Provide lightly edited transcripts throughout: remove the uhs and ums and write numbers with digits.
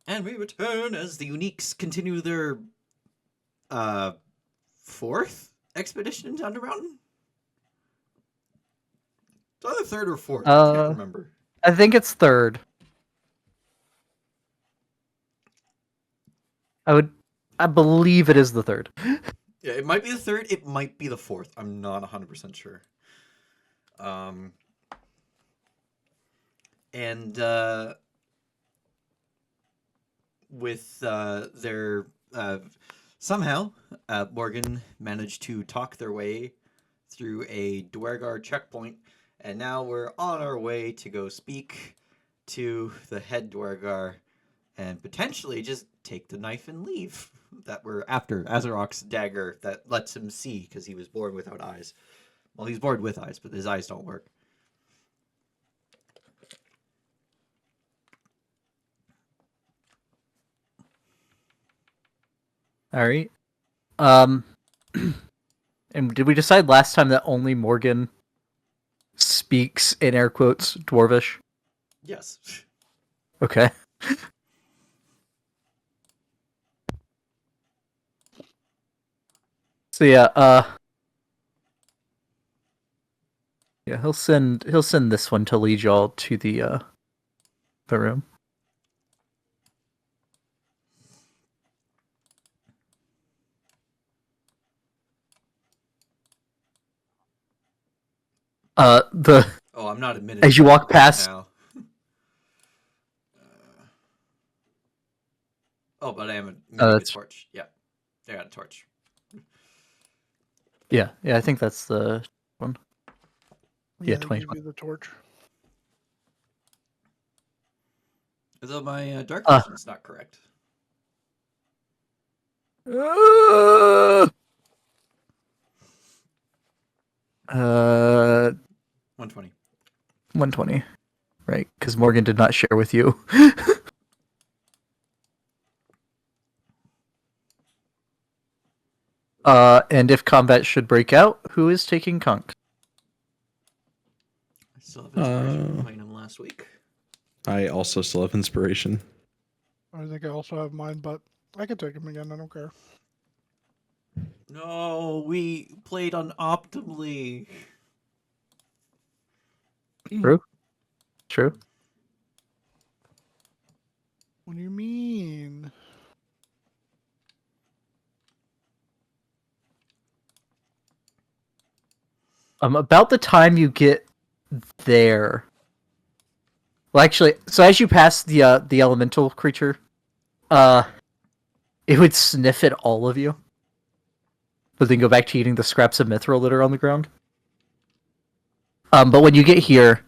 And we return as the Uniques continue their uh fourth expedition into Undermountain. It's either third or fourth. I can't Uh, remember. I think it's third. I believe it is the third. Yeah, it might be the third. It might be the fourth. I'm not 100% sure. Um, and with their somehow Morgan managed to talk their way through a Duergar checkpoint, and now we're on our way to go speak to the head Duergar and potentially just take the knife and leave. That we're after Azarok's dagger that lets him see because he was born without eyes. Well, he's born with eyes, but his eyes don't work. All right. And did we decide last time that only Morgan speaks in air quotes Dwarvish? Yes. Okay. So yeah, he'll send this one to lead y'all to the room. The Oh, I'm not admitted as to you that walk group past, now. Oh, but I am admitting a that's torch. Yeah, I got a torch. yeah, I think that's the one. Yeah, Yeah, I gave 2020. you the torch. Although my dark Uh, vision's not correct. uh, 120. 120, right? Because Morgan did not share with you. And if combat should break out, who is taking Conk? I still have inspiration from playing him last week. I also still have inspiration. I think I also have mine, but I can take him again. I don't care. No, we played unoptimally. True. True. What do you mean? About the time you get there. Well, actually, so as you pass the elemental creature, uh, it would sniff at all of you, but then go back to eating the scraps of mithril that are on the ground. But when you get here,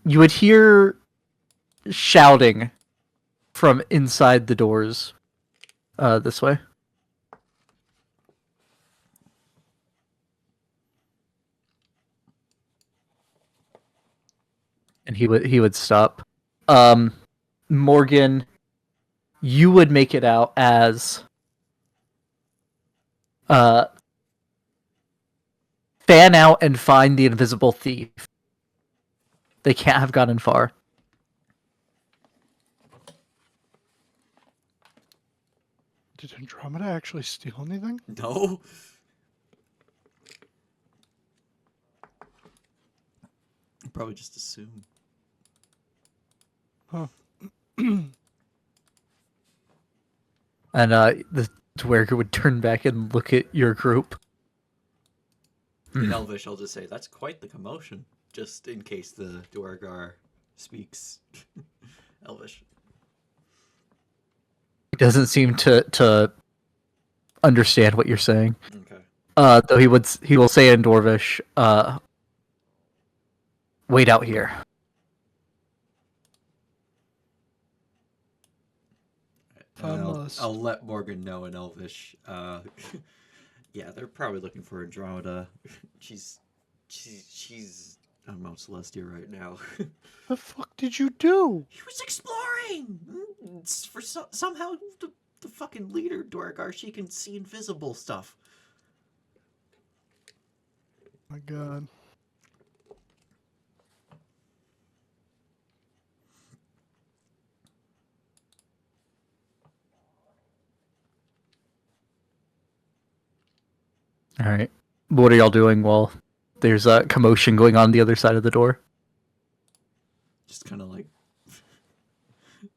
you would hear shouting from inside the doors, this way. And he would stop. Morgan, you would make it out as uh fan out and find the invisible thief. They can't have gotten far. Did Andromeda actually steal anything? No. Probably just assume. Huh. And the Dwerger would turn back and look at your group. In Elvish, I'll just say that's quite the commotion, just in case the Duergar speaks Elvish. He doesn't seem to understand what you're saying. Okay. Though he will say in Dwarvish, wait out here. I'll let Morgan know in Elvish. Yeah, they're probably looking for Andromeda. She's on Mount Celestia right now. The fuck did you do? He was exploring. For somehow the fucking leader Duergar, she can see invisible stuff. My God. All right. What are y'all doing while there's a commotion going on the other side of the door? Just kind of like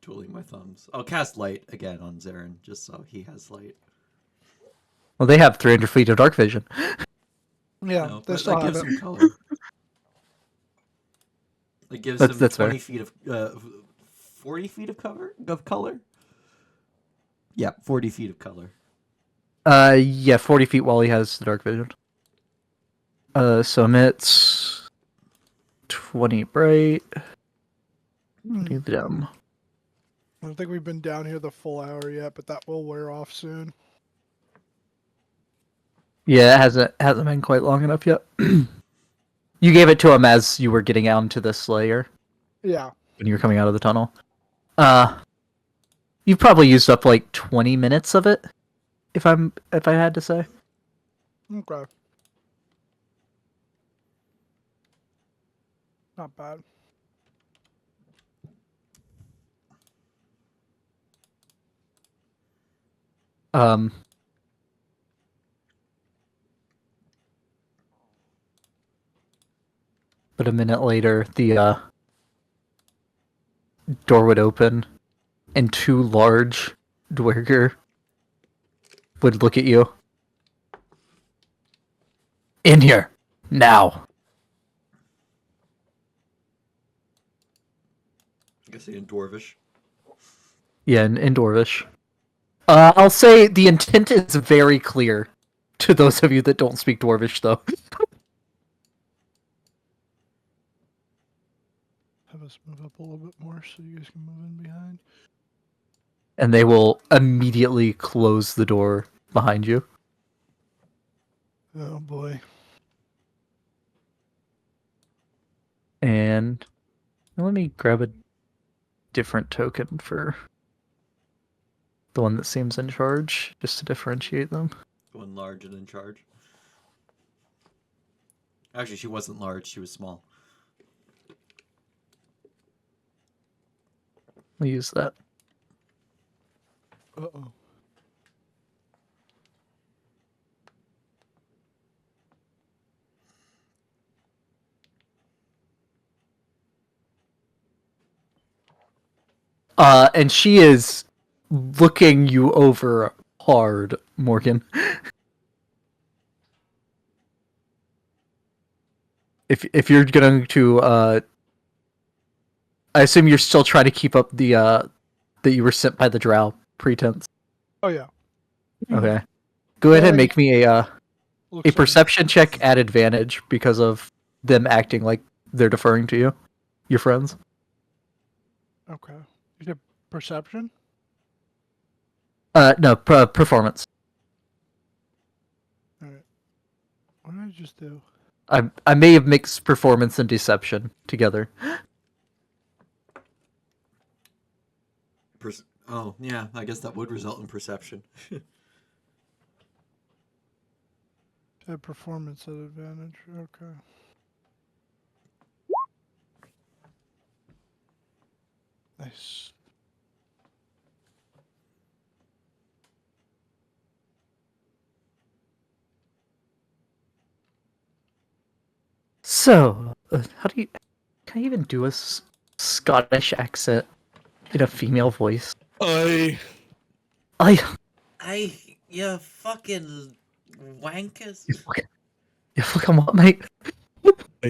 twiddling my thumbs. I'll cast light again on Zarin, just so he has light. Well, they have 300 feet of dark vision. Yeah, No, they but still that have gives it. him color. It gives him That's 20 fair. feet of 40 feet of cover of color. Yeah, 40 feet of color. Yeah, 40 feet while he has the dark vision. So emits 20 bright, 20 dim. I don't think we've been down here the full hour yet, but that will wear off soon. Yeah, it hasn't been quite long enough yet. You gave it to him as you were getting out into this layer Yeah. when you were coming out of the tunnel. You've probably used up like 20 minutes of it, if I had to say. Okay. Not bad. Um, but a minute later, the door would open, and two large Duergar would look at you. In here, now. I guess in Dwarvish. Yeah, in Dwarvish. I'll say the intent is very clear to those of you that don't speak Dwarvish, though. Have us move up a little bit more so you guys can move in behind. And they will immediately close the door behind you. Oh boy. And let me grab a different token for the one that seems in charge, just to differentiate them. One large and in charge. Actually, she wasn't large. She was small. We'll use that. Uh-oh. And she is looking you over hard, Morgan. If you're going to, I assume you're still trying to keep up the that you were sent by the drow pretense. Oh yeah. Okay. Go ahead and Alrighty. make me a Looks like perception check at advantage because of them acting like they're deferring to you, your friends. Okay. You said perception? No, performance. Alright. What did I just do? I may have mixed performance and deception together. Oh, yeah. I guess that would result in perception. Performance at advantage. Okay. Nice. So, how do you? Can I even do a Scottish accent in a female voice? I You fucking wankers. You fucking what, mate?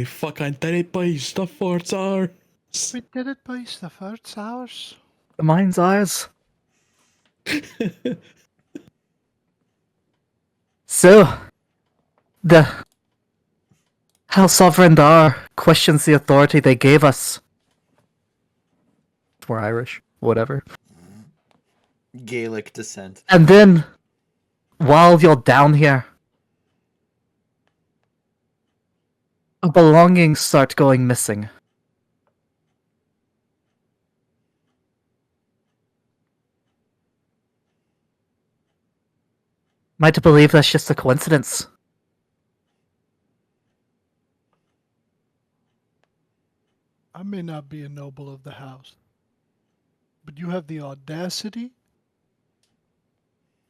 fucking did it, boys. The forts are. We did it, boys. The first hours. Mine's eyes. So, the House Sovereign Dar questions the authority they gave us. We're Irish, whatever. Gaelic descent. And then, while you're down here, belongings start going missing. Am I to believe that's just a coincidence? I may not be a noble of the house, but you have the audacity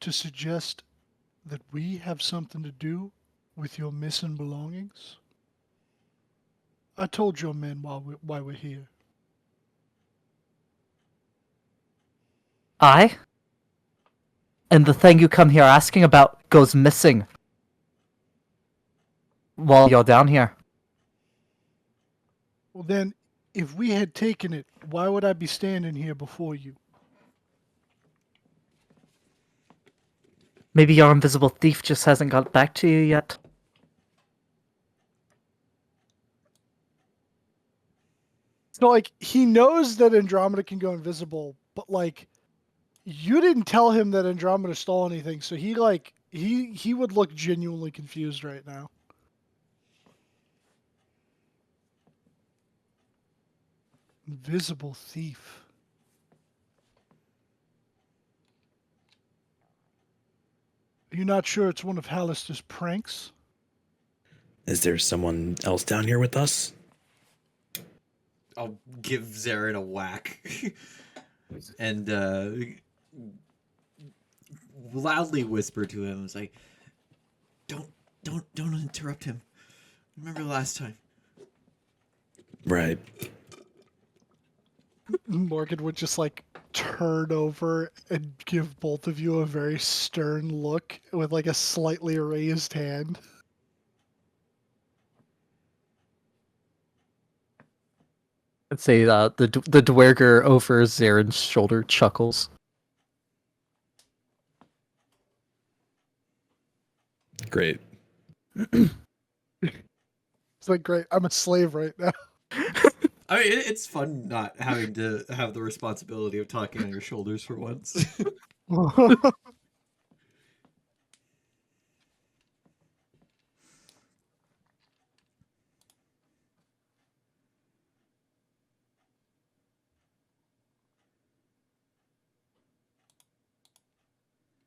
to suggest that we have something to do with your missing belongings? I told your men why we're here. I? And the thing you come here asking about goes missing while you're down here. Well then, if we had taken it, why would I be standing here before you? Maybe your invisible thief just hasn't got back to you yet. So like he knows that Andromeda can go invisible, but like you didn't tell him that Andromeda stole anything, so he would look genuinely confused right now. Invisible thief. Are you not sure it's one of Hallister's pranks? Is there someone else down here with us? I'll give Zarin a whack and loudly whisper to him, "It's like, don't interrupt him. Remember last time." Right. Morgan would just like turn over and give both of you a very stern look with like a slightly raised hand. I'd say the Duergar over Zaren's shoulder chuckles. Great. It's like, great, I'm a slave right now. I mean, it's fun not having to have the responsibility of talking on your shoulders for once.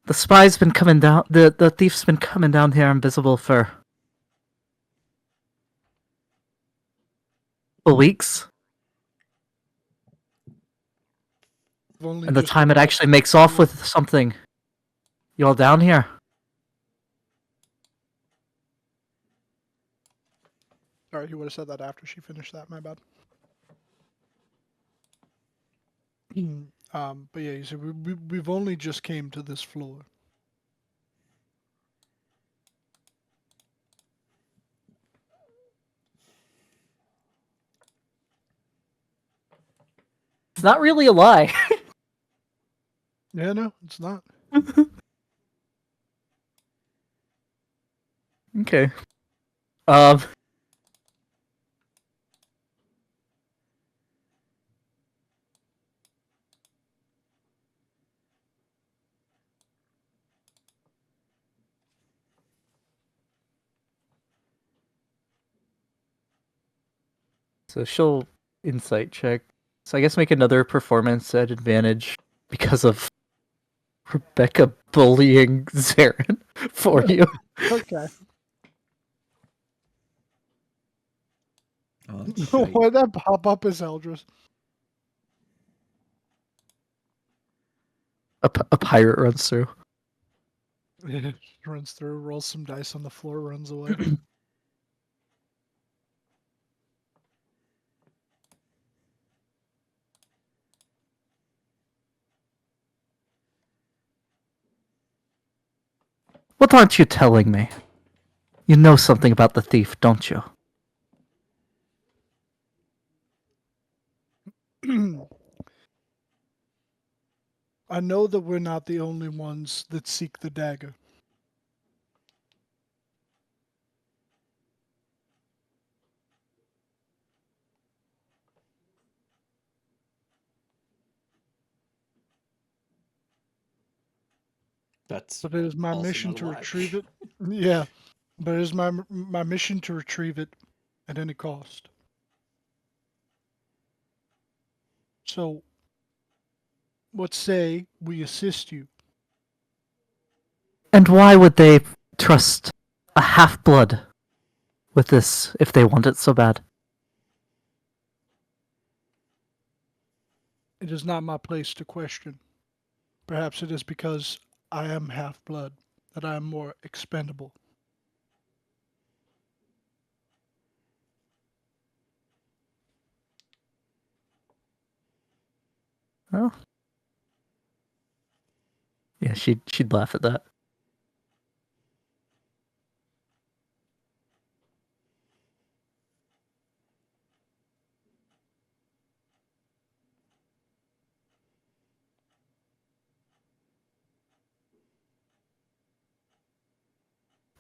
The spy's been coming down. The thief's been coming down here invisible for weeks. Only And the just time it arrived. actually makes off with something. You all down here? Sorry, he would have said that after she finished that. My bad. But yeah, he said we've only just came to this floor. It's not really a lie. Yeah, no, it's not. Okay. Um. So she'll insight check. So I guess make another performance at advantage because of Rebecca bullying Zarin for you. Okay. Oh, that's shite. Why'd that pop up as Eldris? A pirate runs through. Runs through, rolls some dice on the floor, runs away. What aren't you telling me? You know something about the thief, don't you? I know that we're not the only ones that seek the dagger. That's But it is my also mission not a to lie. retrieve it. Yeah, but it is my mission to retrieve it at any cost. So, what say we assist you? And why would they trust a half-blood with this if they want it so bad? It is not my place to question. Perhaps it is because I am half-blood that I am more expendable. Well, yeah, she'd laugh at that.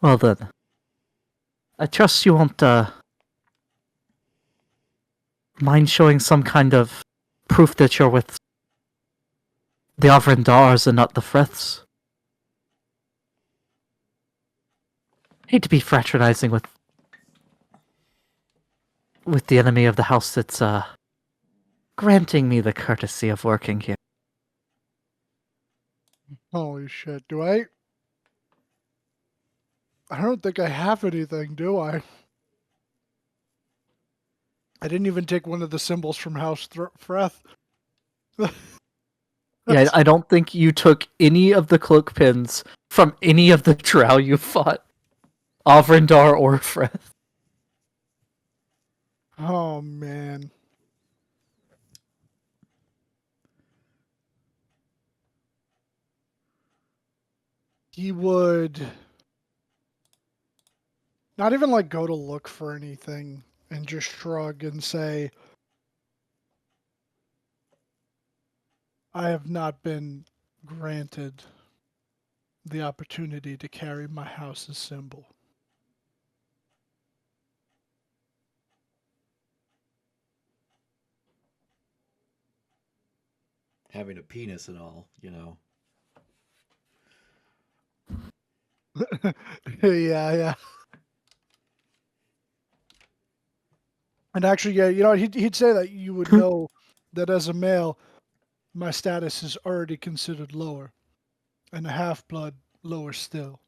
Well then, I trust you won't mind showing some kind of proof that you're with the Avrendars and not the Friths. Hate to be fraternizing with the enemy of the house that's granting me the courtesy of working here. Holy shit! Do I? I don't think I have anything, do I? I didn't even take one of the symbols from House Freth. Yeah, I don't think you took any of the cloak pins from any of the drow you fought, Avrendar or Frith. Oh man. He would not even like go to look for anything and just shrug and say, I have not been granted the opportunity to carry my house's symbol. Having a penis and all, you know. Yeah. And actually, yeah, you know, he'd say that you would know that as a male, my status is already considered lower, and a half-blood lower still.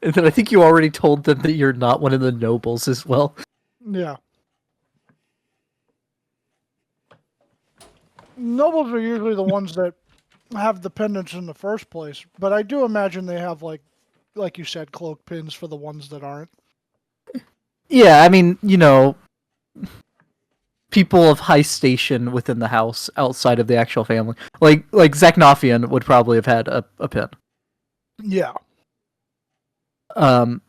And then I think you already told them that you're not one of the nobles as well. Yeah. Nobles are usually the ones that have the pendants in the first place, but I do imagine they have like you said, cloak pins for the ones that aren't. Yeah, I mean, you know, people of high station within the house outside of the actual family. Like Zaknofian would probably have had a pin. Yeah. Um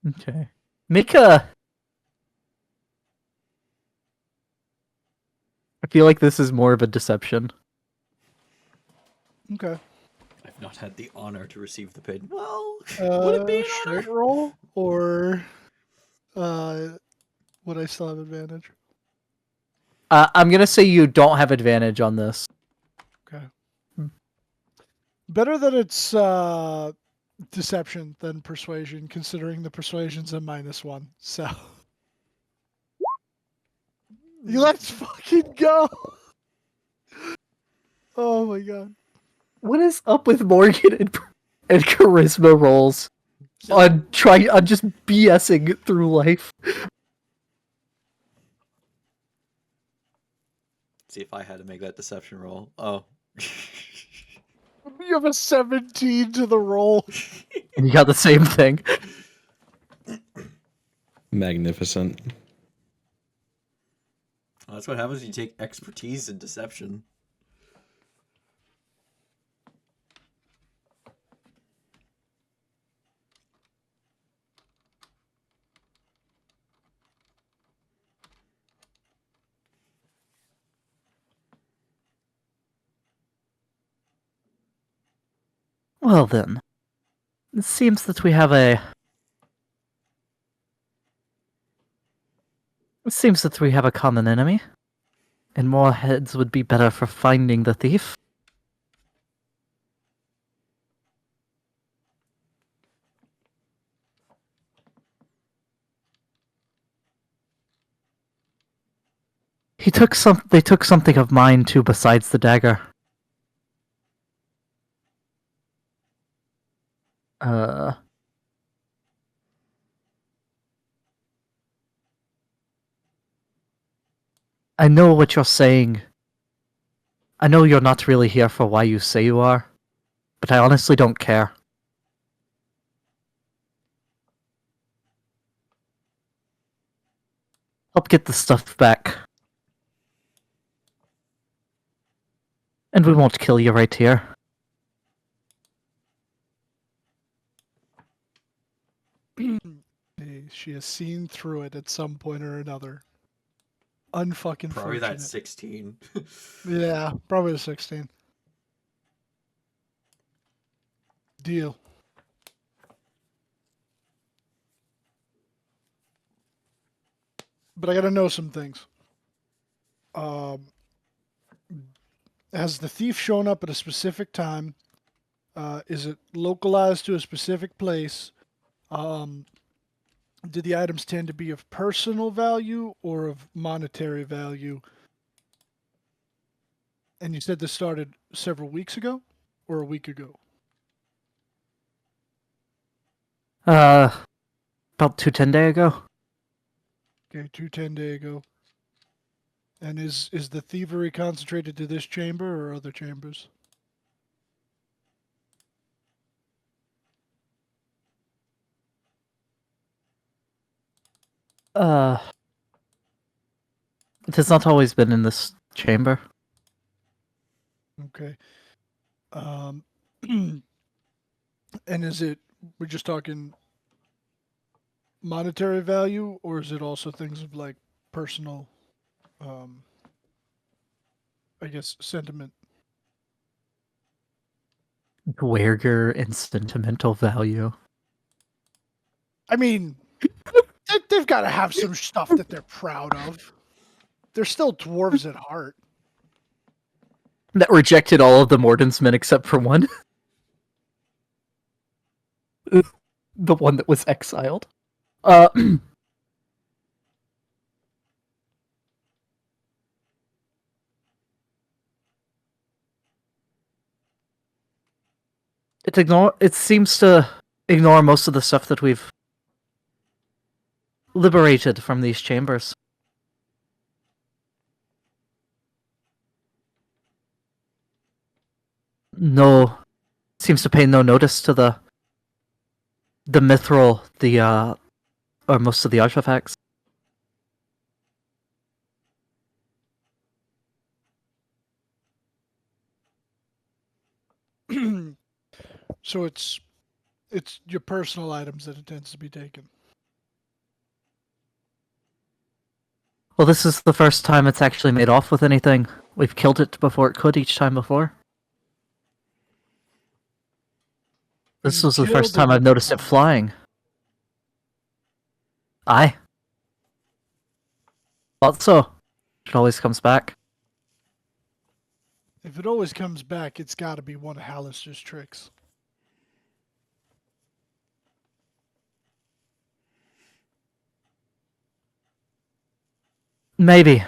Okay. Make a I feel like this is more of a deception. Okay. I've not had the honor to receive the pin. Well, would it be an honor? Straight roll or would I still have advantage? I'm gonna say you don't have advantage on this. Okay. Better that it's deception than persuasion, considering the persuasion's a -1. So let's fucking go. Oh my god. What is up with Morgan and charisma rolls on just BSing through life? See if I had to make that deception roll. Oh. You have a 17 to the roll. And you got the same thing. Magnificent. That's what happens when you take expertise in deception. Well then, it seems that we have a... It seems that we have a common enemy, and more heads would be better for finding the thief. They took something of mine too besides the dagger. I know what you're saying. I know you're not really here for why you say you are, but I honestly don't care. help get the stuff back. And we won't kill you right here. She has seen through it at some point or another. Unfucking Probably fortunate. that 16. Yeah, probably a 16. Deal. But I gotta know some things. Has the thief shown up at a specific time? Is it localized to a specific place? Do the items tend to be of personal value or of monetary value? And you said this started several weeks ago or a week ago? About 2 10 days ago. Okay, 2 10 days ago. And is the thievery concentrated to this chamber or other chambers? It has not always been in this chamber. Okay. And is it, we're just talking monetary value, or is it also things of like personal, I guess, sentiment? Dagger and sentimental value. I mean, they've got to have some stuff that they're proud of. They're still dwarves at heart. That rejected all of the Morden's men except for one. The one that was exiled. It seems to ignore most of the stuff that we've liberated from these chambers. No, seems to pay no notice to the mithril, or most of the artifacts. So it's your personal items that it tends to be taken. Well, this is the first time it's actually made off with anything. We've killed it before it could each time before. This You was the killed first time it I've noticed it before. flying. Aye. Thought so. It always comes back. If it always comes back, it's got to be one of Hallister's tricks. Maybe.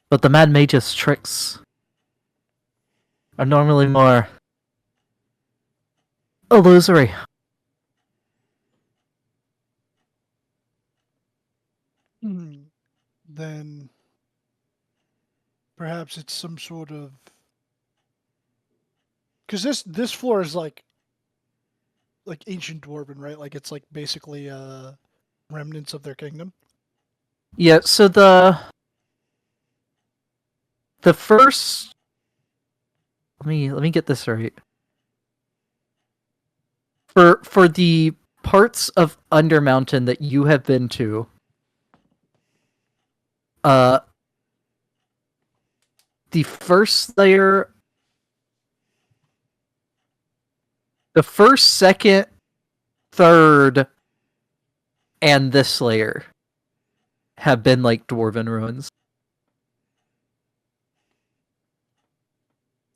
But the Mad Mage's tricks are normally more illusory. Then perhaps it's some sort of, because this floor is like ancient dwarven, right? Like it's like basically remnants of their kingdom. Yeah, so the first, let me get this right. For the parts of Undermountain that you have been to, the first layer, the first, second, third, and this layer have been like dwarven ruins.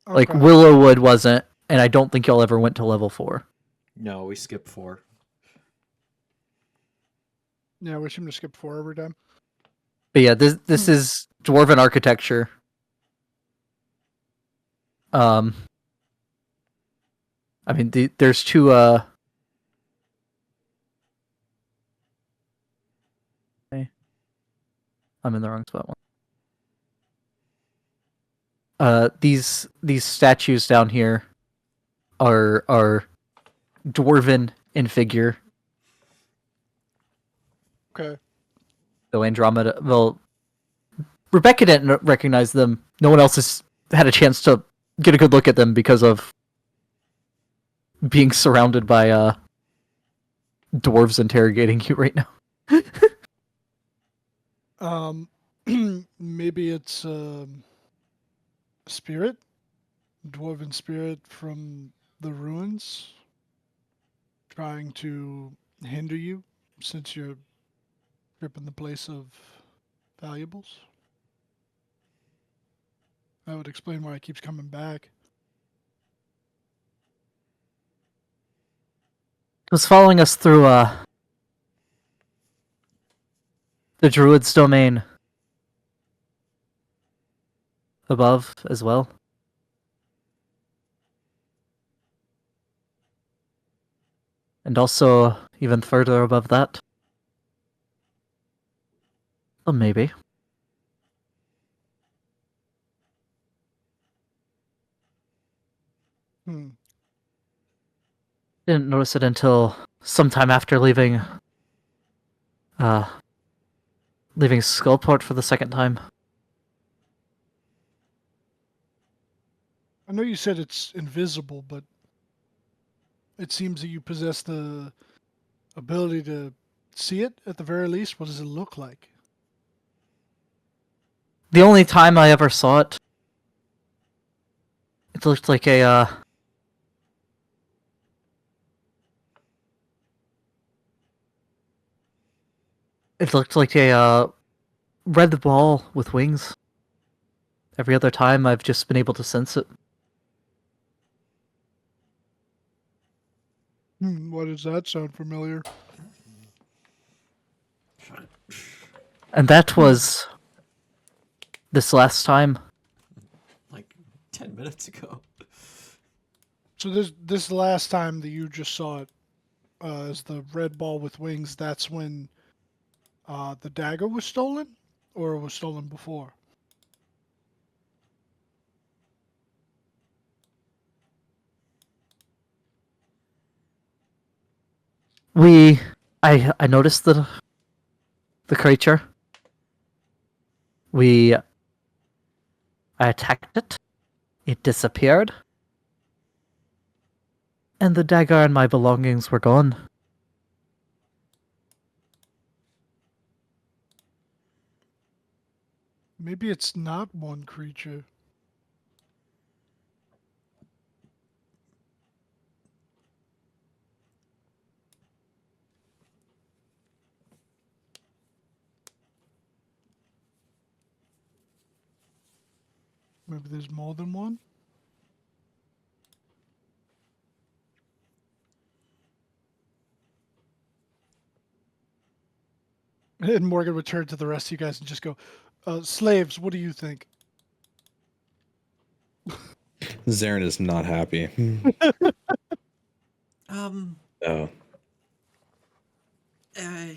Like Okay. Willowwood wasn't, and I don't think y'all ever went to level 4. No, we skipped 4. Yeah, we should just skip 4 every time. But yeah, this is dwarven architecture. I mean, there's two. Okay. I'm in the wrong spot. These statues down here are dwarven in figure. Okay. Though Andromeda, well, Rebecca didn't recognize them. No one else has had a chance to get a good look at them because of being surrounded by dwarves interrogating you right now. Maybe it's spirit, dwarven spirit from the ruins, trying to hinder you since you're stripping the place of valuables. That would explain why it keeps coming back. It was following us through the druid's domain above as well. And also even further above that. Well, maybe. Hmm. Didn't notice it until sometime after leaving Skullport for the second time. I know you said it's invisible, but it seems that you possess the ability to see it at the very least. What does it look like? The only time I ever saw it, it looked like a red ball with wings. Every other time I've just been able to sense it. Why does that sound familiar? And that was this last time. Like 10 minutes ago. So this last time that you just saw it as the red ball with wings, that's when the dagger was stolen, or it was stolen before? I noticed the creature. I attacked it. It disappeared. And the dagger and my belongings were gone. Maybe it's not one creature. Maybe there's more than one? And Morgan would turn to the rest of you guys and just go, slaves, what do you think? Zarin is not happy. Um, Oh. uh,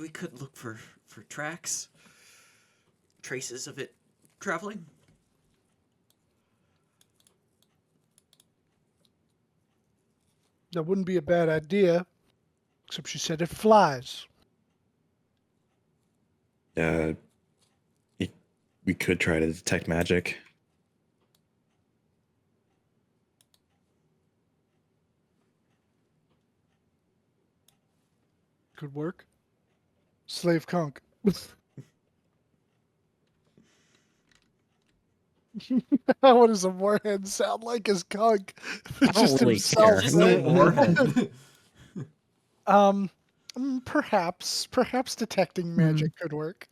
we could look for tracks, traces of it traveling. That wouldn't be a bad idea, except she said it flies. Uh, we could try to detect magic. Could work. Slave conk. What does a warhead sound like as conk? I don't really care. Just a warhead. Perhaps detecting magic could work.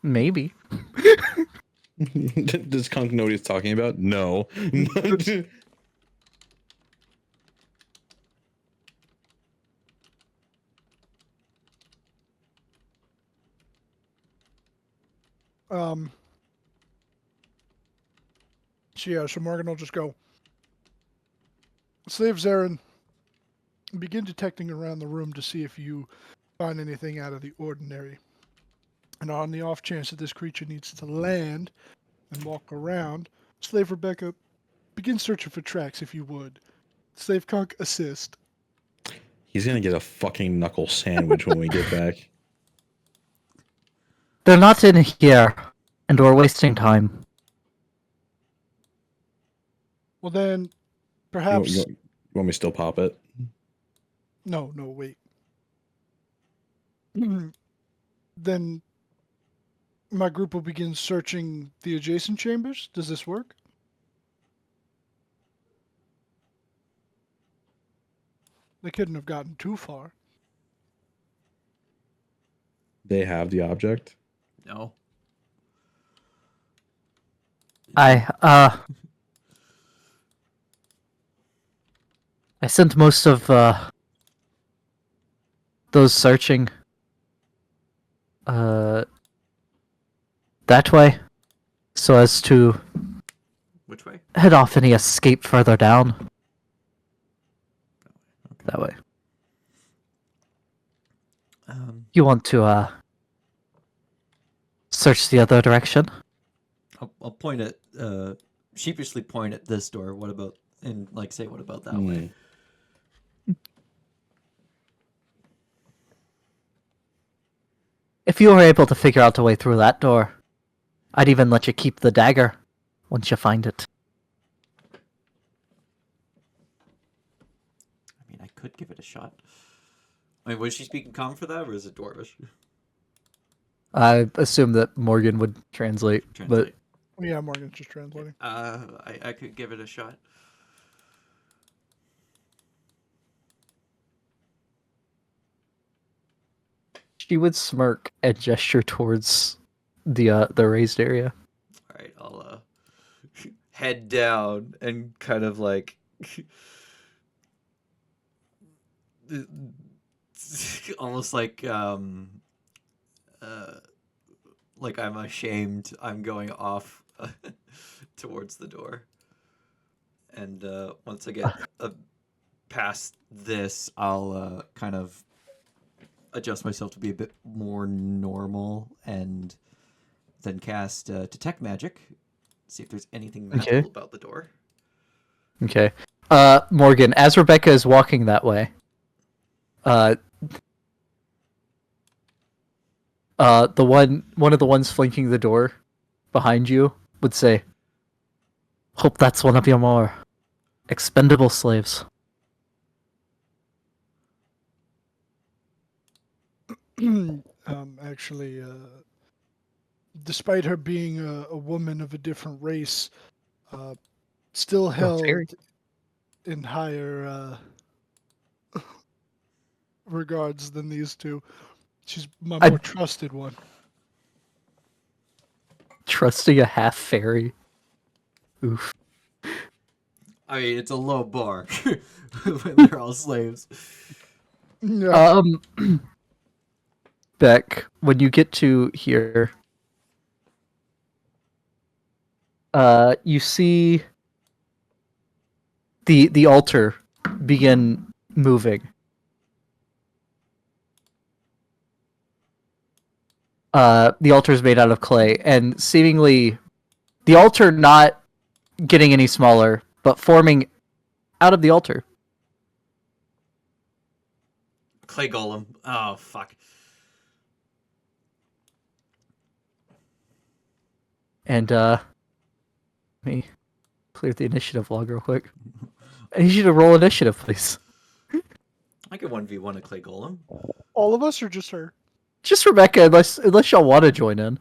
Maybe. Does Kunk know what he's talking about? No. So yeah, so Morgan will just go, Slave Zarin, begin detecting around the room to see if you find anything out of the ordinary. And on the off chance that this creature needs to land and walk around, Slave Rebecca, begin searching for tracks if you would. Slave Conk, assist. He's gonna get a fucking knuckle sandwich when we get back. They're not in here, and we're wasting time. Well, then, You perhaps. want me to still pop it? No, wait. Then my group will begin searching the adjacent chambers. Does this work? They couldn't have gotten too far. They have the object. No. I sent most of those searching that way, so as to Which way? head off any escape further down. Okay. That way. Um, You want to search the other direction? I'll point at sheepishly point at this door. What about and like say what about that way? If you were able to figure out a way through that door, I'd even let you keep the dagger once you find it. I mean, I could give it a shot. I mean, was she speaking common for that, or is it dwarvish? I assume that Morgan would translate, Translate. Yeah, Morgan's just translating. I could give it a shot. she would smirk and gesture towards the raised area. All right, I'll head down and kind of like almost like I'm ashamed I'm going off towards the door. And once I get past this, I'll kind of adjust myself to be a bit more normal and then cast Detect Magic. See if there's anything magical Okay. about the door. Okay. Morgan, as Rebecca is walking that way, the one of the ones flanking the door behind you would say, "Hope that's one of your more expendable slaves." Actually, despite her being a woman of a different race, still held fairy. in higher regards than these two. She's my I- more trusted one. Trusting a half fairy. Oof. I mean, it's a low bar when they're all slaves. Yeah. Beck, when you get to here, you see the altar begin moving. The altar is made out of clay, and seemingly the altar not getting any smaller, but forming out of the altar. Clay Golem. Oh, fuck. And let me clear the initiative log real quick. I need you to roll initiative, please. I could 1v1 a Clay Golem. All of us or just her? Just Rebecca, unless y'all want to join in.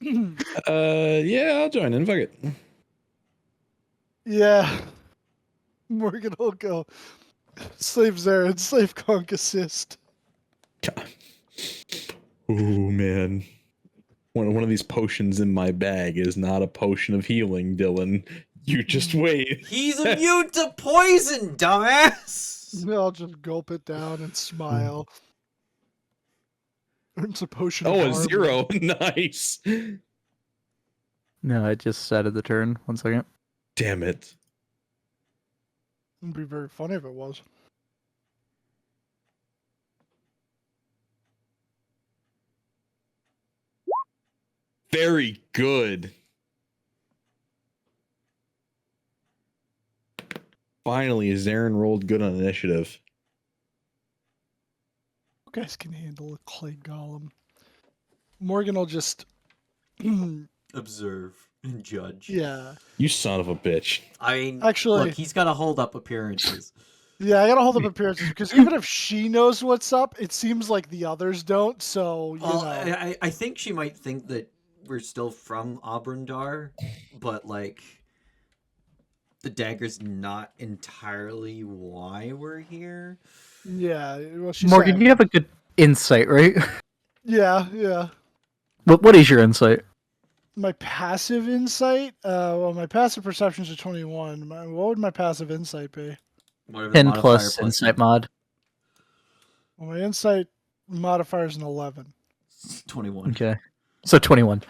Yeah, I'll join in. Fuck it. Yeah. Morgan will go. Slave Zarin, slave conk assist. Ooh, man. One of these potions in my bag is not a potion of healing, Dylan. You just wait. He's immune to poison, dumbass! I'll just gulp it down and smile. It's a potion of Oh, a harm. 0. Nice. No, I just added the turn. 1 second. Damn it. It'd be very funny if it was. Very good. Finally, Zarin rolled good on initiative. guys can handle a clay golem. Morgan will just. Observe and judge. Yeah. You son of a bitch. I mean, Actually- look, he's got to hold up appearances. Yeah, I gotta hold up appearances because even if she knows what's up, it seems like the others don't. So you Well, know. I think she might think that we're still from Abrandar, but like the dagger's not entirely why we're here. Yeah. Well, she Morgan, said. you have a good insight, right? Yeah. Yeah. What is your insight? My passive insight. Well, my passive perceptions are 21. What would my passive insight be? Whatever the 10 modifier plus insight mod. Well, my insight modifier is an 11. 21. Okay. So 21.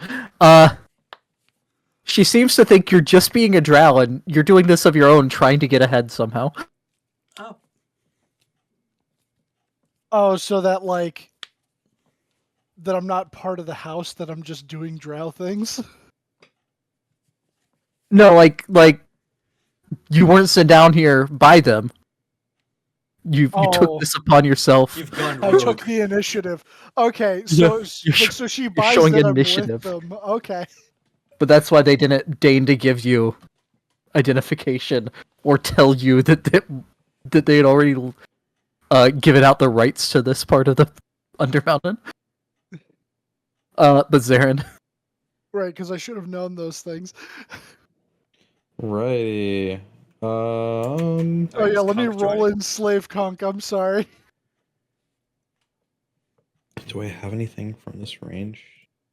She seems to think you're just being a drow and you're doing this of your own, trying to get ahead somehow. Oh, Oh, so that like that I'm not part of the house, that I'm just doing drow things. No, like you weren't sent down here by them. You took Oh. this upon yourself. you've gone I rogue. took the initiative. Okay, Yeah, so you're like, sh- so she you're buys showing that initiative. I'm with them. Okay. But that's why they didn't deign to give you identification or tell you that they had already given out the rights to this part of the Undermountain. But Zarin. Right, because I should have known those things. Righty. Oh Alright, yeah, is let me Conk roll joining? in slave conk. I'm sorry. Do I have anything from this range?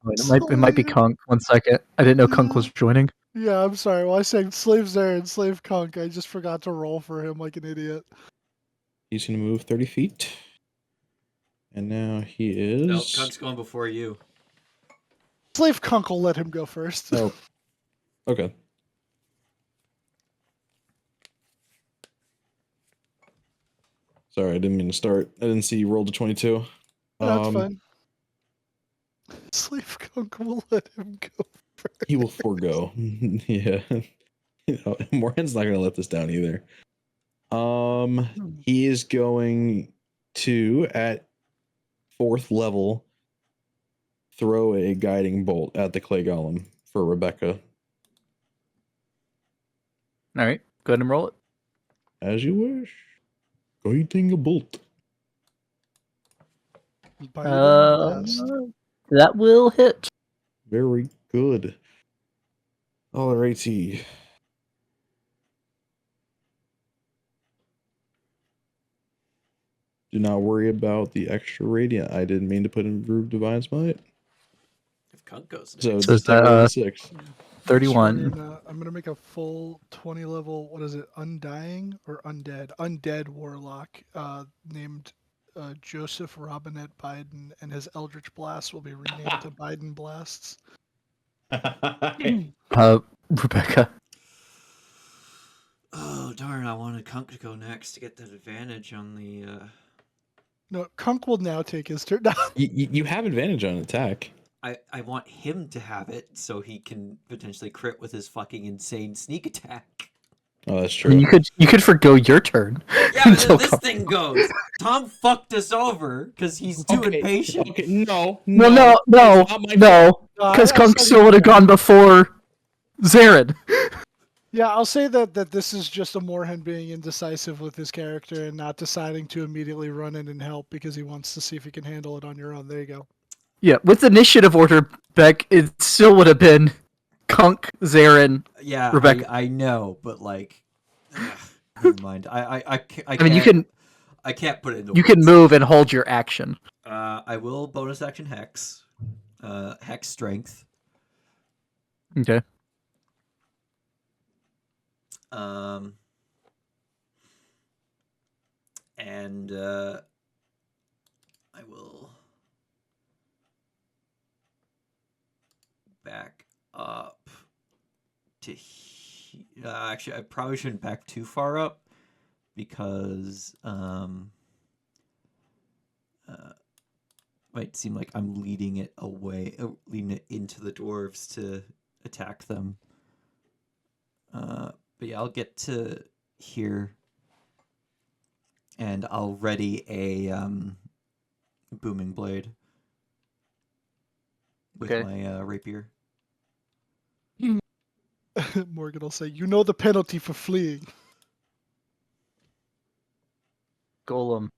Wait, it might be Kunk. 1 second. I didn't know Kunk was joining. Yeah, I'm sorry. Well, I said slave Zarin, slave conk. I just forgot to roll for him like an idiot. He's gonna move 30 feet. And now he is. No, Conk's going before you. Slave conk will let him go first. Oh. Okay. Sorry, I didn't mean to start. I didn't see you rolled a 22. That's fine. Slave conk will let him go first. He will forego. Yeah. Morgan's not gonna let this down either. He is going to, at 4th level, throw a guiding bolt at the clay golem for Rebecca. Alright, go ahead and roll it. As you wish. Guiding a bolt. Bite him last. That will hit. Very good. Alrighty. Do not worry about the extra radiant. I didn't mean to put in Groove Divine Smite. If Conk goes So next. So just is that, take 6. 31. I'm gonna make a full 20 level. What is it? Undying or undead? Undead warlock named Joseph Robinette Biden, and his Eldritch Blast will be renamed to Biden Blasts. Rebecca. Oh, darn, I wanted Conk to go next to get that advantage on the... No, Kunk will now take his turn. You have advantage on attack. I want him to have it so he can potentially crit with his fucking insane sneak attack. Oh, that's I mean, true. you could forgo your turn. Yeah, but then until this Kunk- thing goes. Tom fucked us over because he's too impatient. Okay, no. Well, no, it's not my no, because Kunk still would have gone before Zarin. Yeah, I'll say that this is just a Moorhen being indecisive with his character and not deciding to immediately run in and help because he wants to see if he can handle it on your own. There you go. Yeah, with initiative order, Beck, it still would have been Kunk, Zarin. Yeah, Rebecca. I know, but like, never mind. I mean, I can't put it into you can words. move and hold your action. I will bonus action hex, hex strength. Okay. And I will back up to actually, I probably shouldn't back too far up because might seem like I'm leading it away, leading it into the dwarves to attack them. But yeah, I'll get to here, and I'll ready a booming blade with Okay. my rapier. Morgan will say, "You know the penalty for fleeing." Golem.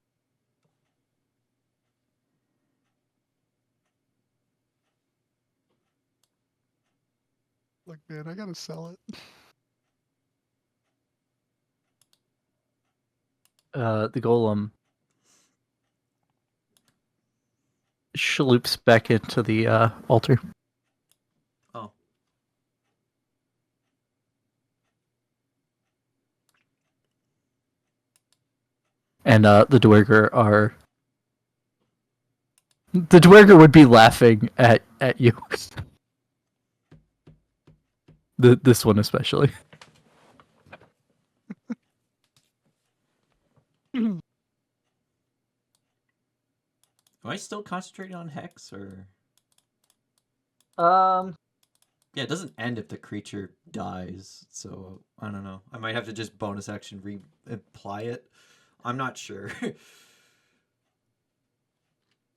Like, man, I gotta sell it. The golem shloops back into the altar. Oh, And the Duergar would be laughing at you. This one especially. am I still concentrating on hex or? Um. Yeah, it doesn't end if the creature dies, so I don't know. I might have to just bonus action re-apply it. I'm not sure.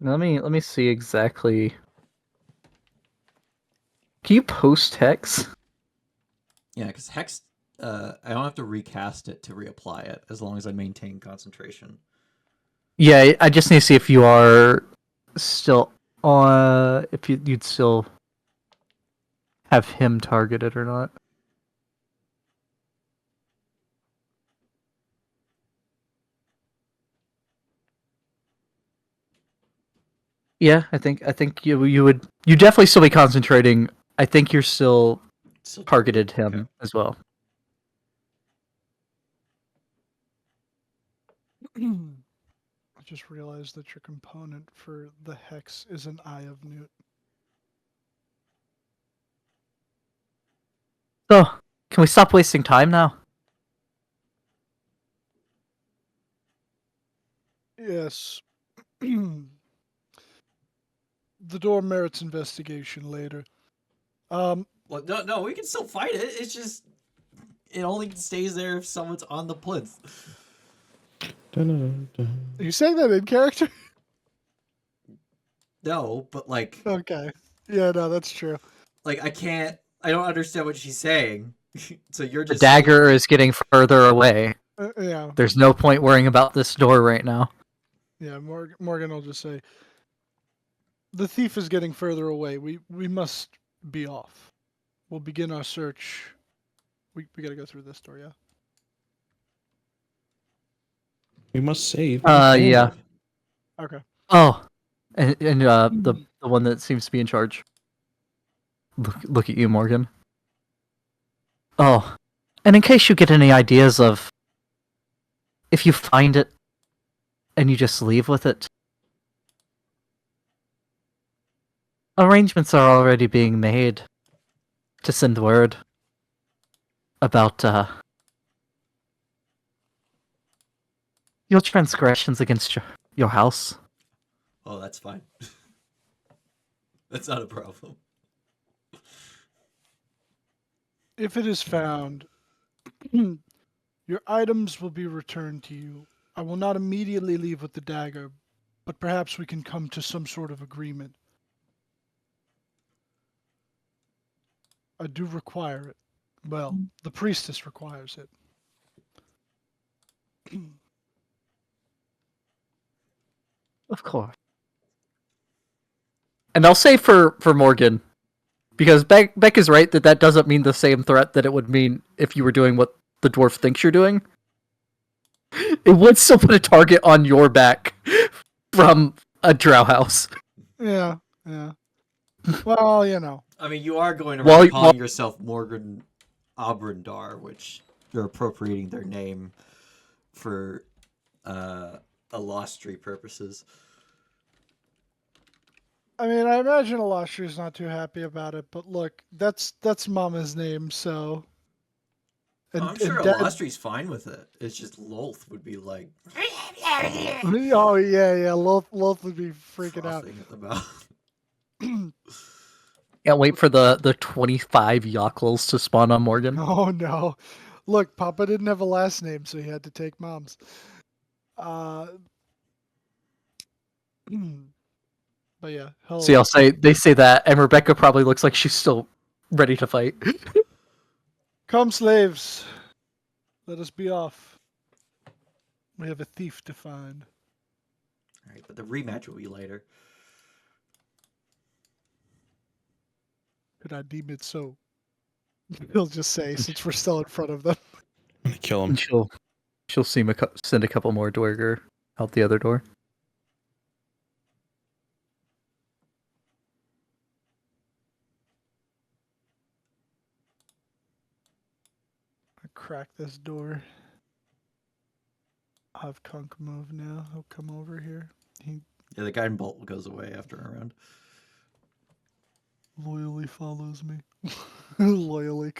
Let me see exactly. Can you post hex? Yeah, because hex, I don't have to recast it to reapply it as long as I maintain concentration. Yeah, I just need to see if you are still on. If you'd still have him targeted or not. Yeah, I think you definitely still be concentrating. I think you're still Still targeted targeted? him Okay. as well. I just realized that your component for the hex is an Eye of Newt. So, can we stop wasting time now? Yes. The door merits investigation later. Well, no, we can still fight it. It's just it only stays there if someone's on the plinth. Dun-dun-dun-dun. Are you saying that in character? No, but like Okay. Yeah, no, that's true. I can't. I don't understand what she's saying. So you're The just saying dagger is getting further away. Yeah. There's no point worrying about this door right now. Yeah, Morgan will just say, the thief is getting further away. We must be off. We'll begin our search. We gotta go through this door, yeah? We must save. my Yeah. family. Okay. Oh, and the one that seems to be in charge. Look at you, Morgan. Oh, and in case you get any ideas of if you find it and you just leave with it, arrangements are already being made to send word about your transgressions against your house. Oh, that's fine. That's not a problem. If it is found, your items will be returned to you. I will not immediately leave with the dagger, but perhaps we can come to some sort of agreement. I do require it. Well, the priestess requires it. Of course. And I'll say for Morgan, because Beck is right that doesn't mean the same threat that it would mean if you were doing what the dwarf thinks you're doing. It would still put a target on your back from a drow house. Yeah, yeah. Well, you know. I mean, you are going around While calling yourself Morgan Obrendar, which you're appropriating their name for illustry purposes. I mean, I imagine Elashtree's not too happy about it, but look, that's Mama's name, so. Oh, I'm sure Dad. Illustri's fine with it. It's just Lolth would be like Oh yeah, Loth would be freaking out. frothing at the mouth. can't wait for the 25 Yockles to spawn on Morgan. Oh no, look, Papa didn't have a last name, so he had to take Mom's. But yeah, See, I'll say they say that, and Rebecca probably looks like she's still ready to fight. Come, slaves. Let us be off. We have a thief to find. All right, but the rematch will be later. Could I deem it so? He'll just say, since we're still in front of them. I'm gonna kill him. And she'll send a couple more Duergar out the other door. I crack this door. I'll have Kunk move now. He'll come over here. He Yeah, the guiding bolt goes away after a round. loyally follows me. Loyally.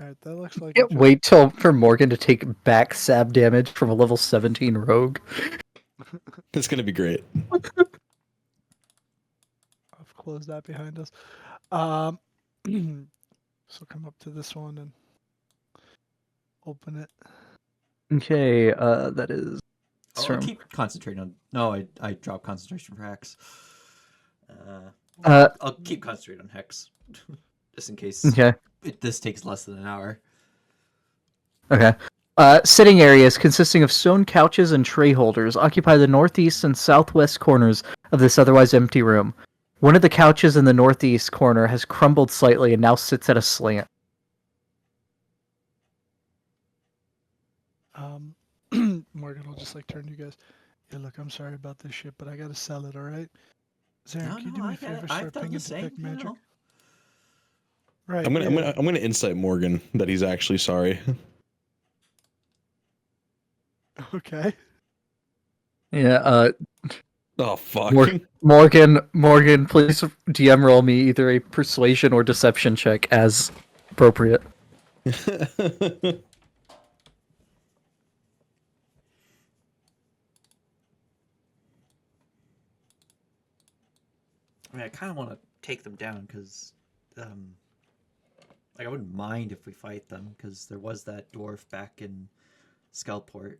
Alright, that looks like Can't wait for Morgan to take back sab damage from a level 17 rogue. It's gonna be great. I've closed that behind us. So come up to this one and open it. Okay, that is. I'll keep concentrating on. No, I dropped concentration for Hex. I'll keep concentrating on Hex, just in case. Okay. This takes less than an hour. Okay. Sitting areas consisting of stone couches and tray holders occupy the northeast and southwest corners of this otherwise empty room. One of the couches in the northeast corner has crumbled slightly and now sits at a slant. Morgan will just like turn to you guys. Yeah, look, I'm sorry about this shit, but I gotta sell it, alright? Zarin, can you do me a favor? Start pinging detect magic? No. Right. I'm gonna insight Morgan that he's actually sorry. Okay. Yeah, Oh fuck. Morgan, please DM roll me either a persuasion or deception check as appropriate. I mean, I kind of want to take them down because, like, I wouldn't mind if we fight them because there was that dwarf back in Skullport.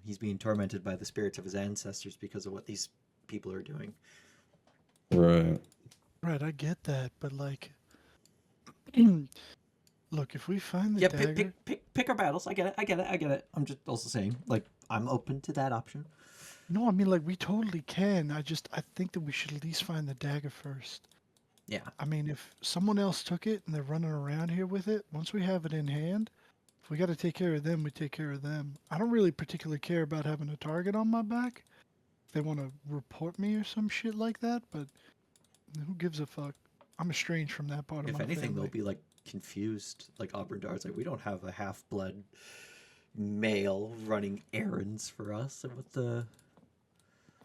He's being tormented by the spirits of his ancestors because of what these people are doing. Right. Right, I get that, but like, look, if we find the Yeah, dagger, pick our battles. I get it. I'm just also saying, like, I'm open to that option. no, I mean like we totally can. I think that we should at least find the dagger first. Yeah. I mean, if someone else took it and they're running around here with it, once we have it in hand, if we got to take care of them, we take care of them. I don't really particularly care about having a target on my back. If they want to report me or some shit like that, but who gives a fuck? I'm estranged from that part of If my anything, family. they'll be like confused, like Auburn Darts. Like, we don't have a half-blood male running errands for us. And what the?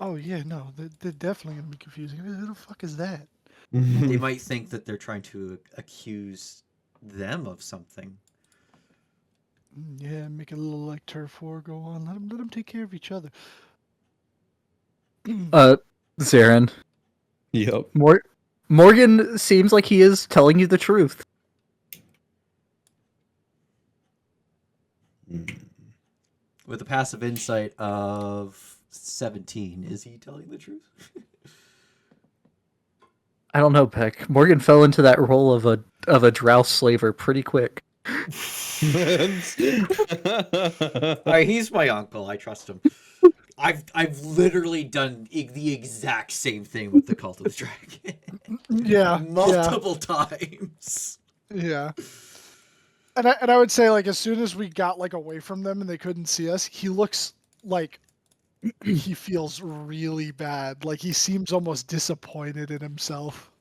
Oh yeah, no, they're definitely gonna be confusing. Who the fuck is that? They might think that they're trying to accuse them of something. Yeah, make a little like turf war go on. Let them take care of each other. Zarin. Yep. Morgan seems like he is telling you the truth. With a passive insight of 17, is he telling the truth? I don't know, Peck. Morgan fell into that role of a drow slaver pretty quick. Alright, he's my uncle. I trust him. I've literally done the exact same thing with the Cult of the Dragon. Yeah, Multiple times. yeah. And I would say like as soon as we got like away from them and they couldn't see us, he looks like he feels really bad. Like he seems almost disappointed in himself.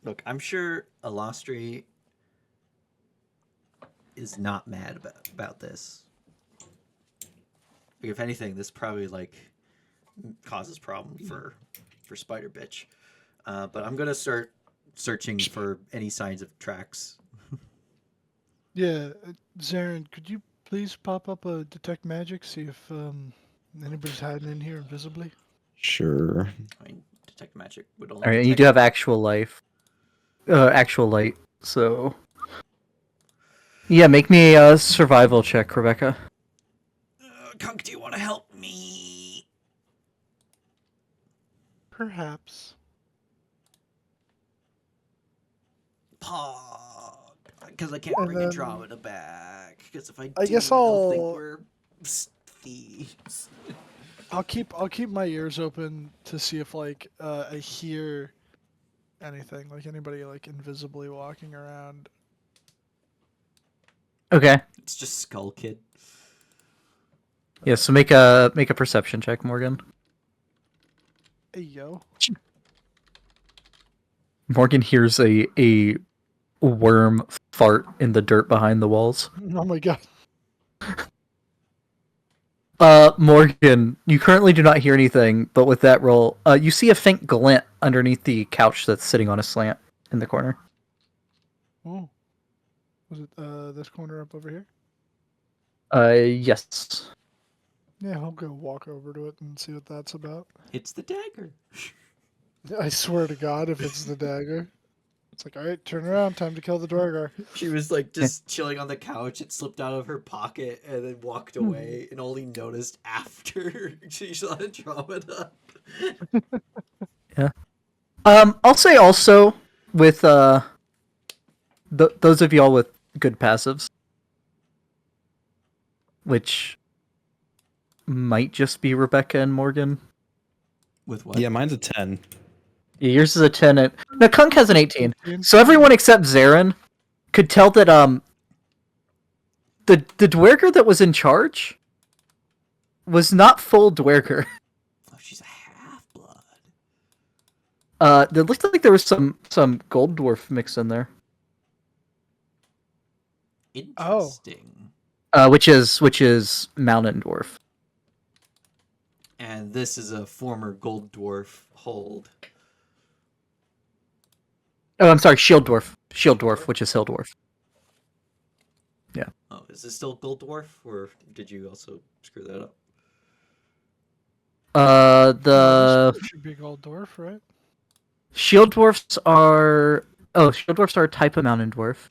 Look, I'm sure Alostri is not mad about this. Like, if anything, this probably like causes problem for Spider Bitch. But I'm gonna start searching for any signs of tracks. Yeah, Zarin, could you please pop up a detect magic, see if anybody's hiding in here invisibly? Sure. I mean, detect magic would only. All right, and you detect- do have actual light, so Yeah, make me a survival check, Rebecca. Kunk, do you want to help me? Perhaps. Because I can't And bring then- Andromeda back. Because if I do, I guess they'll think I'll- we're thieves. I'll keep my ears open to see if like I hear anything, like anybody like invisibly walking around. Okay. It's just Skull Kid. Yeah, so make a perception check, Morgan. Hey yo. Morgan hears a worm fart in the dirt behind the walls. Oh my god. Morgan, you currently do not hear anything, but with that roll, you see a faint glint underneath the couch that's sitting on a slant in the corner. Oh. Was it this corner up over here? Yes. Yeah, I'll go walk over to it and see what that's about. It's the dagger. I swear to God, if it's the dagger. It's like, alright, turn around, time to kill the Duagar. She was like just chilling on the couch. It slipped out of her pocket and then walked away and only noticed after she saw Andromeda. I'll say also with those of y'all with good passives, which might just be Rebecca and Morgan. With what? Yeah, mine's a 10. Yeah, yours is a 10. No, Kunk has an 18. So everyone except Zarin could tell that the Duergar that was in charge was not full Duergar. Oh, she's a half-blood. It looked like there was some gold dwarf mixed in there. Interesting. Which is mountain dwarf. And this is a former gold dwarf hold. Oh, I'm sorry, shield dwarf. Shield dwarf, which is hill dwarf. Oh, is this still gold dwarf, or did you also screw that up? This should be gold dwarf, right? shield dwarfs are a type of mountain dwarf.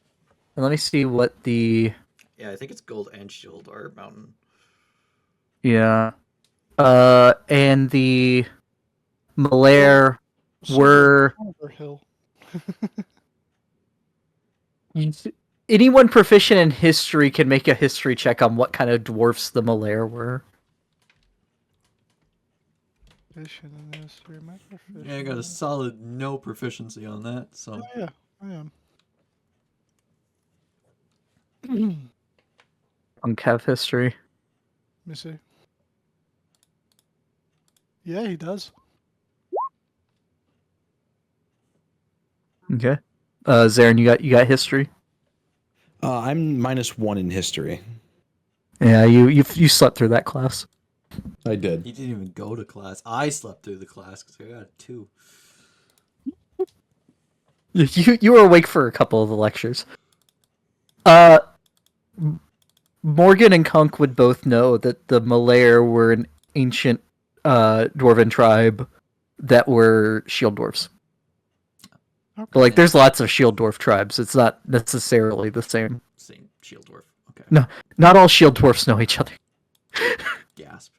And let me see what the Yeah, I think it's gold and shield or mountain. yeah. And the Malaire So were over hill. anyone proficient in history can make a history check on what kind of dwarfs the Malaire were. Proficient in history, am I proficient Yeah, I got in a this? solid no proficiency on that, so. Oh, yeah, I am. On Cav history. Let me see. Yeah, he does. Okay. Zarin, you got history? I'm -1 in history. Yeah, you slept through that class. I did. He didn't even go to class. I slept through the class because I got a 2. You were awake for a couple of the lectures. Morgan and Kunk would both know that the Malaire were an ancient dwarven tribe that were shield dwarfs. Okay. But like, there's lots of shield dwarf tribes. It's not necessarily the same. Same shield dwarf. Okay. No. Not all shield dwarfs know each other. Gasp.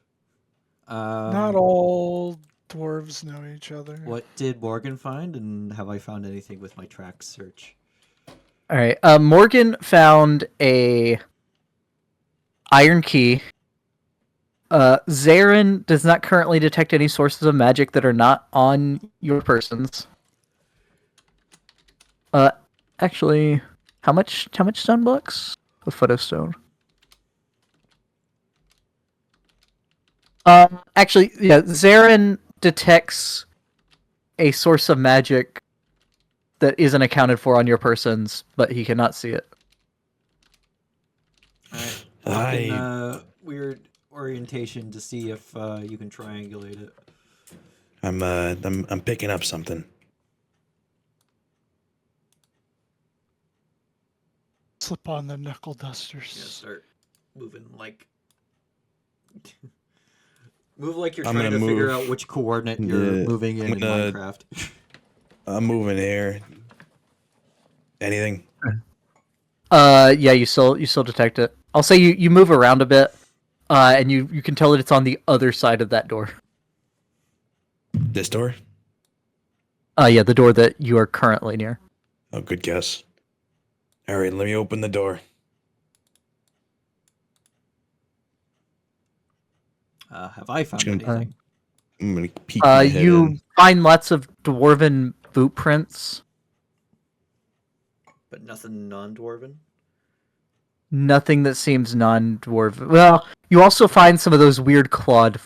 Not all dwarves know each other. What did Morgan find, and have I found anything with my track search? All right. Morgan found a iron key. Zarin does not currently detect any sources of magic that are not on your persons. Actually, how much stone blocks? A foot of stone. Actually, yeah, Zarin detects a source of magic that isn't accounted for on your persons, but he cannot see it. Alright. Weird orientation to see if you can triangulate it. I'm picking up something. Slip on the knuckle dusters. Yeah, start moving like. Move like you're I'm trying to gonna figure move. out which coordinate you're Yeah, moving in I'm gonna- Minecraft. I'm moving here. Anything? Yeah, you still detect it. I'll say you move around a bit, and you can tell that it's on the other side of that door. This door? Yeah, the door that you are currently near. Oh, good guess. All right, let me open the door. Have I found Gonna- anything? I'm gonna peek my head You in. find lots of dwarven boot prints. But nothing non-dwarven? Nothing that seems non-dwarven. Well, you also find some of those weird clawed.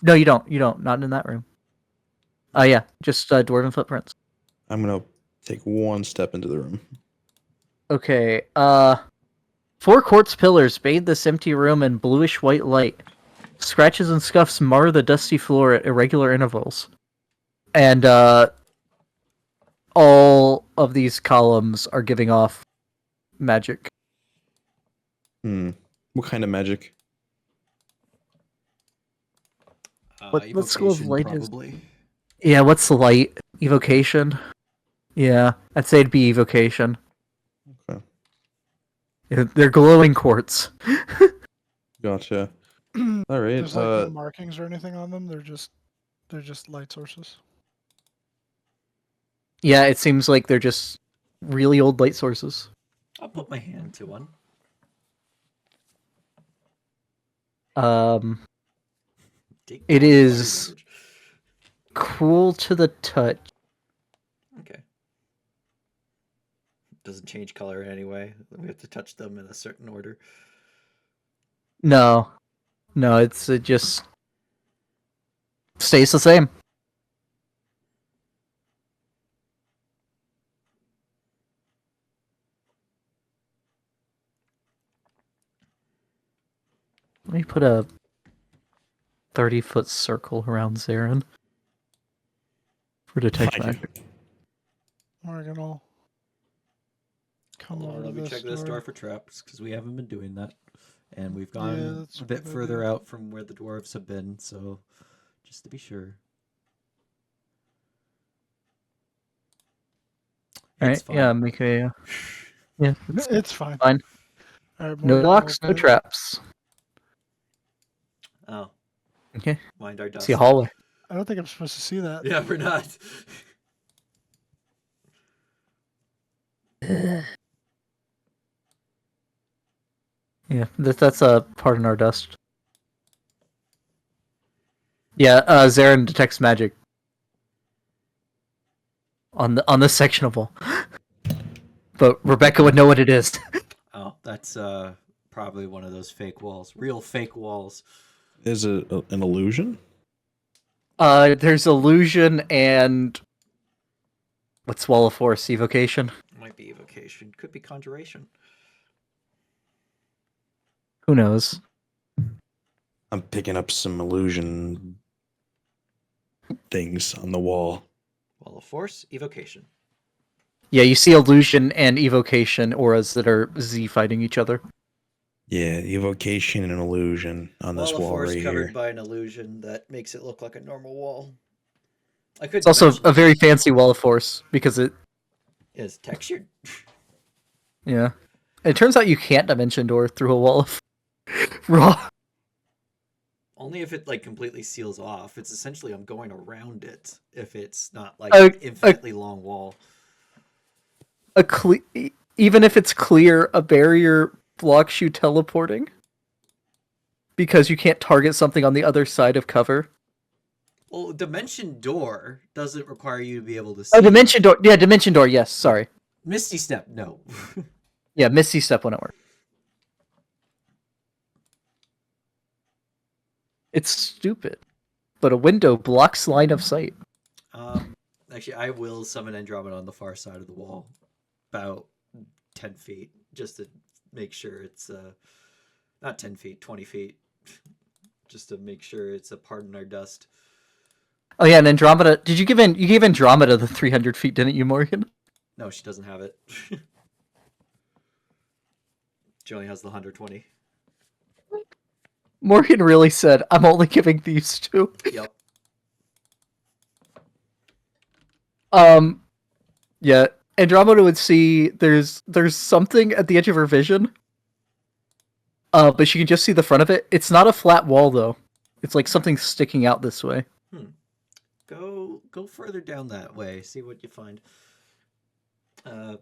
No, you don't. You don't. Not in that room. Yeah, just dwarven footprints. I'm gonna take one step into the room. Okay. 4 quartz pillars bathe this empty room in bluish white light. Scratches and scuffs mar the dusty floor at irregular intervals. And all of these columns are giving off magic. What kind of magic? What school of Evocation, light is? probably. Yeah, what's the light? Evocation? Yeah, I'd say it'd be evocation. Okay. Yeah, they're glowing quartz. Gotcha. All right. There's like no markings or anything on them. They're just light sources. Yeah, it seems like they're just really old light sources. I'll put my hand to one. Take It one fire is damage. cool to the touch. Okay. Doesn't change color in any way. We have to touch them in a certain order. No, it just stays the same. Let me put a 30-foot circle around Zarin for detect Fine. magic. Morgan will come Hold over on, to let me this check this door for traps, because we haven't been doing that. And we've gone that's a a bit good further idea. out from where the dwarves have been, so just to be sure. All It's right, fine. yeah, make a yeah. It's fine. Fine. All right, No Morgan will locks, no open it. traps. Oh, Okay, mind our dust. see a hallway. I don't think I'm supposed to see that. Yeah, we're not. Yeah, that's a part in our dust. Yeah, Zarin detects magic on the section of wall, but Rebecca would know what it is. Oh, that's probably one of those fake walls. Real fake walls. Is it an illusion? There's illusion and what's Wall of Force evocation? Might be evocation. Could be conjuration. Who knows? I'm picking up some illusion things on the wall. Wall of Force, evocation. Yeah, you see illusion and evocation auras that are Z fighting each other. Yeah, evocation and an illusion on this Wall of wall Force right covered here. by an illusion that makes it look like a normal wall. I could It's also mention a very fancy Wall of Force because it. is textured. Yeah, it turns out you can't dimension door through a wall of raw. Only if it like completely seals off. It's essentially I'm going around it if it's not like A- an infinitely long wall. Even if it's clear, a barrier blocks you teleporting because you can't target something on the other side of cover. Well, Dimension Door doesn't require you to be able to see. Oh, dimension door. Yeah, dimension door. Yes, sorry. Misty Step, no. Yeah, Misty Step wouldn't work. It's stupid, but a window blocks line of sight. Actually, I will summon Andromeda on the far side of the wall, about 10 feet, just to make sure it's not 10 feet, 20 feet, just to make sure it's a part in our dust. Oh yeah, and Andromeda. Did you give in? You gave Andromeda the 300 feet, didn't you, Morgan? No, she doesn't have it. She only has the 120. Morgan really said, "I'm only giving these two." Yep. Yeah. Andromeda would see there's something at the edge of her vision. But she can just see the front of it. It's not a flat wall though. It's like something sticking out this way. Go further down that way. See what you find.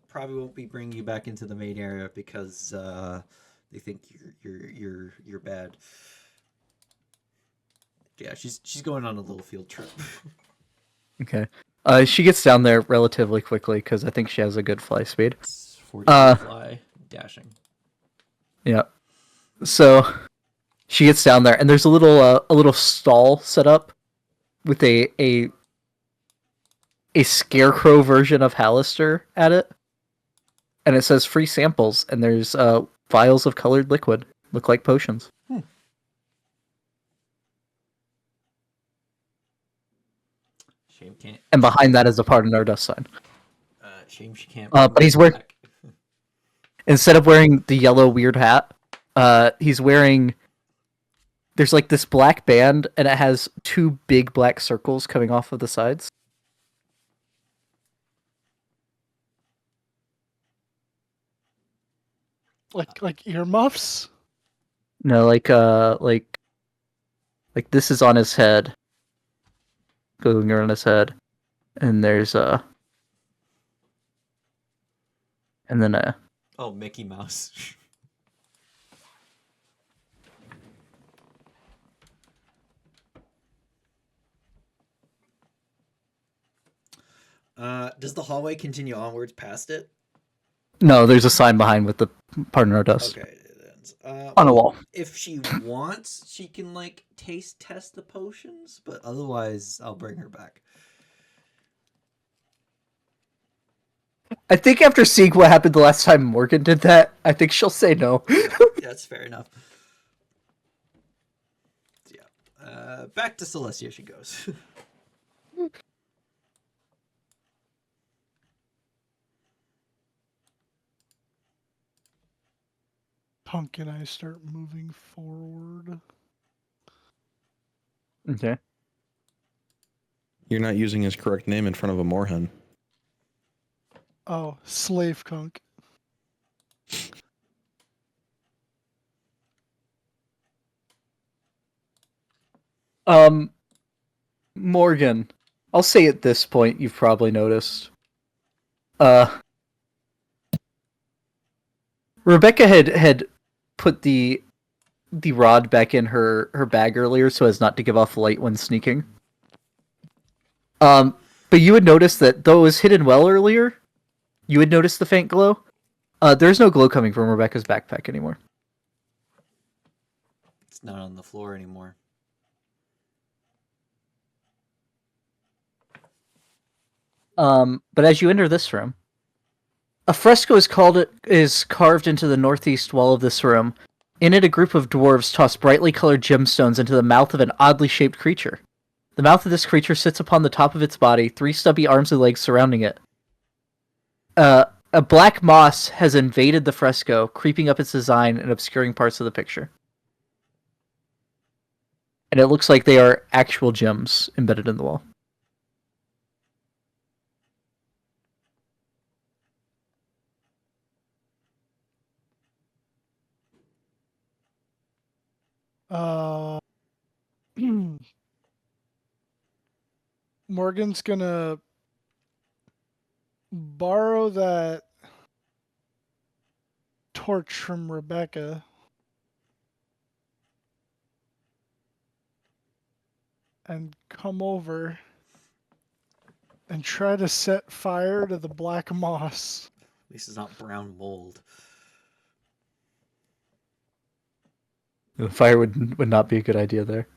Probably won't be bringing you back into the main area because they think you're bad. Yeah, she's going on a little field trip. Okay. She gets down there relatively quickly because I think she has a good fly speed. It's 40 feet fly, dashing. Yeah. So she gets down there, and there's a little stall set up with a scarecrow version of Hallister at it, and it says free samples, and there's vials of colored liquid, look like potions. Shame can't. And behind that is a Pardon Our Dust sign. Shame she can't. But he's wearing, instead of wearing the yellow weird hat, he's wearing. There's like this black band, and it has two big black circles coming off of the sides. Like earmuffs? No, like this is on his head, going around his head, and there's and then Oh, Mickey Mouse. Does the hallway continue onwards past it? no, there's a sign behind with the Pardon Our Dust Okay. on a wall. If she wants, she can like taste test the potions, but otherwise, I'll bring her back. I think after seeing what happened the last time Morgan did that, I think she'll say no. That's fair enough. Yeah. Back to Celestia she goes. Punk and I start moving forward. Okay. You're not using his correct name in front of a moorhen. Oh, slave kunk. Morgan, I'll say at this point you've probably noticed. Rebecca had put the rod back in her bag earlier so as not to give off light when sneaking. But you would notice that though it was hidden well earlier, you would notice the faint glow. There's no glow coming from Rebecca's backpack anymore. It's not on the floor anymore. But as you enter this room, a fresco is carved into the northeast wall of this room. In it, a group of dwarves toss brightly colored gemstones into the mouth of an oddly shaped creature. The mouth of this creature sits upon the top of its body, three stubby arms and legs surrounding it. A black moss has invaded the fresco, creeping up its design and obscuring parts of the picture. And it looks like they are actual gems embedded in the wall. Morgan's gonna borrow that torch from Rebecca and come over and try to set fire to the black moss. At least it's not brown mold. Fire would not be a good idea there.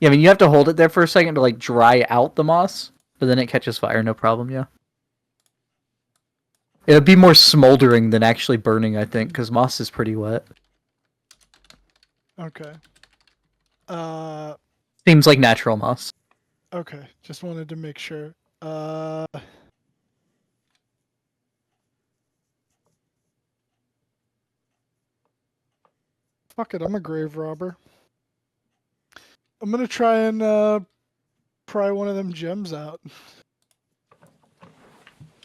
Yeah, I mean, you have to hold it there for a second to, like, dry out the moss, but then it catches fire, no problem, yeah. It would be more smoldering than actually burning, I think, because moss is pretty wet. Okay. Seems like natural moss. Okay, just wanted to make sure. Fuck it, I'm a grave robber. I'm gonna try and pry one of them gems out.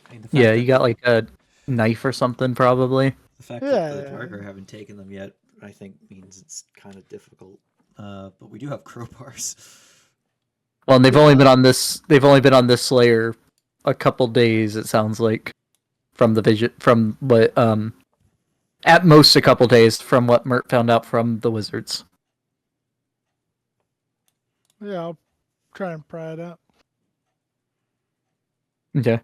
I mean, Yeah, you got like a knife or something probably. the fact Yeah, that the yeah. Duagar haven't taken them yet, I think, means it's kind of difficult. But we do have crowbars. Well, and they've Yeah. only been on this. They've only been on this layer a couple days. It sounds like from the vision from what at most a couple days from what Mert found out from the wizards. Yeah, I'll try and pry it out. Okay.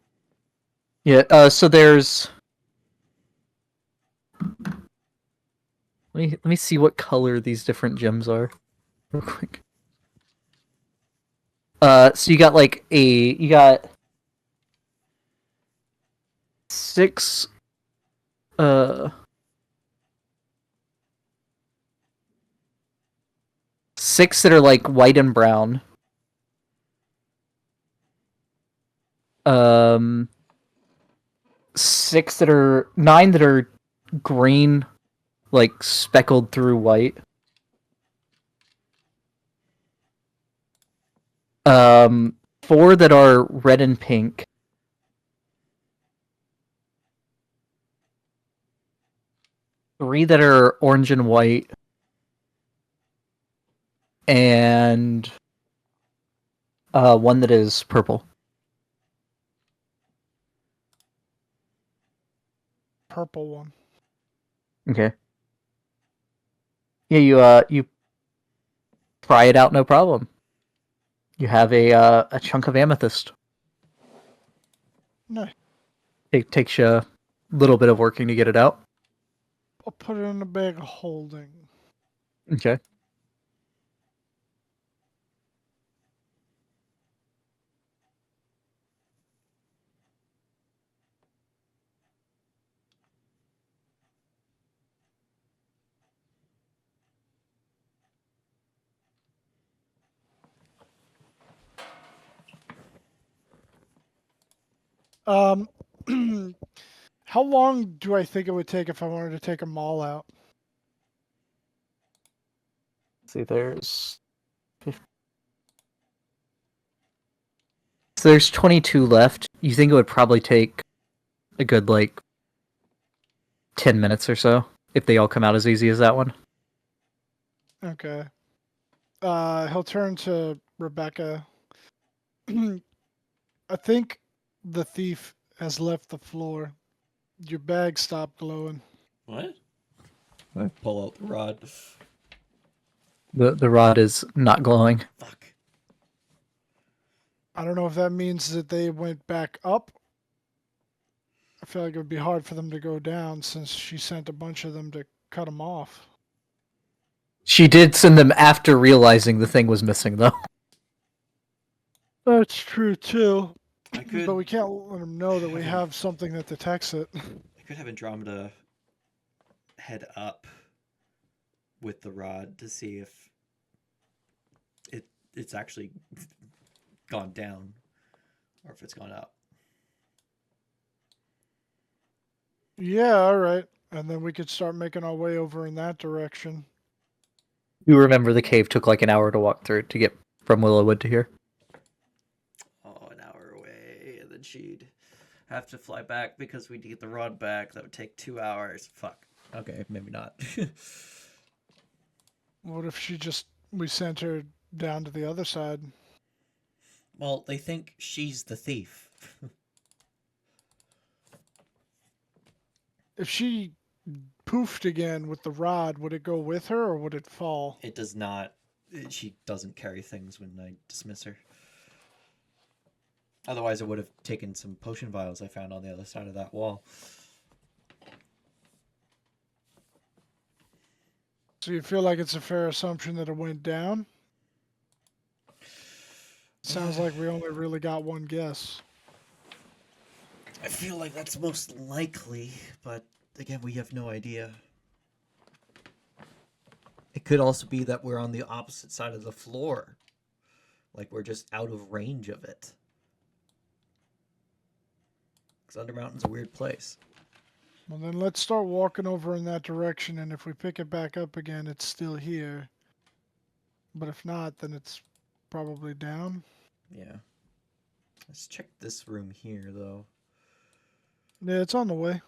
Yeah. So there's. Let me see what color these different gems are, real quick. So you got like you got 6 6 that are like white and brown. 6 that are 9 that are green, like speckled through white. 4 that are red and pink. 3 that are orange and white. And 1 that is purple. Purple one. Okay. Yeah, you pry it out, no problem. You have a chunk of amethyst. No, It takes you a little bit of working to get it out. I'll put it in a bag of holding. Okay. Um, how long do I think it would take if I wanted to take them all out? See, there's 50. So there's 22 left. You think it would probably take a good like 10 minutes or so if they all come out as easy as that one. Okay. He'll turn to Rebecca. I think the thief has left the floor. Your bag stopped glowing. What? I pull out the rod. The rod is not glowing. Fuck. I don't know if that means that they went back up. I feel like it would be hard for them to go down since she sent a bunch of them to cut them off. She did send them after realizing the thing was missing, though. That's true too. I could, But we can't let them know that we have something that detects it. I could have Andromeda head up with the rod to see if it's actually gone down or if it's gone up. Yeah, all right. And then we could start making our way over in that direction. You remember the cave took like an hour to walk through to get from Willowwood to here. Oh, an hour away, and then she'd have to fly back because we'd get the rod back. That would take 2 hours. Fuck. Okay, maybe not. What if we sent her down to the other side? Well, they think she's the thief. If she poofed again with the rod, would it go with her or would it fall? It does not. She doesn't carry things when I dismiss her. Otherwise, I would have taken some potion vials I found on the other side of that wall. So you feel like it's a fair assumption that it went down? Sounds like we only really got one guess. I feel like that's most likely, but again, we have no idea. It could also be that we're on the opposite side of the floor. Like we're just out of range of it. Because Undermountain's a weird place. Well, then let's start walking over in that direction, and if we pick it back up again, it's still here. But if not, then it's probably down. Yeah. Let's check this room here, though. Yeah, it's on the way.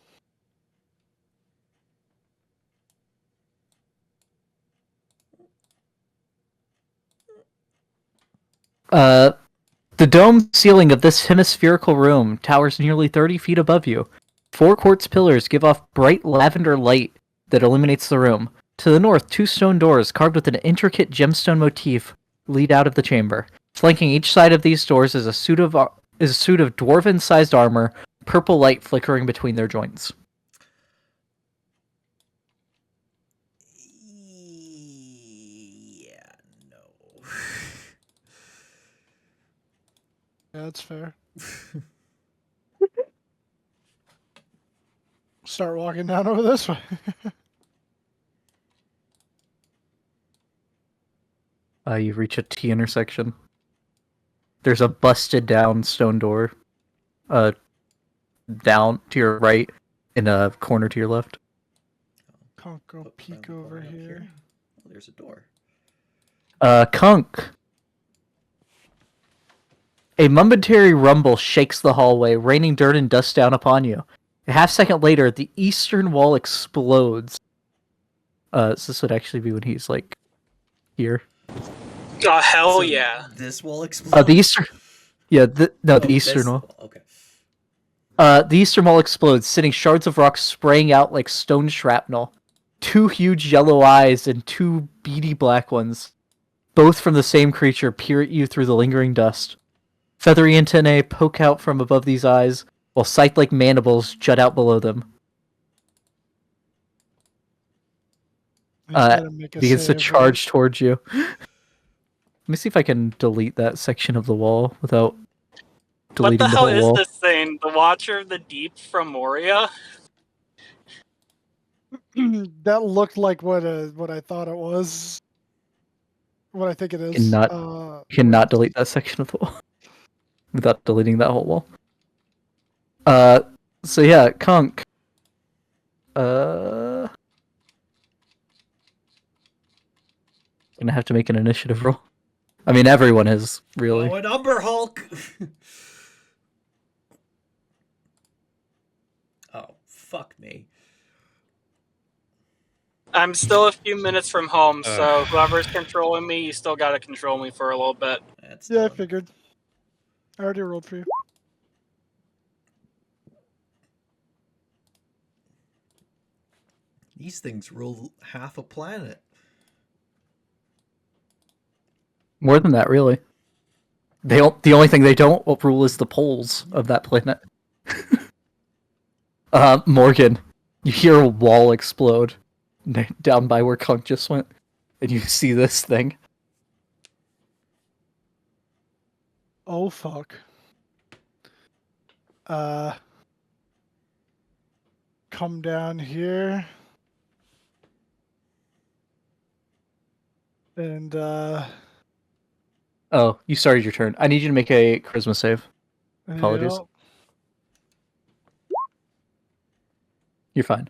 The dome ceiling of this hemispherical room towers nearly 30 feet above you. 4 quartz pillars give off bright lavender light that illuminates the room. To the north, 2 stone doors carved with an intricate gemstone motif lead out of the chamber. Flanking each side of these doors is a suit of dwarven-sized armor, purple light flickering between their joints. Yeah, no. Yeah, that's fair. Start walking down over this way. You reach a T intersection. There's a busted down stone door, down to your right, in a corner to your left. Can't go Look peek around the over corner up here. Oh, there's a door. Kunk. A momentary rumble shakes the hallway, raining dirt and dust down upon you. A half second later, the eastern wall explodes. So this would actually be when he's like here. Oh, hell So yeah. This wall explodes. The eastern. Yeah, the Oh, eastern this wall. Okay. The eastern wall explodes, sending shards of rock spraying out like stone shrapnel. 2 huge yellow eyes and 2 beady black ones, both from the same creature, peer at you through the lingering dust. Feathery antennae poke out from above these eyes, while scythe-like mandibles jut out below them. He's gotta make a Begins to save, charge towards you. Let me see if I can delete that section of the wall without What deleting the the hell whole is wall. this thing? The Watcher of the Deep from Moria? right? That looked like what I thought it was. What I think it is. Cannot delete that section of the wall without deleting that whole wall. So yeah, Kunk. Gonna have to make an initiative roll. I mean, everyone is, really. Oh, an Umber Hulk! Oh, fuck me. I'm still a few minutes from home, so whoever's controlling me, you still gotta control me for a little bit. That's Yeah, I done. figured. I already rolled for you. These things rule half a planet. More than that, really. They don't. The only thing they don't rule is the poles of that planet. Morgan, you hear a wall explode down by where Kunk just went, and you see this thing. Oh fuck. Come down here. And Oh, you started your turn. I need you to make a charisma save. Apologies. yep. You're fine.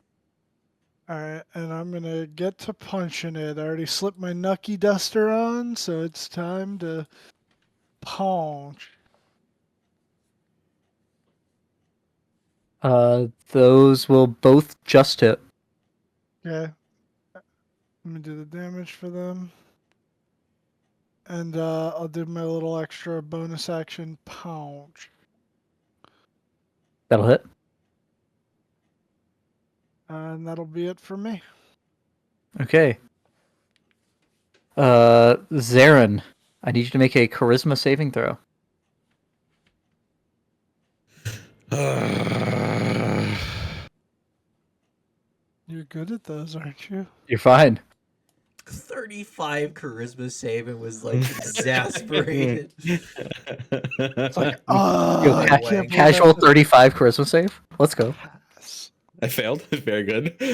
Alright, and I'm gonna get to punching it. I already slipped my Nucky Duster on, so it's time to punch. Those will both just hit. Okay. Let me do the damage for them. And I'll do my little extra bonus action punch. That'll hit. And that'll be it for me. Okay. Zarin, I need you to make a charisma saving throw. You're good at those, aren't you? You're fine. 35 charisma save and was like exasperated. It's like, Yo, I ca- can't believe Casual I have to 35 charisma save. Let's go. pass. I failed. Very good. How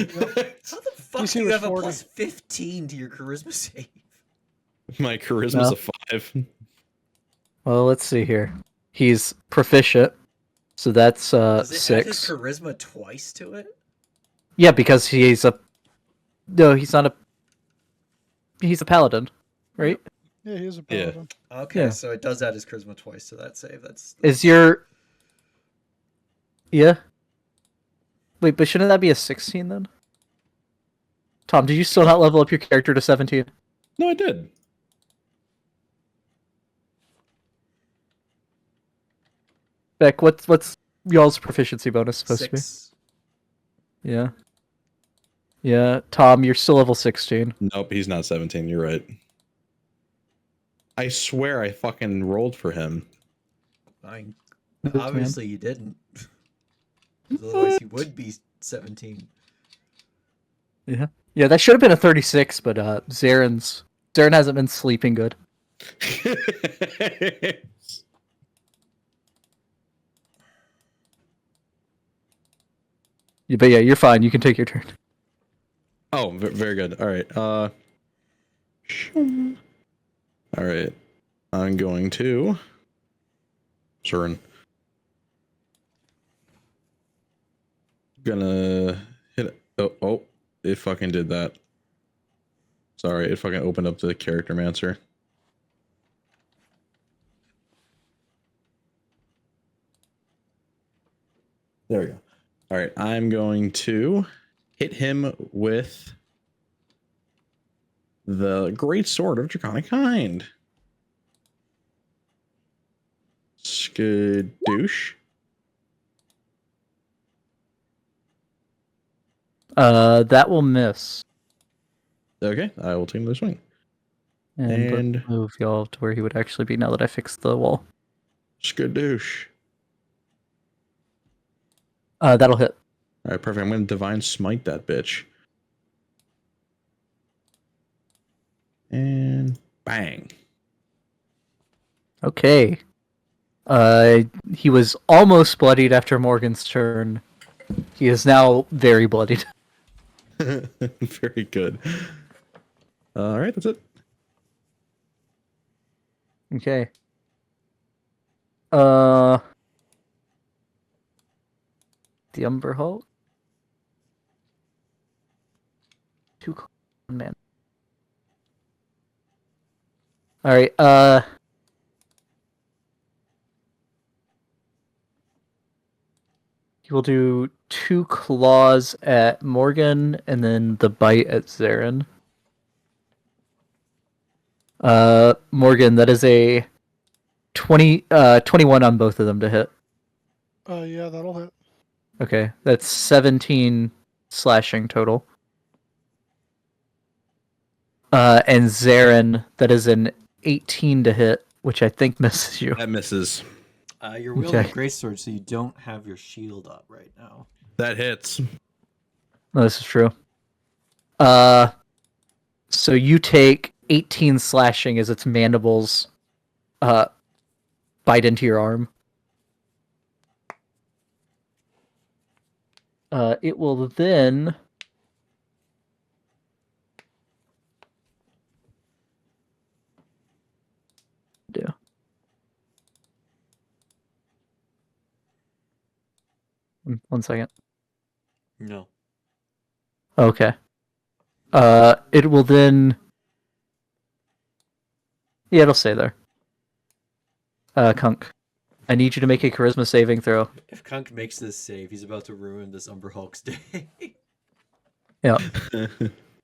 the fuck DC do you was have 40. a plus 15 to your charisma save? My charisma's No. a 5. Well, let's see here. He's proficient, so that's Does it add his 6. charisma twice to it? Yeah, because he's a. No, he's not a. He's a paladin, right? Yeah, he is a Yeah. paladin. Okay, Yeah. so it does add his charisma twice to that save. That's Is your yeah? Wait, but shouldn't that be a 16 then? Tom, did you still not level up your character to 17? No, I did. Beck, what's y'all's proficiency bonus supposed to 6. be? Yeah. Yeah, Tom, you're still level 16. Nope, he's not 17. You're right. I swear I fucking rolled for him. Fine. Oops, man. Obviously you didn't. 'Cause otherwise he would be 17. Yeah, that should have been a 36, but Zarin hasn't been sleeping good. Yeah, but yeah, you're fine. You can take your turn. Oh, very good. All right. All right. I'm going to turn. Gonna hit it. Oh, it fucking did that. Sorry, it fucking opened up the character mancer. There we go. All right, I'm going to hit him with the Great Sword of Draconic Kind. Skadoosh. That will miss. Okay, I will take another swing. And And- let's move y'all to where he would actually be now that I fixed the wall. Skadoosh. That'll hit. All right, perfect. I'm going to Divine Smite that bitch. And bang. Okay. He was almost bloodied after Morgan's turn. He is now very bloodied. Very good. All right, that's it. Okay. The Umber Hulk. 2 man. All right. He will do 2 claws at Morgan and then the bite at Zarin. Morgan, that is a 21 on both of them to hit. Yeah, that'll hit. Okay, that's 17 slashing total. And Zarin, that is an 18 to hit, which I think misses you. That misses. You're wielding Okay. a great sword, so you don't have your shield up right now. That hits. No, this is true. So you take 18 slashing as its mandibles bite into your arm. It will then do. One second. No. Okay. It will then. Yeah, it'll stay there. Kunk, I need you to make a charisma saving throw. If Kunk makes this save, he's about to ruin this Umber Hulk's day. Yeah.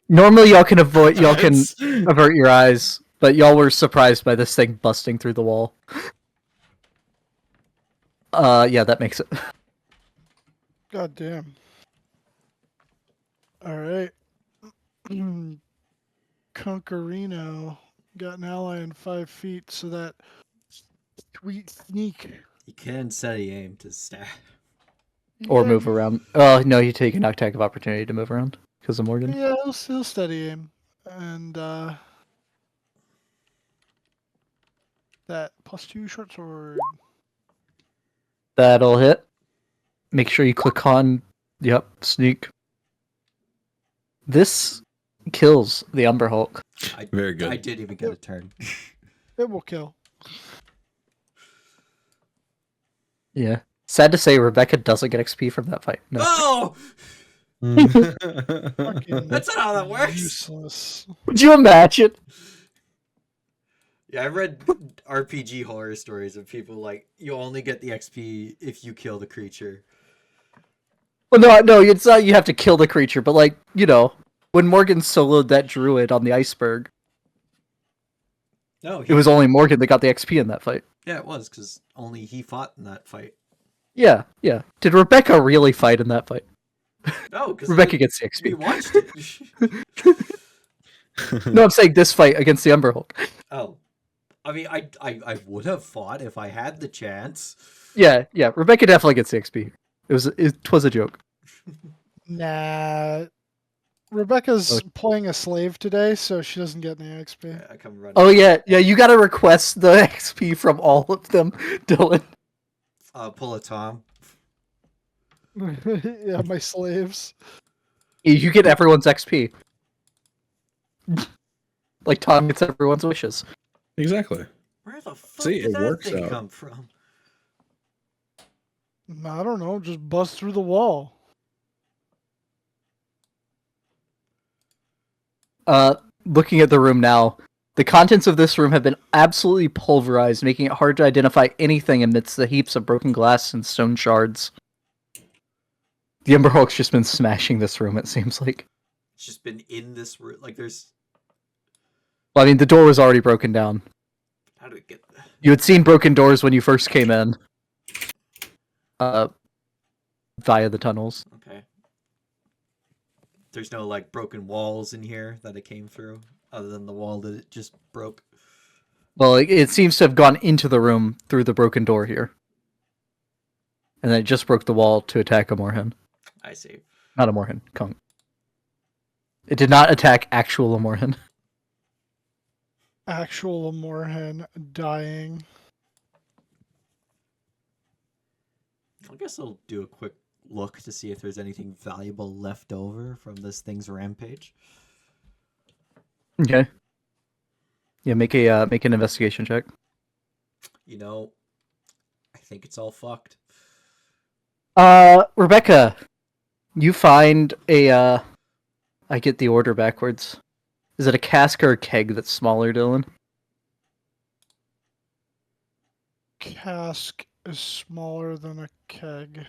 Normally, y'all can avert your eyes, but y'all were surprised by this thing busting through the wall. Yeah, that makes it. God damn. All right. Conquerino got an ally in 5 feet, so that sweet sneak. He can steady aim to stab. Or Yeah, move around. Oh, no, you take an attack of opportunity to move around because of Morgan. Yeah, he'll steady aim. And that +2 short sword. That'll hit. Make sure you click on, yep, sneak. This kills the Umber Hulk. Very good. I didn't even get a turn. It will kill. Yeah. Sad to say, Rebecca doesn't get XP from that fight. No. Oh! Fucking That's not how that works. Useless. Would you imagine? Yeah, I read RPG horror stories of people like you only get the XP if you kill the creature. Well, no, it's not. You have to kill the creature, but like when Morgan soloed that druid on the iceberg, No, it was only Morgan that got the XP in that fight. Yeah, it was because only he fought in that fight. Yeah. Did Rebecca really fight in that fight? No, because Rebecca gets the we XP. watched it. No, I'm saying this fight against the Umber Hulk. Oh, I mean, I would have fought if I had the chance. Yeah. Rebecca definitely gets the XP. It was a joke. Nah. Rebecca's playing a slave today, so she doesn't get any XP. Yeah, I come running. Oh yeah. You gotta request the XP from all of them, Dylan. Pull a Tom. Yeah, my slaves. You get everyone's XP. Like Tom gets everyone's wishes. Exactly. Where the fuck See, did it that works thing out. come from? I don't know, just bust through the wall. Looking at the room now, the contents of this room have been absolutely pulverized, making it hard to identify anything amidst the heaps of broken glass and stone shards. The Umber Hulk's just been smashing this room, it seems like. It's just been in this room. Like, there's. Well, I mean, the door was already broken down. How do we get. You had seen broken doors when you first came in. Via the tunnels. Okay. There's no, like, broken walls in here that it came through, other than the wall that it just broke. Well, it seems to have gone into the room through the broken door here. And then it just broke the wall to attack a Morhen. I see. Not a Morhen, Kong. It did not attack actual Morhen. Actual Morhen dying. I guess I'll do a quick look to see if there's anything valuable left over from this thing's rampage. Okay. Yeah, make an investigation check. You know, I think it's all fucked. Rebecca, you find a I get the order backwards. Is it a cask or a keg that's smaller, Dylan? Cask is smaller than a keg.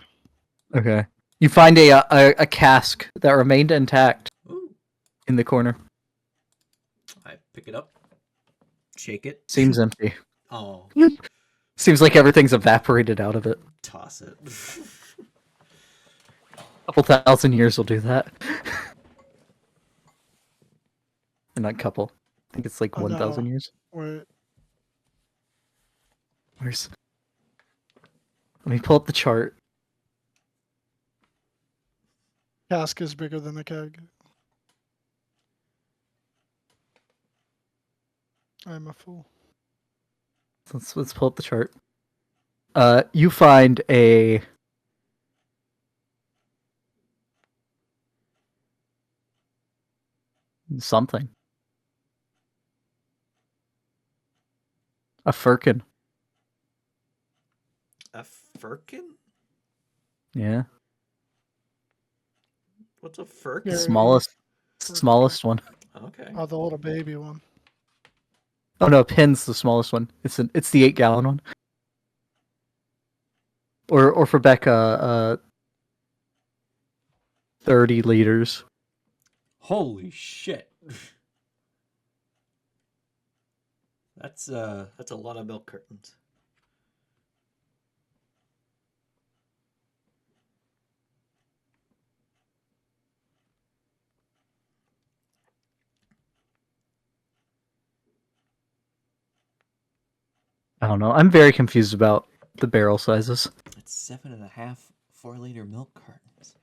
Okay. You find a cask that remained intact Ooh. in the corner. I pick it up, shake it. Seems empty. Oh, Seems like everything's evaporated out of it. toss it. A couple thousand years will do that. Or not couple. I think it's like Oh, 1,000 no. years. Wait. Where's... Let me pull up the chart. Cask is bigger than a keg. I'm a fool. Let's pull up the chart. You find a something. A firkin. A firkin? Yeah. What's a firkin? Yeah. Smallest one. Okay. Oh, the little baby one. Oh no, pin's the smallest one. It's the 8-gallon one. Or for Becca, 30 liters. Holy shit. That's a lot of milk curtains. I don't know. I'm very confused about the barrel sizes. It's 7.5 4-liter milk cartons.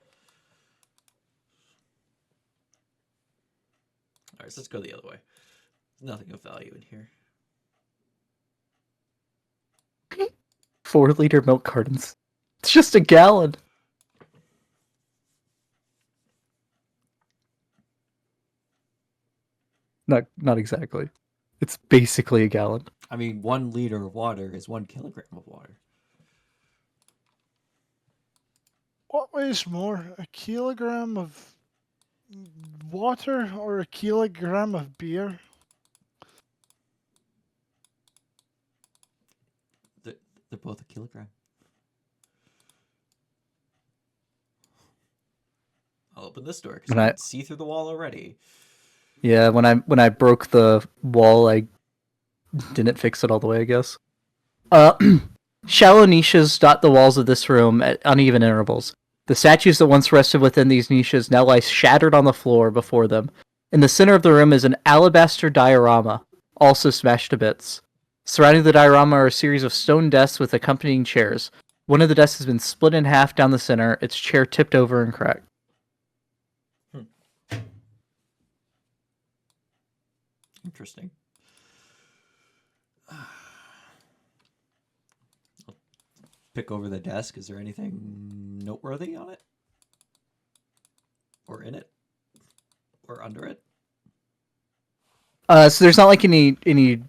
Alright, so let's go the other way. There's nothing of value in here. 4-liter milk cartons. It's just a gallon. Not exactly. It's basically a gallon. I mean, 1 liter of water is 1 kilogram of water. What weighs more, a kilogram of water or a kilogram of beer? They're both a kilogram. I'll open this door because And I I- can see through the wall already. Yeah, when I broke the wall, I didn't fix it all the way, I guess. Shallow niches dot the walls of this room at uneven intervals. The statues that once rested within these niches now lie shattered on the floor before them. In the center of the room is an alabaster diorama, also smashed to bits. Surrounding the diorama are a series of stone desks with accompanying chairs. One of the desks has been split in half down the center, its chair tipped over and cracked. Interesting. I'll pick over the desk. Is there anything noteworthy on it? Or in it? Or under it? So there's not like any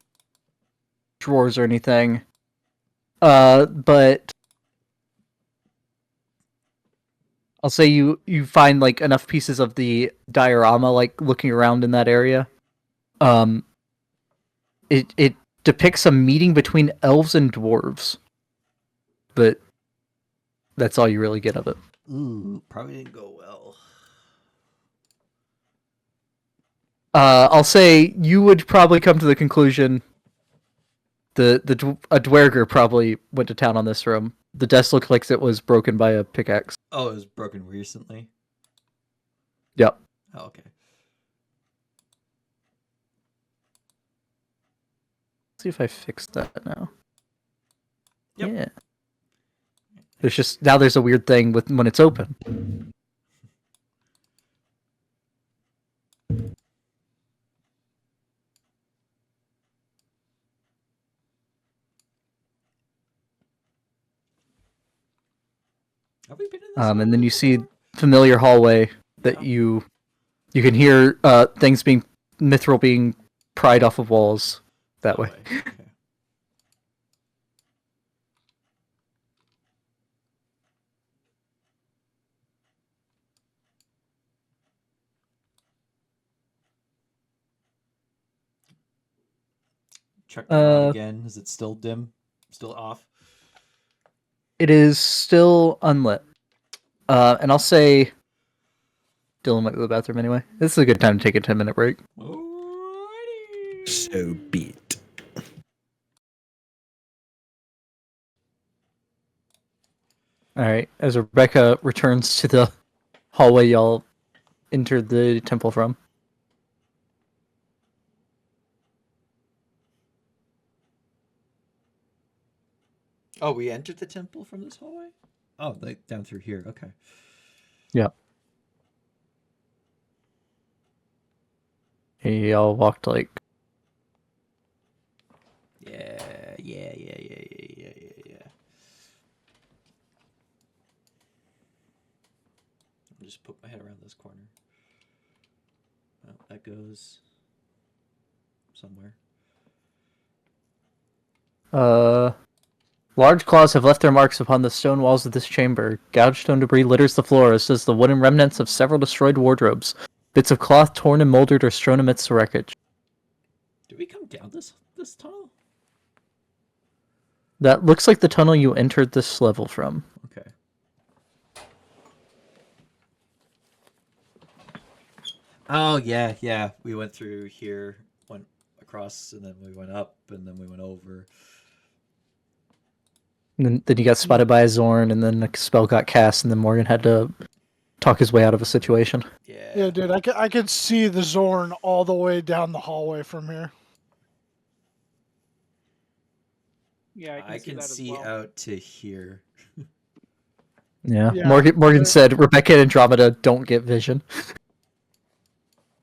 drawers or anything. But I'll say you find like enough pieces of the diorama like looking around in that area. It depicts a meeting between elves and dwarves, but that's all you really get of it. Ooh, probably didn't go well. I'll say you would probably come to the conclusion a Duagar probably went to town on this room. The desk looked like it was broken by a pickaxe. Oh, it was broken recently? Yep. Oh, okay. See if I fixed that now. Yep. Yeah. There's just now there's a weird thing with when it's open. Have we been in this And then hallway you see before? familiar hallway that Yeah. you can hear things being mithril being pried off of walls that way. Okay. Check the rod again. Is it still dim? Still off? It is still unlit. And I'll say Dylan went to the bathroom anyway. This is a good time to take a 10-minute break. Alrighty. So be it. Alright, as Rebecca returns to the hallway y'all entered the temple from. Oh, we entered the temple from this hallway? Oh, like down through here. Okay. Yep. Y'all walked like Yeah. I'll just put my head around this corner. Oh, that goes somewhere. large claws have left their marks upon the stone walls of this chamber. Gouged stone debris litters the floor, as does the wooden remnants of several destroyed wardrobes. Bits of cloth torn and molded are strewn amidst the wreckage. Did we come down this tunnel? That looks like the tunnel you entered this level from. Okay. Oh yeah. We went through here, went across, and then we went up, and then we went over. And then you got spotted by a Zorn, and then a spell got cast, and then Morgan had to talk his way out of a situation. Yeah, dude, I could see the Zorn all the way down the hallway from here. Yeah, I can see out to here. Yeah. Yeah, Morgan but- said Rebecca and Andromeda don't get vision.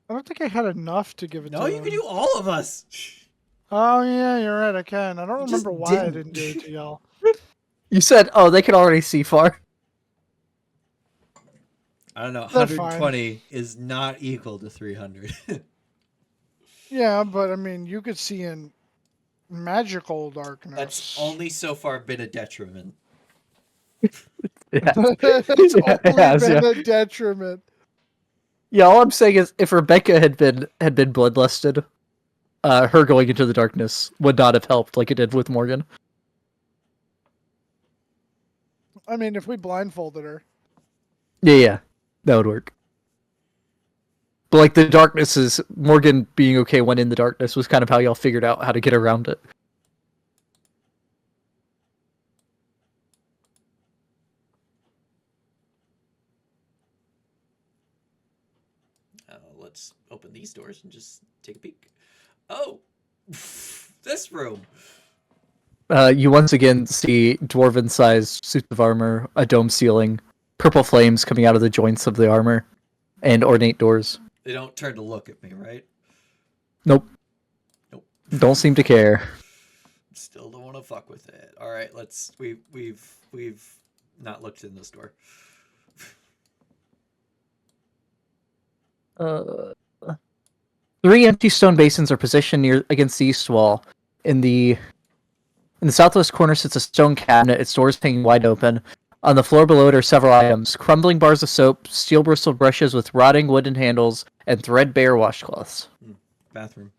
I don't think I had enough to give it No, to you them. can do all of us. Oh, yeah, you're right, I can. I don't You just remember why I didn't. didn't do it to y'all. You said, oh, they can already see far. I don't know. They're fine. 120 is not equal to 300. Yeah, but I mean, you could see in magical darkness. That's only so far been a detriment. Yeah. it's Yeah, only it has, been yeah. a detriment. Yeah, all I'm saying is if Rebecca had been bloodlusted, her going into the darkness would not have helped like it did with Morgan. I mean, if we blindfolded her. Yeah, that would work. But like the darkness is Morgan being okay when in the darkness was kind of how y'all figured out how to get around it. Let's open these doors and just take a peek. Oh, this room. You once again see dwarven-sized suits of armor, a dome ceiling, purple flames coming out of the joints of the armor, and ornate doors. They don't turn to look at me, right? Nope. Nope. Don't seem to care. Still don't want to fuck with it. All right, let's. We've not looked in this door. Three empty stone basins are positioned near against the east wall. In the southwest corner sits a stone cabinet, its doors hanging wide open. On the floor below it are several items: crumbling bars of soap, steel-bristled brushes with rotting wooden handles, and threadbare washcloths. Bathroom.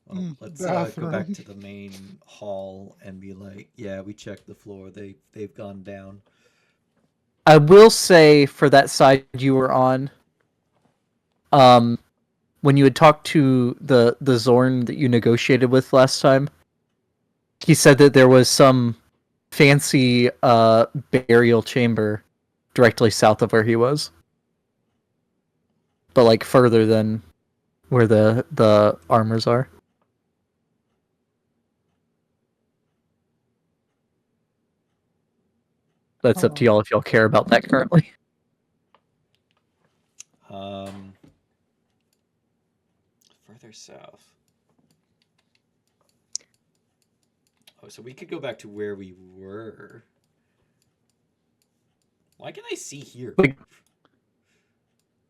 Well, let's go Bathroom. back to the main hall and be like, yeah, we checked the floor. They've gone down. I will say for that side you were on, when you had talked to the Zorn that you negotiated with last time, he said that there was some fancy burial chamber directly south of where he was, but like further than where the armors are. That's up to y'all if y'all care about that currently. Further south. Oh, so we could go back to where we were. Why can I see here? Wait.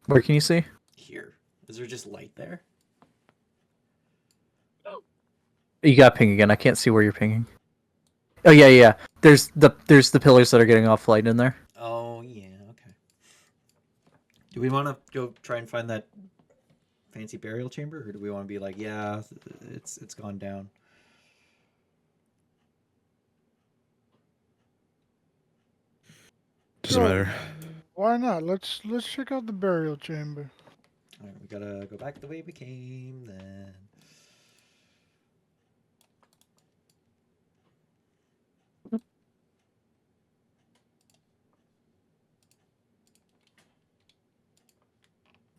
Where can you see? Here. Is there just light there? You got ping again. I can't see where you're pinging. Oh yeah. There's the pillars that are getting off light in there. Oh yeah, okay. Do we want to go try and find that fancy burial chamber, or do we want to be like, yeah, it's gone down? Doesn't matter. Why not? Let's check out the burial chamber. All right, we gotta go back the way we came then.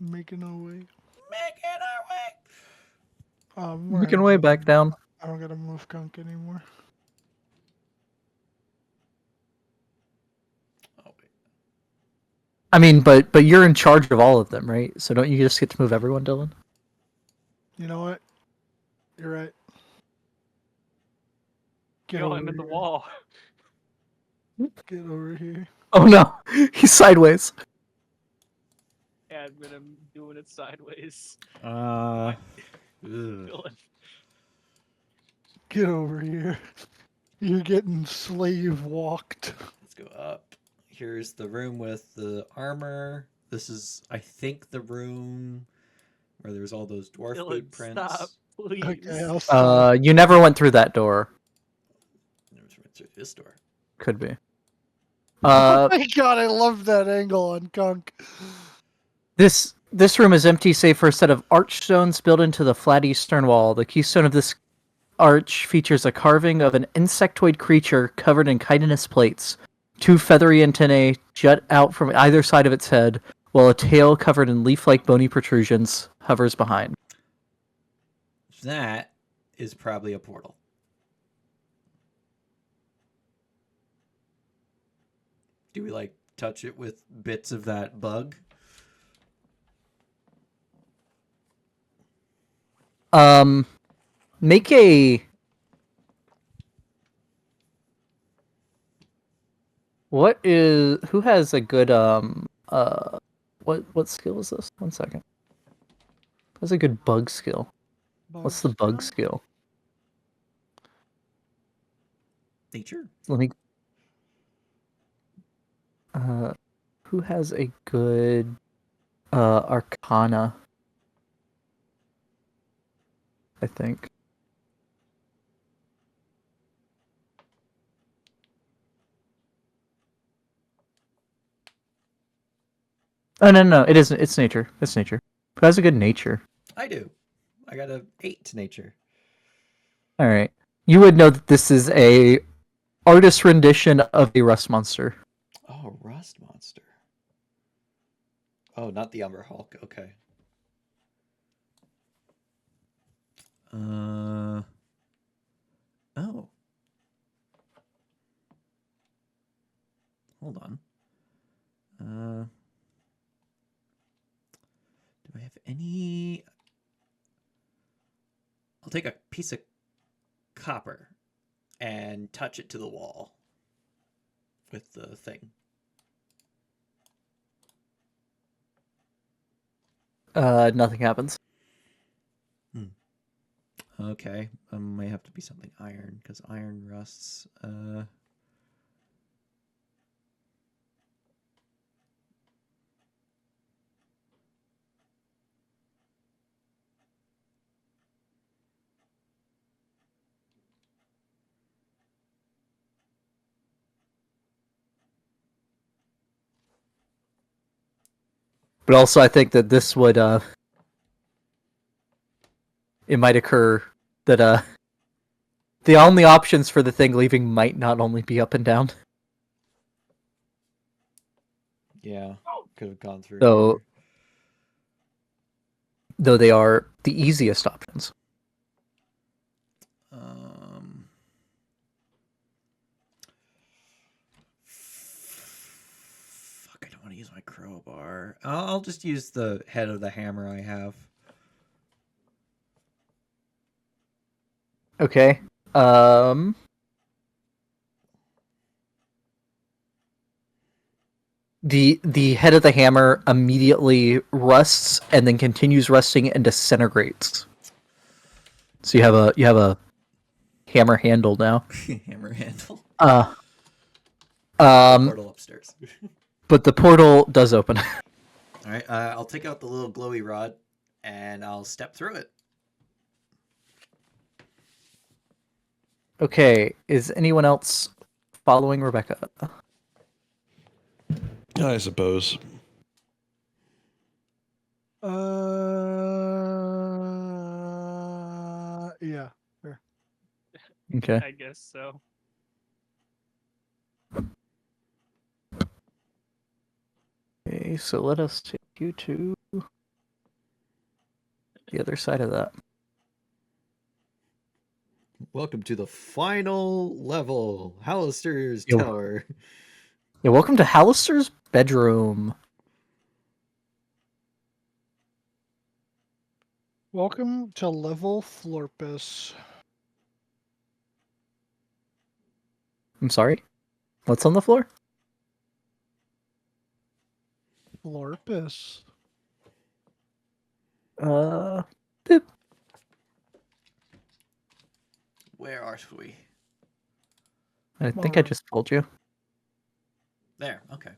Making our way. Making our way. Making way back down. I don't gotta move gunk anymore. Oh wait. I mean, but you're in charge of all of them, right? So don't you just get to move everyone, Dylan? You know what? You're right. Get Yo, over I'm in the here. wall. Get over here. Oh no, he's sideways. And I'm doing it sideways. Ugh. Dylan. Get over here. You're getting slave walked. Let's go up. Here's the room with the armor. This is, I think, the room where there's all those dwarf Dylan, boot prints. stop, please. Okay, I'll stop. You never went through that door. It was right through this door. Could be. Oh my god, I love that angle on gunk. This room is empty save for a set of archstones built into the flat eastern wall. The keystone of this arch features a carving of an insectoid creature covered in chitinous plates. Two feathery antennae jut out from either side of its head, while a tail covered in leaf-like bony protrusions hovers behind. That is probably a portal. Do we like touch it with bits of that bug? Make a... Who has a good, what skill is this? 1 second. What's a good bug skill? What's the bug skill? Nature. Let me... who has a good, arcana? I think. Oh no, it isn't. It's nature. It's nature. Who has a good nature? I do. I got a 8 to nature. All right. You would know that this is a artist rendition of a rust monster. Oh, rust monster. Oh, not the Umber Hulk. Okay. Oh. Hold on. Do I have any? I'll take a piece of copper and touch it to the wall with the thing. Nothing happens. Okay, might have to be something iron because iron rusts. But also, I think that this would it might occur that the only options for the thing leaving might not only be up and down. Yeah, could have gone through So- here. Though they are the easiest options. Fuck, I don't want to use my crowbar. I'll just use the head of the hammer I have. Okay. The head of the hammer immediately rusts and then continues rusting and disintegrates. So you have a hammer handle now. Hammer handle. Portal upstairs. But the portal does open. All right, I'll take out the little glowy rod and I'll step through it. Okay, is anyone else following Rebecca? I suppose. Yeah. Okay. I guess so. Okay, so let us take you to the other side of that. Welcome to the final level, Hallister's Yo. Tower. Yeah, welcome to Hallister's bedroom. Welcome to level Florpus. I'm sorry. What's on the floor? Florpus. Boop. Where are we? I think I just told you. There. Okay.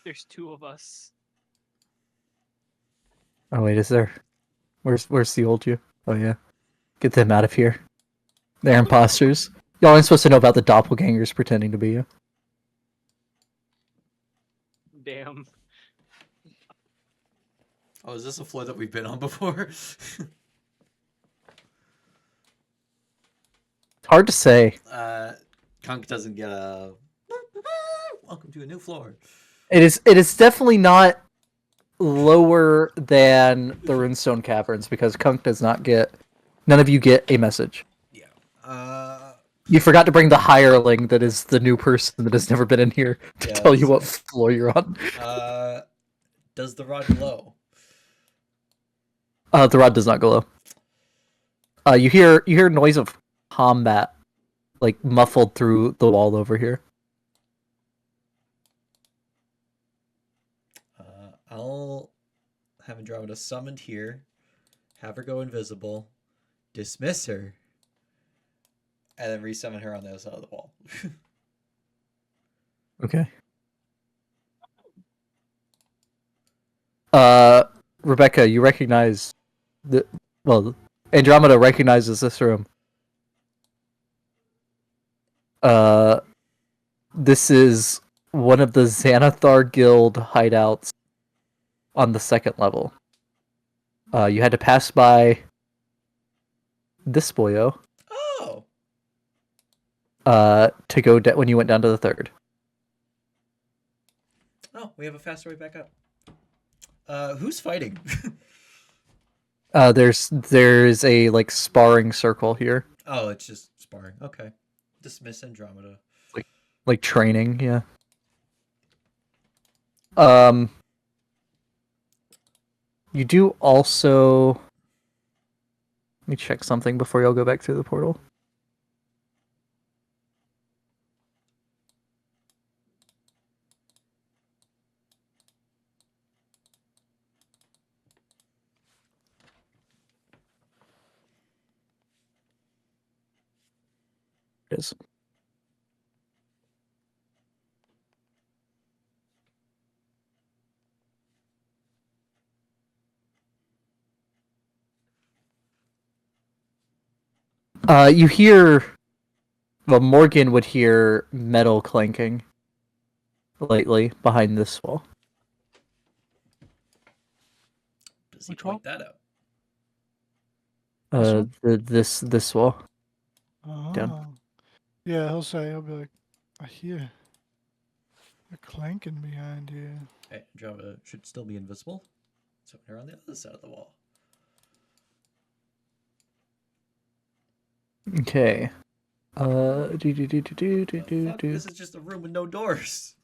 There's two of us. Oh wait, is there? Where's the old you? Oh yeah. Get them out of here. They're imposters. Y'all aren't supposed to know about the doppelgangers pretending to be you. Damn. Oh, is this a floor that we've been on before? It's hard to say. Kunk doesn't get a welcome to a new floor. It is definitely not lower than the Runestone Caverns because Kunk does not get. None of you get a message. Yeah. You forgot to bring the hireling that is the new person that has never been in here to tell you what floor you're on. Does the rod glow? The rod does not glow. You hear noise of combat, like muffled through the wall over here. I'll have Andromeda summoned here, have her go invisible, dismiss her, and then resummon her on the other side of the wall. Okay. Rebecca, you recognize Andromeda recognizes this room. This is one of the Xanathar Guild hideouts on the second level. You had to pass by this boyo Oh. to go when you went down to the third. Oh, we have a faster way back up. Who's fighting? There's a like sparring circle here, Oh, it's just sparring. Okay. Dismiss Andromeda. like training. Yeah. You do also. Let me check something before y'all go back through the portal. It is. You hear. Well, Morgan would hear metal clanking lately behind this wall. Does he Which wall? point that out? This wall. Oh. Yeah, he'll be like, I hear a clanking behind you. Hey, Andromeda should still be invisible. So they're on the other side of the wall. Okay. Fuck, this is just a room with no doors.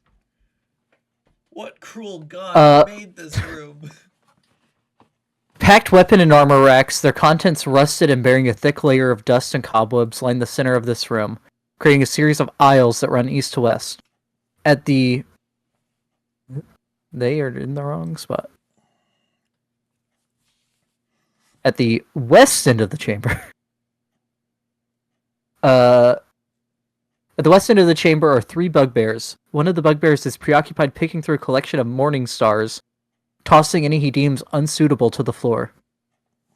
What cruel god made this room? Packed weapon and armor racks, their contents rusted and bearing a thick layer of dust and cobwebs, line the center of this room, creating a series of aisles that run east to west. They are in the wrong spot. At the west end of the chamber. At the west end of the chamber are 3 bugbears. One of the bugbears is preoccupied picking through a collection of morning stars, tossing any he deems unsuitable to the floor.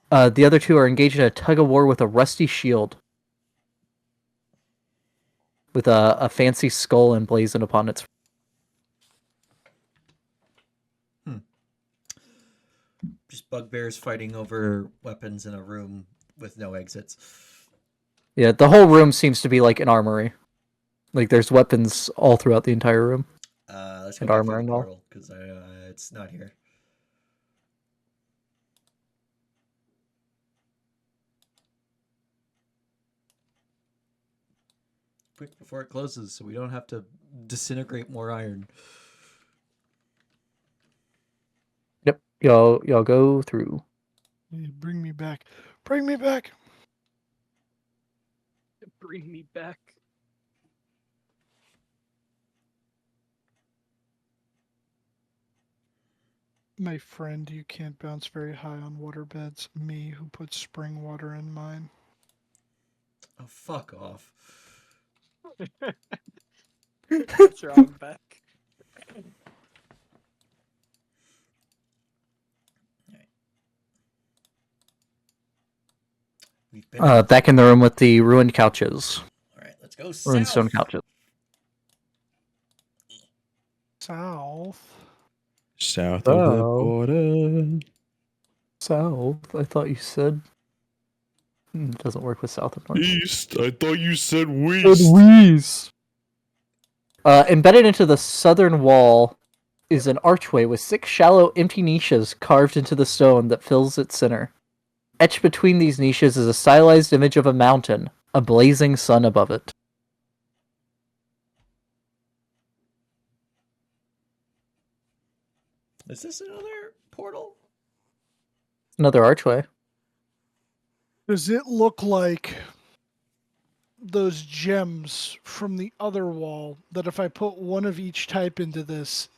The other 2 are engaged in a tug-of-war with a rusty shield, with a fancy skull emblazoned upon its. Just bugbears fighting over weapons in a room with no exits. Yeah, the whole room seems to be like an armory. Like there's weapons all throughout the entire room. Let's go And back armor through the and all. portal because it's not here. Quick before it closes, so we don't have to disintegrate more iron. Yep, y'all go through. Yeah, bring me back. Bring me back. Bring me back. My friend, you can't bounce very high on waterbeds. Me, who puts spring water in mine. Oh, fuck off. What's wrong, Beck? We've been Back in the room with the ruined couches. All right, let's go Ruined south. stone couches. South. South of the Oh. border. South? I thought you said. It doesn't work with south and north. East. I thought you said west. West. Embedded into the southern wall is an archway with 6 shallow, empty niches carved into the stone that fills its center. Etched between these niches is a stylized image of a mountain, a blazing sun above it. Is this another portal? Another archway. Does it look like those gems from the other wall that if I put one of each type into this,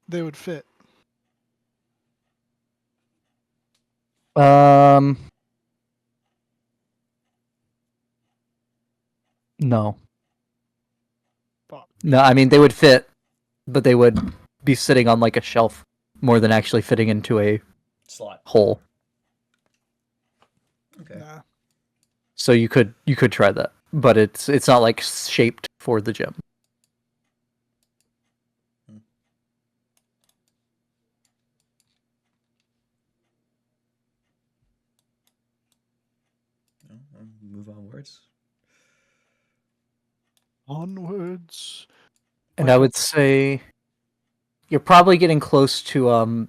they would fit? No. Fuck. No, I mean, they would fit, but they would be sitting on like a shelf more than actually fitting into a Slot. hole. Okay. Nah. So you could try that, but it's not like shaped for the gem. move onwards. Onwards. And I would say you're probably getting close to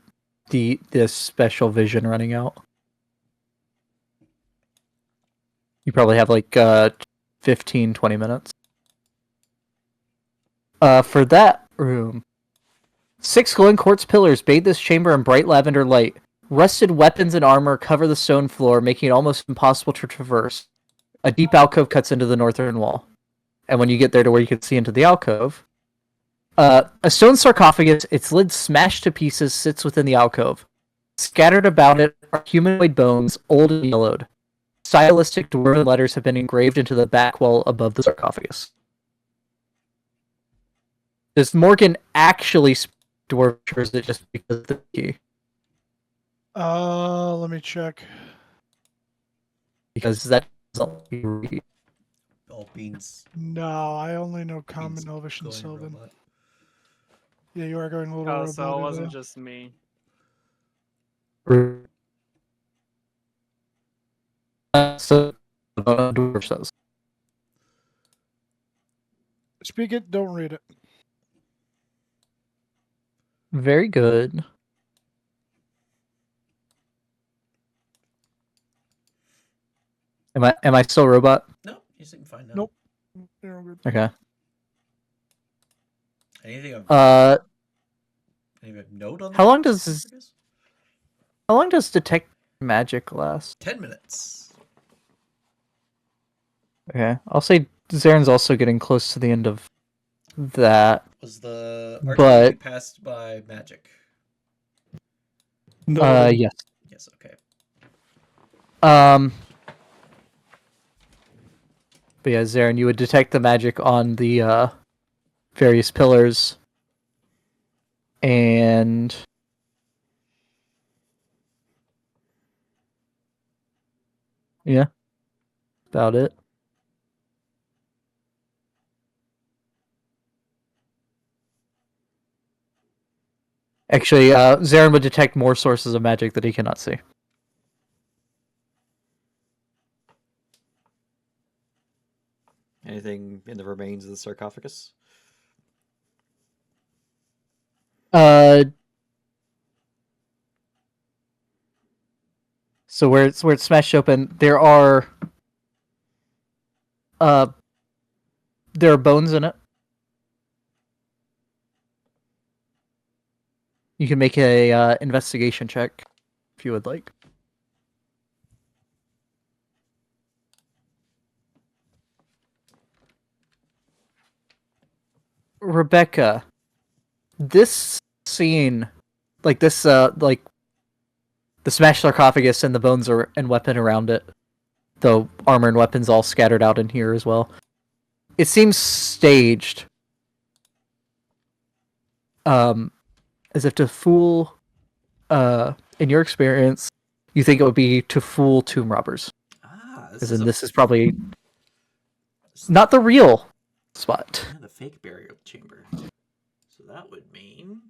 this special vision running out. You probably have like 15, 20 minutes. For that room, 6 glowing quartz pillars bathe this chamber in bright lavender light. Rusted weapons and armor cover the stone floor, making it almost impossible to traverse. A deep alcove cuts into the northern wall. And when you get there to where you can see into the alcove, a stone sarcophagus, its lid smashed to pieces, sits within the alcove. Scattered about it are humanoid bones, old and yellowed. Stylistic dwarven letters have been engraved into the back wall above the sarcophagus. Does Morgan actually speak dwarf, or is it just because of the key? Let me check. Because that doesn't let you read. All beans. No, I only know Beans Common, Elvish, and going Sylvan. robot. Yeah, you are going a little Oh, robot. so it wasn't just me. So, dwarf says. Speak it, don't read it. Very good. Am I still a robot? No, you seem fine now. Nope. You're all good. Okay. Anything of note on How long the does sarcophagus? how long does detect magic last? 10 minutes. Okay, I'll say Zaren's also getting close to the end of that. Was the But- archery passed by magic? No. Yes. Yes, okay. But yeah, Zaren, you would detect the magic on the various pillars, and yeah, about it. Actually, Zaren would detect more sources of magic that he cannot see. Anything in the remains of the sarcophagus? So where it's smashed open, there are bones in it. You can make a investigation check if you would like. Rebecca, this scene, like this, like the smashed sarcophagus and the bones and weapon around it, the armor and weapons all scattered out in here as well. It seems staged, as if to fool. In your experience, you think it would be to fool tomb robbers. As in, this is probably not the real spot. Yeah, the fake burial chamber. So that would mean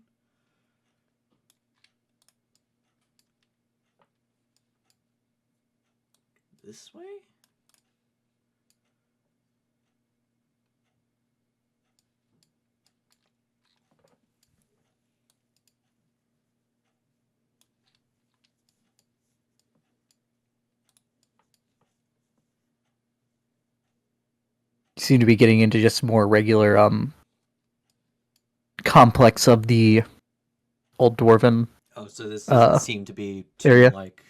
this way? You seem to be getting into just more regular complex of the old dwarven. Oh, so this doesn't seem to be too area. like.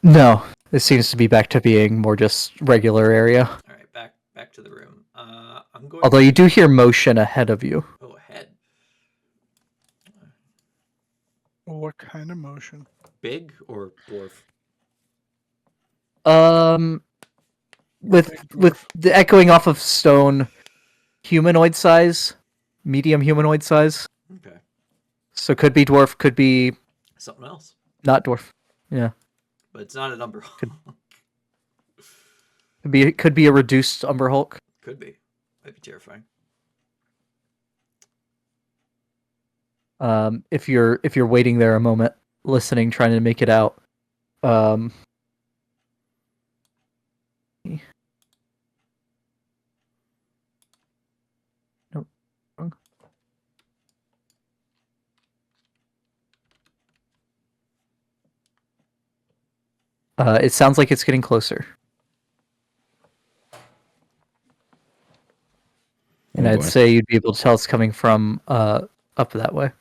No, this seems to be back to being more just regular area. All right, back to the room. I'm going. Although you do hear motion ahead of you. Oh, ahead. What kind of motion? Big or dwarf? With the echoing off of stone, humanoid size, medium humanoid size. Okay. So could be dwarf, could be Something else. not dwarf. Yeah, But it's not a number. could be a reduced Umber Hulk. Could be. Might be terrifying. If you're waiting there a moment, listening, trying to make it out, It sounds like it's getting closer. And Oh, I'd boy. say you'd be able to tell it's coming from up that way.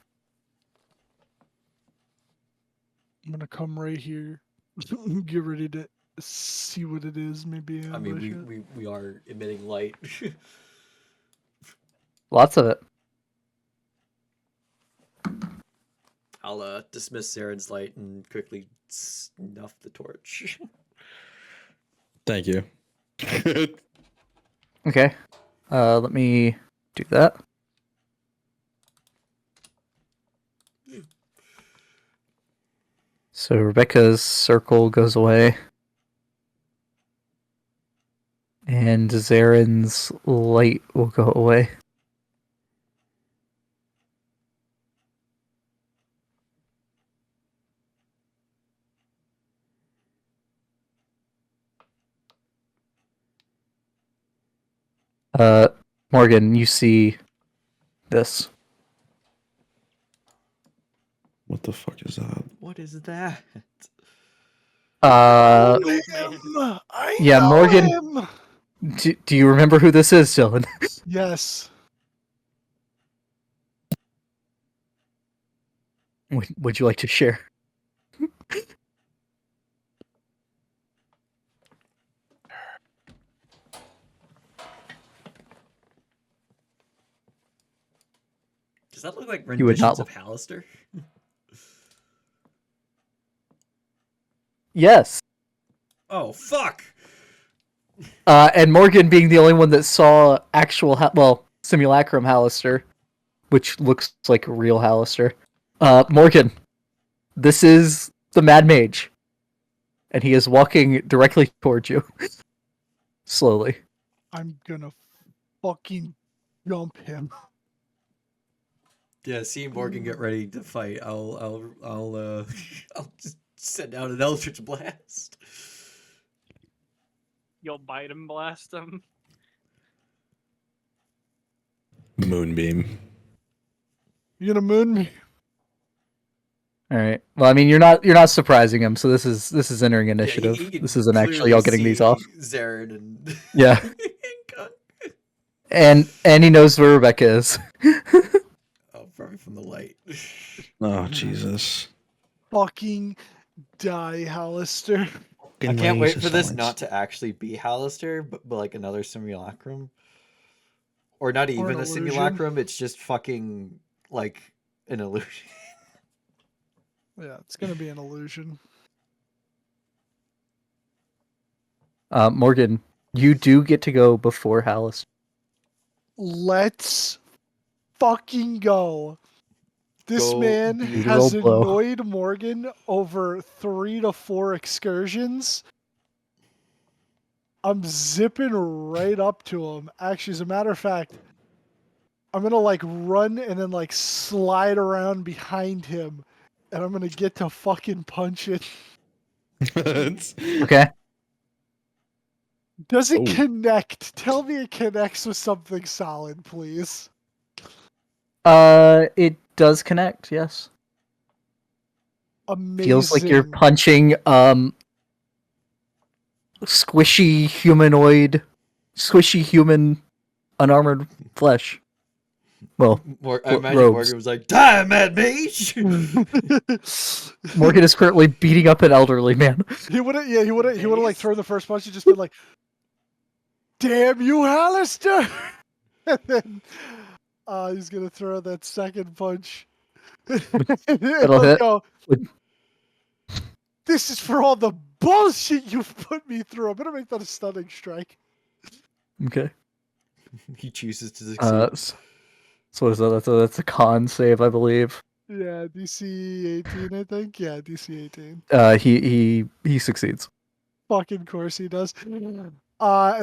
I'm gonna come right here. Get ready to see what it is. Maybe I mean, ambush it. we are emitting light. Lots of it. I'll dismiss Zaren's light and quickly snuff the torch. Thank you. Okay. Let me do that. So Rebecca's circle goes away. And Zaren's light will go away. Morgan, you see this. What the fuck is that? What is that? Uh, Old man. I yeah, know Morgan. him! do you remember who this is, Dylan? Yes. Would you like to share? Does that look like You would not renditions of Hallister? Yes. Oh fuck! And Morgan being the only one that saw actual, simulacrum Hallister, which looks like a real Hallister. Morgan, this is the Mad Mage, and he is walking directly towards you, slowly. I'm gonna fucking jump him. Yeah, see Morgan get ready to fight. I'll just send out an Eldritch Blast. You'll bite him, blast him. Moonbeam. You gonna moon me? All right. Well, I mean, you're not surprising him, so this is entering Yeah, initiative. he can This isn't actually clearly y'all getting these see off. Zaren and Yeah. and And he knows where Rebecca is. oh, probably from the light. Oh, Jesus. Fucking die, Hallister. I can't wait for this not to actually be Hallister, but like another simulacrum. Or not Or even an a illusion. simulacrum, it's just fucking like an illusion. Yeah, it's gonna be an illusion. Morgan, you do get to go before Hallister. Let's fucking go. This Go man be- has Roll blow. annoyed Morgan over 3 to 4 excursions. I'm zipping right up to him. Actually, as a matter of fact, I'm gonna like run and then like slide around behind him, and I'm gonna get to fucking punch it. Okay. Does it Oh. connect? Tell me it connects with something solid, please. It does connect. Yes. Amazing. Feels like you're punching squishy human unarmored flesh. Well, I imagine robes. Morgan was like, "Damn, Mad Mage!" Morgan is currently beating up an elderly man. He would have like thrown the first punch and just been like, "Damn you, Hallister!" And then he's gonna throw that second punch. It'll hit. Go. This is for all the bullshit you've put me through. I'm gonna make that a stunning strike. Okay. He chooses to succeed. So what is that? That's a con save, I believe. Yeah, DC 18, I think. Yeah, DC 18. He succeeds. Fucking course he does. And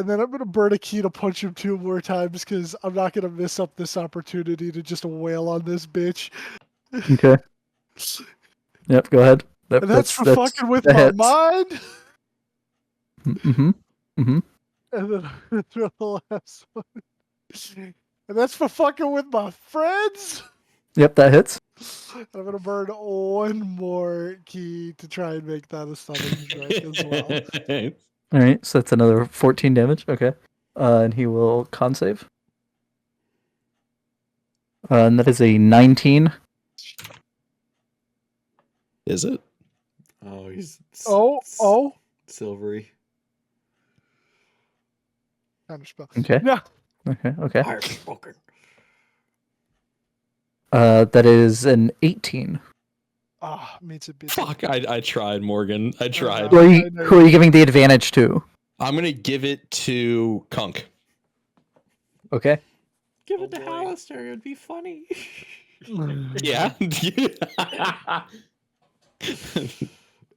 then I'm gonna burn a key to punch him 2 more times because I'm not gonna miss up this opportunity to just wail on this bitch. Okay. Yep. Go ahead. And that's for fucking with that my hits. mind. Mm-hmm. Mm-hmm. And then I'm gonna throw the last one. And that's for fucking with my friends. Yep, that hits. I'm gonna burn one more key to try and make that a stunning strike as well. All right, so that's another 14 damage. Okay, and he will con save. And that is a 19. Is it? Oh, he's Oh, silvery. counterspell. Okay. No, Okay. Fire spoken. That is an 18. meets a bit. Fuck, I tried, Morgan. I tried. Who are you, I know who are you giving the advantage to? I'm gonna give it to Kunk. Okay. Give Oh it to boy. Hallister. It'd be funny. Yeah.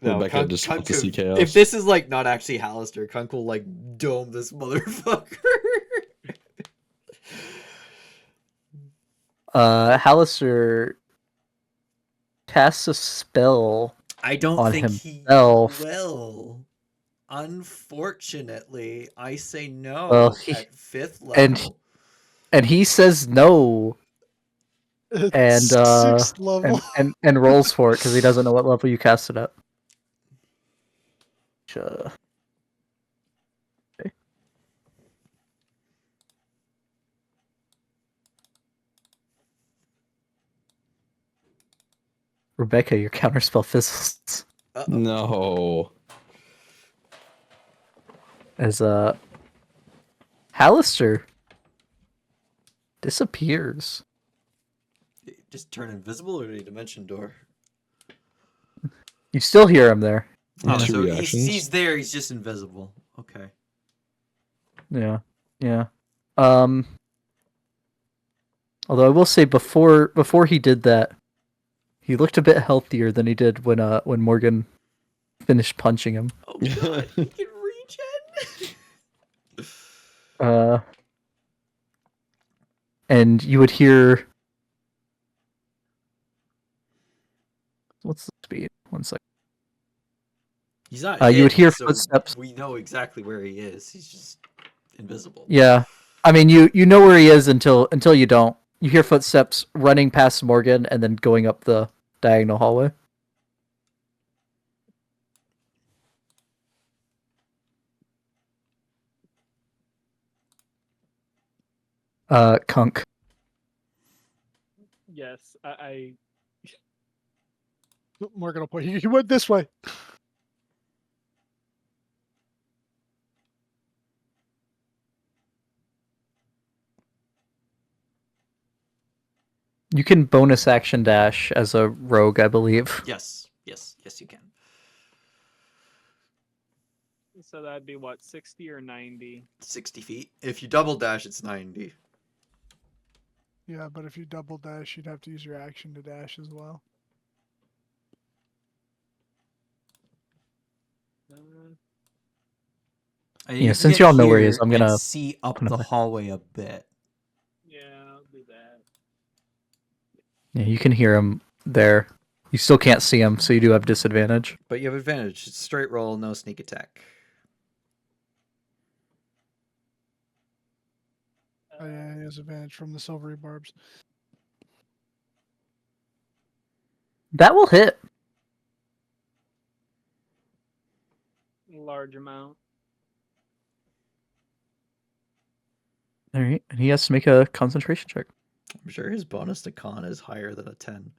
Rebecca just wants to see chaos. If this is like not actually Hallister, Kunk will like dome this motherfucker. Hallister casts a spell. I don't On think himself. he will. Unfortunately, I say no Well, at 5th and- level. And he says no and sixth level. and rolls for it because he doesn't know what level you cast it at. Okay. Rebecca, your counterspell fizzles No. as Hallister disappears. Just turn invisible or a dimension door? You still hear him there. Oh, Two so reactions. he's there, he's just invisible. Okay. Yeah. Although I will say before he did that, he looked a bit healthier than he did when Morgan finished punching him. Oh god, he can regen! And you would hear. What's the speed? 1 second. He's not you would hit, hear so footsteps. we know exactly where he is. He's just invisible. Yeah, I mean you know where he is until you don't. You hear footsteps running past Morgan and then going up the diagonal hallway. Kunk. Yes, I Morgan will point. He went this way. You can bonus action dash as a rogue, I believe. Yes, you can. so that'd be what, 60 or 90? 60 feet. If you double dash, it's 90. Yeah, but if you double dash, you'd have to use your action to dash as well. Yeah, since y'all know where he is, I'm gonna see up open the up my- hallway a bit. Yeah, I'll do that. Yeah, you can hear him there. You still can't see him, so you do have disadvantage. But you have advantage. It's straight roll, no sneak attack. Oh yeah, he has advantage from the silvery barbs. That will hit. Large amount. All right, and he has to make a concentration check. I'm sure his bonus to con is higher than a 10.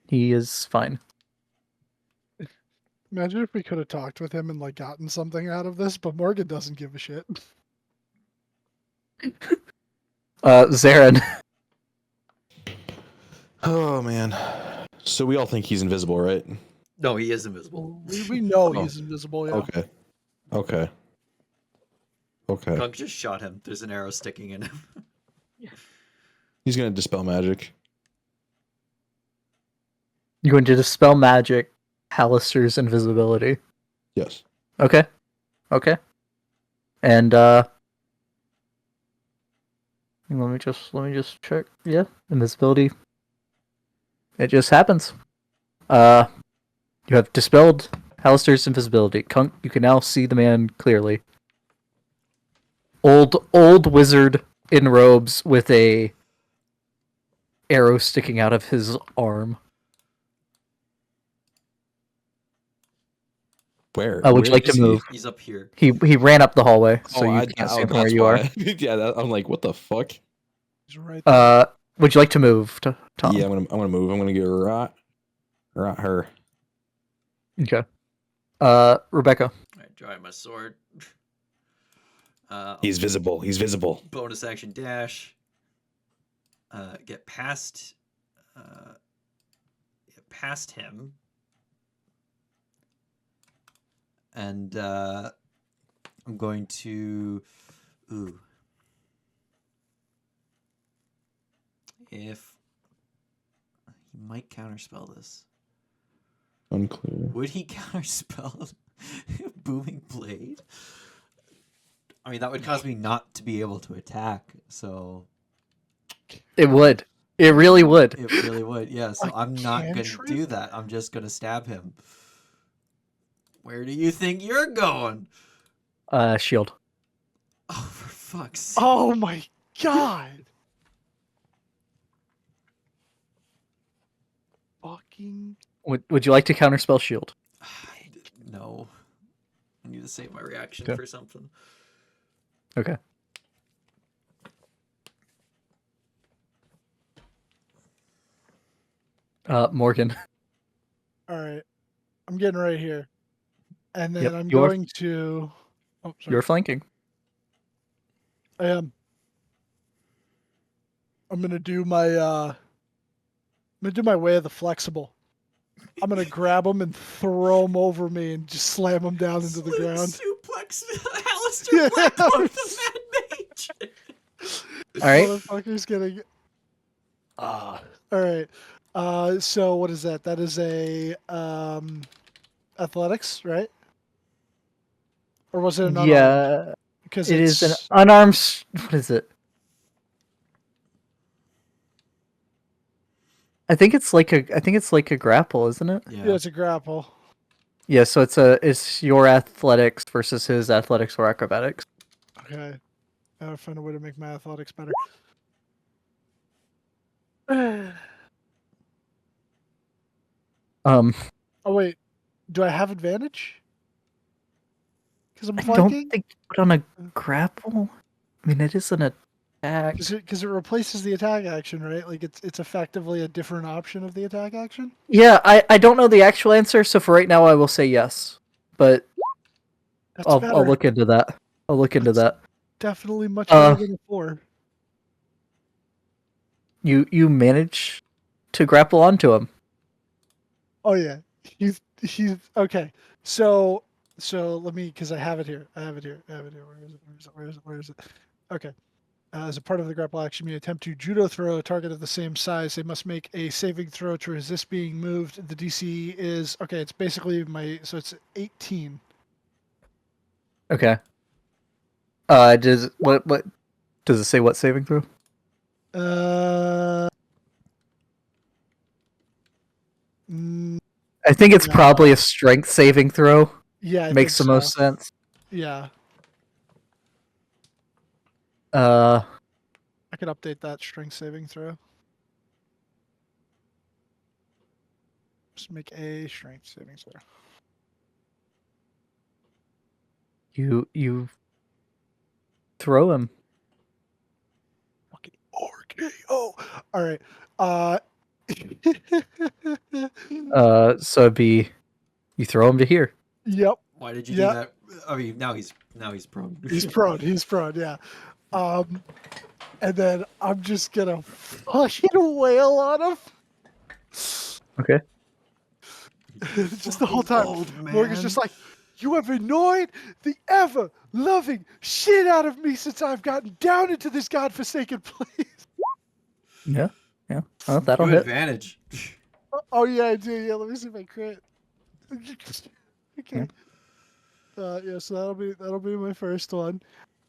He is fine. Imagine if we could have talked with him and like gotten something out of this, but Morgan doesn't give a shit. Zarin. Oh man. So we all think he's invisible, right? No, he is invisible. We know Oh. he's invisible. Yeah. Okay. Kunk just shot him. There's an arrow sticking in him. He's gonna dispel magic. You're going to dispel magic, Hallister's invisibility. Yes. Okay. And let me just check. Yeah, invisibility. It just happens. You have dispelled Hallister's invisibility. Kunk, you can now see the man clearly. Old wizard in robes with a arrow sticking out of his arm. Where? Would you Where like to is he? move? He's up here. He ran up the hallway, so Oh, you I, can't see oh, him from where that's you are. why. Yeah, I'm like, what the fuck? He's right there. Would you like to move, Tom? Yeah, I'm gonna move. I'm gonna get right her. Okay. Rebecca. All right, dry my sword. He's visible. He's visible. Bonus action dash. Get past. Get past him. And I'm going to. Ooh. If he might counterspell this. Unclear. Would he counterspell Booming Blade? I mean, that would cause me not to be able to attack, so... It would. It really would. It really would, yeah, so I'm not going to do that. I'm just going to stab him. Where do you think you're going? Shield. Oh, for fuck's sake. Oh my god! Fucking. Would you like to counterspell shield? No. I need to save my reaction Okay. for something. Okay. Morgan. Alright. I'm getting right here. And then Yep, I'm you're- going to. Oh, sorry. You're flanking. I am. I'm gonna do my way of the flexible. I'm gonna grab him and throw him over me and just slam him down into the ground. Suplex Alistair Blackmore, the Mad Mage. All right. Motherfucker's getting. All right. So what is that? That is a athletics, right? Or was it an unarmed? Yeah. Because It it's is an unarmed. What is it? I think it's like a grapple, isn't it? yeah, it's a grapple. Yeah. So it's your athletics versus his athletics or acrobatics. Okay. I gotta find a way to make my athletics better. Um, Oh wait, do I have advantage? Because I'm I flanking. don't think you put on a grapple. I mean, it is an attack. Because it replaces the attack action, right? Like it's effectively a different option of the attack action. Yeah, I don't know the actual answer, so for right now I will say yes. But That's I'll better. look into that. I'll look into That's- that. Definitely much better than a 4. You manage to grapple onto him. Oh yeah, he's okay. So let me, because I have it here. Where is it? Where is it? Okay. As a part of the grapple action, you attempt to judo throw a target of the same size. They must make a saving throw to resist being moved. The DC is okay. It's basically so it's 18. Okay. Does what does it say? What saving throw? I think it's probably a strength saving throw. Yeah, I Makes the think so. most sense. Yeah, Uh, I could update that strength saving throw. Just make a strength saving throw. you throw him. Fucking RKO. All right. So it'd be you throw him to here. Yep. Why did you do that? I mean, now he's prone. He's prone. He's prone. Yeah. And then I'm just gonna fucking wail on him. Okay. Just the whole time. Old man. Morgan's just like, you have annoyed the ever loving shit out of me since I've gotten down into this godforsaken place. Yeah. Yeah. Oh, that'll Good hit. advantage. Oh yeah, I do. Yeah, let me see if I crit. Okay. Yeah, so that'll be my first one.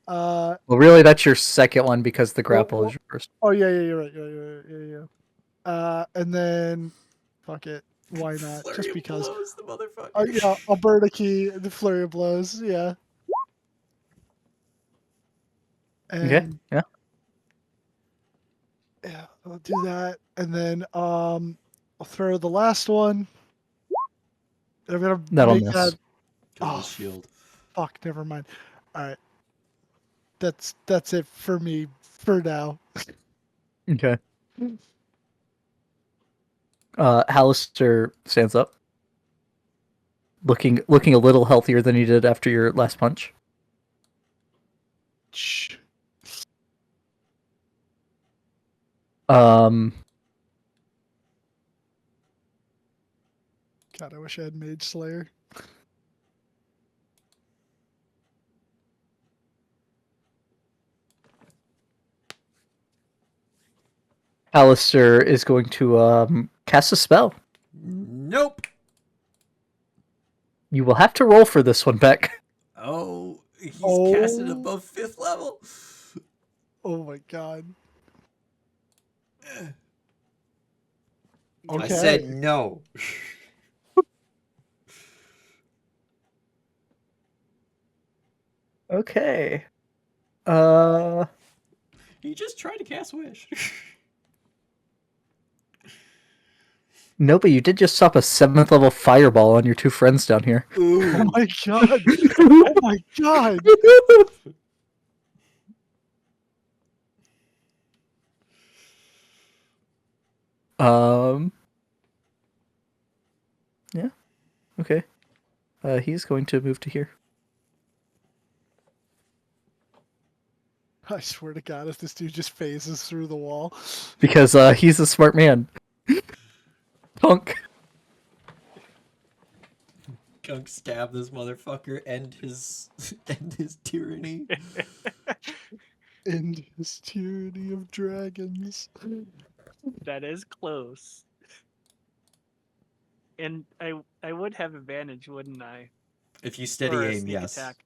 Well, really, that's your second one because the grapple is your first. Oh yeah, you're right. Yeah. And then, fuck it. Why not? Flurry Just of because. blows, the motherfucker. Oh yeah, I'll burn a key. The flurry of blows. Yeah. Okay. And Yeah. Yeah, I'll do that, and then I'll throw the last one. I'm gonna That'll make miss. that. Because Oh, his shield. fuck! Never mind. All right, that's it for me for now. Okay. Hallister stands up, looking a little healthier than he did after your last punch. Shh. Um, God, I wish I had Mage Slayer. Hallister is going to cast a spell. Nope. You will have to roll for this one, Beck. Oh, he's Oh. casted above 5th level. Oh my god. I Okay. said no. Okay. He just tried to cast Wish. No, but you did just stop a 7th level fireball on your two friends down here. Oh Ooh. my god. Oh my god. Yeah. Okay. He's going to move to here. I swear to God, if this dude just phases through the wall. Because he's a smart man. Punk. Gunk stab this motherfucker. End his tyranny. End his tyranny of dragons. That is close. And I would have advantage, wouldn't I? If you steady For a aim, sneak yes. attack.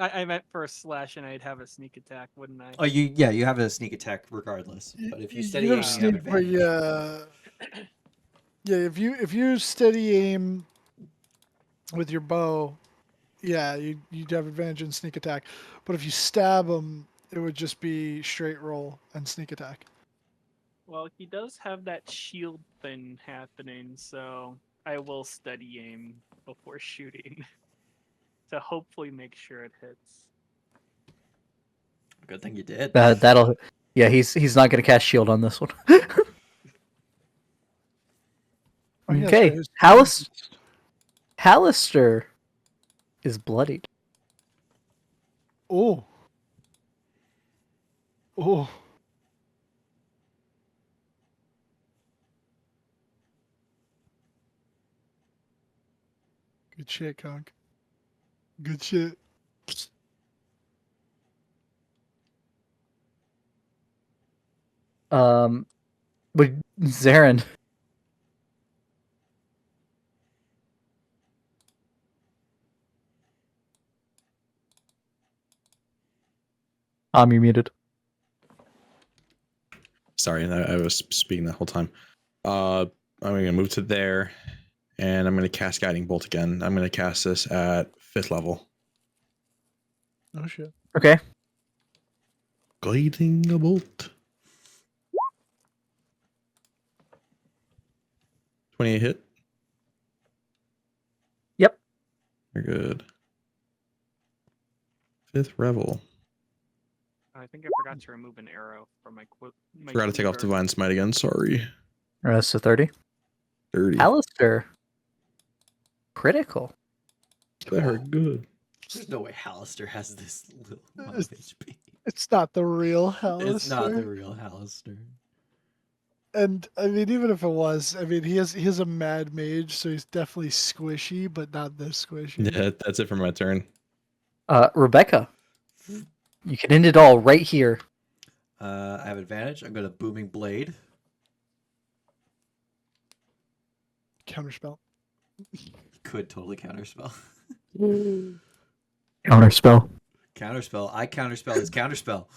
I meant for a slash, and I'd have a sneak attack, wouldn't I? Oh, you have a sneak attack regardless. But if you steady You aim, have you have sneak, but advantage. yeah, if you steady aim with your bow, yeah, you'd have advantage in sneak attack. But if you stab him, it would just be straight roll and sneak attack. Well, he does have that shield thing happening, so I will steady aim before shooting to hopefully make sure it hits. Good thing you did. That'll. Yeah, he's not going to cast shield on this one. Oh, yeah, Okay. sorry, his- Hallister is bloodied. Oh. Oh. Good shit, Conk. Good shit. But Zarin. You're muted. Sorry, I was speaking the whole time. I'm gonna move to there, and I'm gonna cast Guiding Bolt again. I'm gonna cast this at 5th level. Oh shit. Okay. Guiding Bolt. 28 hit. Yep. You're good. 5th Revel. I think I forgot to remove an arrow from my Forgot to take off Divine Smite again. Sorry. So 30. 30. Hallister. Critical. That hurt good. There's no way Hallister has this little amount of HP. It's not the real Hallister. It's not the real Hallister. And I mean, even if it was, I mean, he has a mad mage, so he's definitely squishy, but not this squishy. Yeah, that's it for my turn. Rebecca. You can end it all right here. I have advantage. I'm going to Booming Blade. Counterspell. Could totally counterspell. Counterspell. Counterspell. I counterspell his counterspell.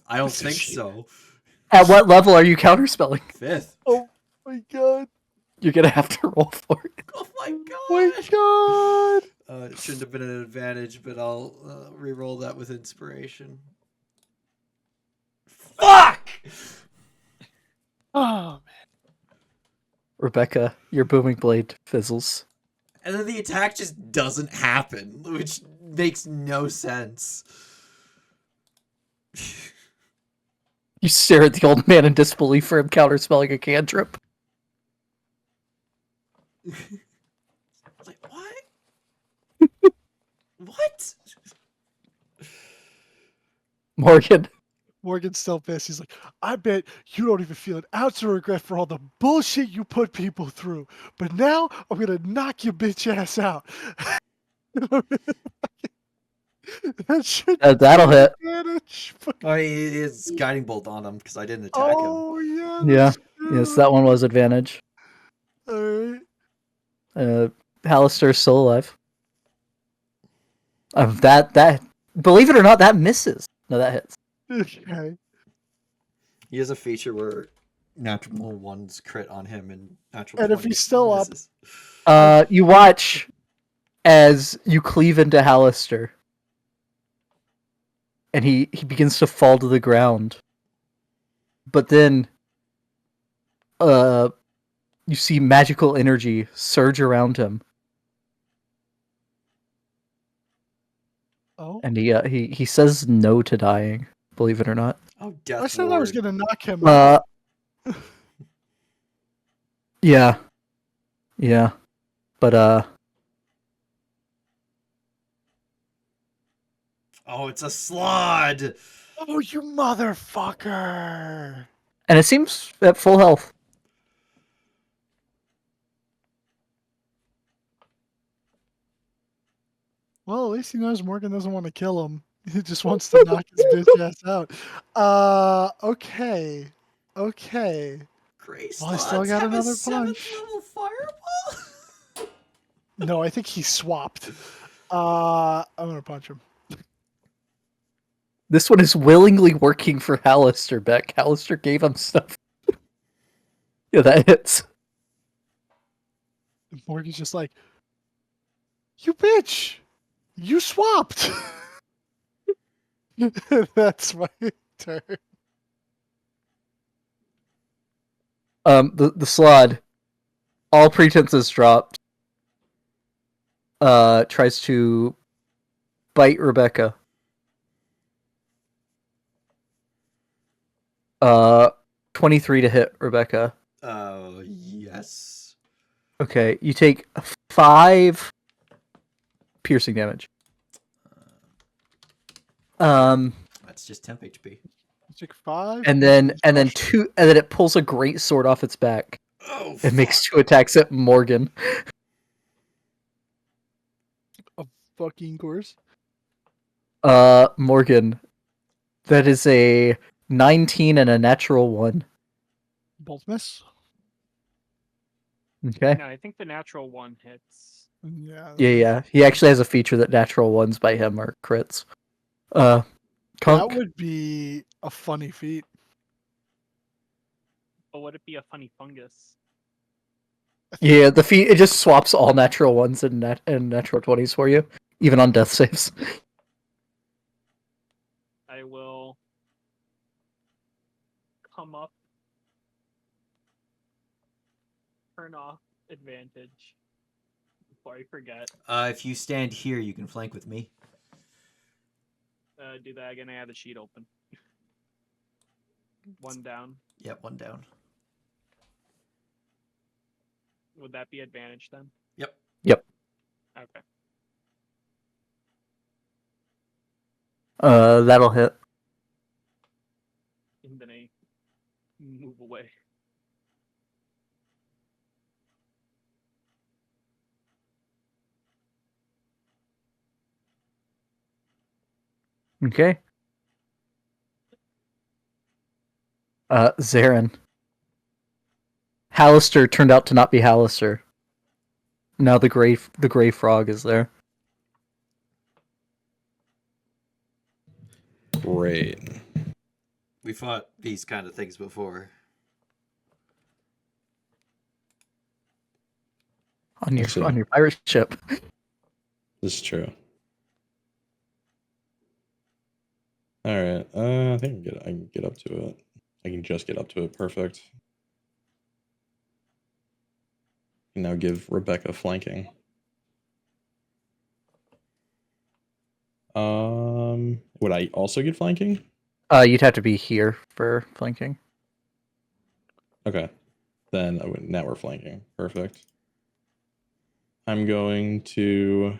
I don't think so. At what level are you counterspelling? 5th. Oh my god. You're gonna have to roll for it. Oh my god. Oh my god. It shouldn't have been an advantage, but I'll re-roll that with inspiration. Fuck! Oh Rebecca, your booming blade fizzles. And then the attack just doesn't happen, which makes no sense. You stare at the old man in disbelief for him counterspelling a cantrip. Like, what? What? Morgan, Morgan's still pissed. He's like, I bet you don't even feel an ounce of regret for all the bullshit you put people through. But now I'm gonna knock your bitch ass out. That should that'll hit. advantage. Oh, he is guiding bolt on him because I didn't attack him. Oh yeah. Yeah. That's Yes, true. that one was advantage. Alright. Hallister's still alive. That believe it or not, that misses. No, that hits. Okay. He has a feature where natural ones crit on him and natural And if 20 he's still up- misses. You watch as you cleave into Hallister. And he begins to fall to the ground. But then you see magical energy surge around him. Oh. And he says no to dying, believe it or not. Oh, Death I said Lord. I was gonna knock him out. Yeah. Yeah. But Oh, it's a slod! Oh, you motherfucker! and it seems at full health. Well, at least he knows Morgan doesn't want to kill him. He just wants to knock his bitch ass out. Okay. Okay. Gray Well, I slots still got have another a 7th punch. level fireball? No, I think he swapped. I'm gonna punch him. This one is willingly working for Hallister, Beck. Hallister gave him stuff. Yeah, that hits. And Morgan's just like, you bitch! You swapped! That's my turn. The slod, all pretenses dropped, tries to bite Rebecca. 23 to hit Rebecca. Yes. Okay, you take 5 piercing damage. That's just temp HP. Take 5. And then Gosh. 2, and then it pulls a great sword off its back. Oh, It makes 2 attacks at Morgan. Of fucking course. Morgan. That is a 19 and a natural 1. Both miss. Okay. No, I think the natural one hits. Yeah. Yeah. He actually has a feature that natural ones by him are crits. That Kunk. would be a funny feat. But would it be a funny fungus? Yeah, the feat it just swaps all natural ones and natural 20s for you, even on death saves. I will come up, turn off advantage before I forget. If you stand here, you can flank with me. Do that again. I have the sheet open. 1 down. Yep, 1 down. Would that be advantage then? Yep. Okay. That'll hit. And then I move away. Okay. Zarin. Hallister turned out to not be Hallister. Now the gray frog is there. Great. We fought these kind of things before. On your Excellent. pirate ship. This is true. All right. I think I can get up to it. I can just get up to it. Perfect. And now give Rebecca flanking. Would I also get flanking? You'd have to be here for flanking. Okay. Then now we're flanking. Perfect. I'm going to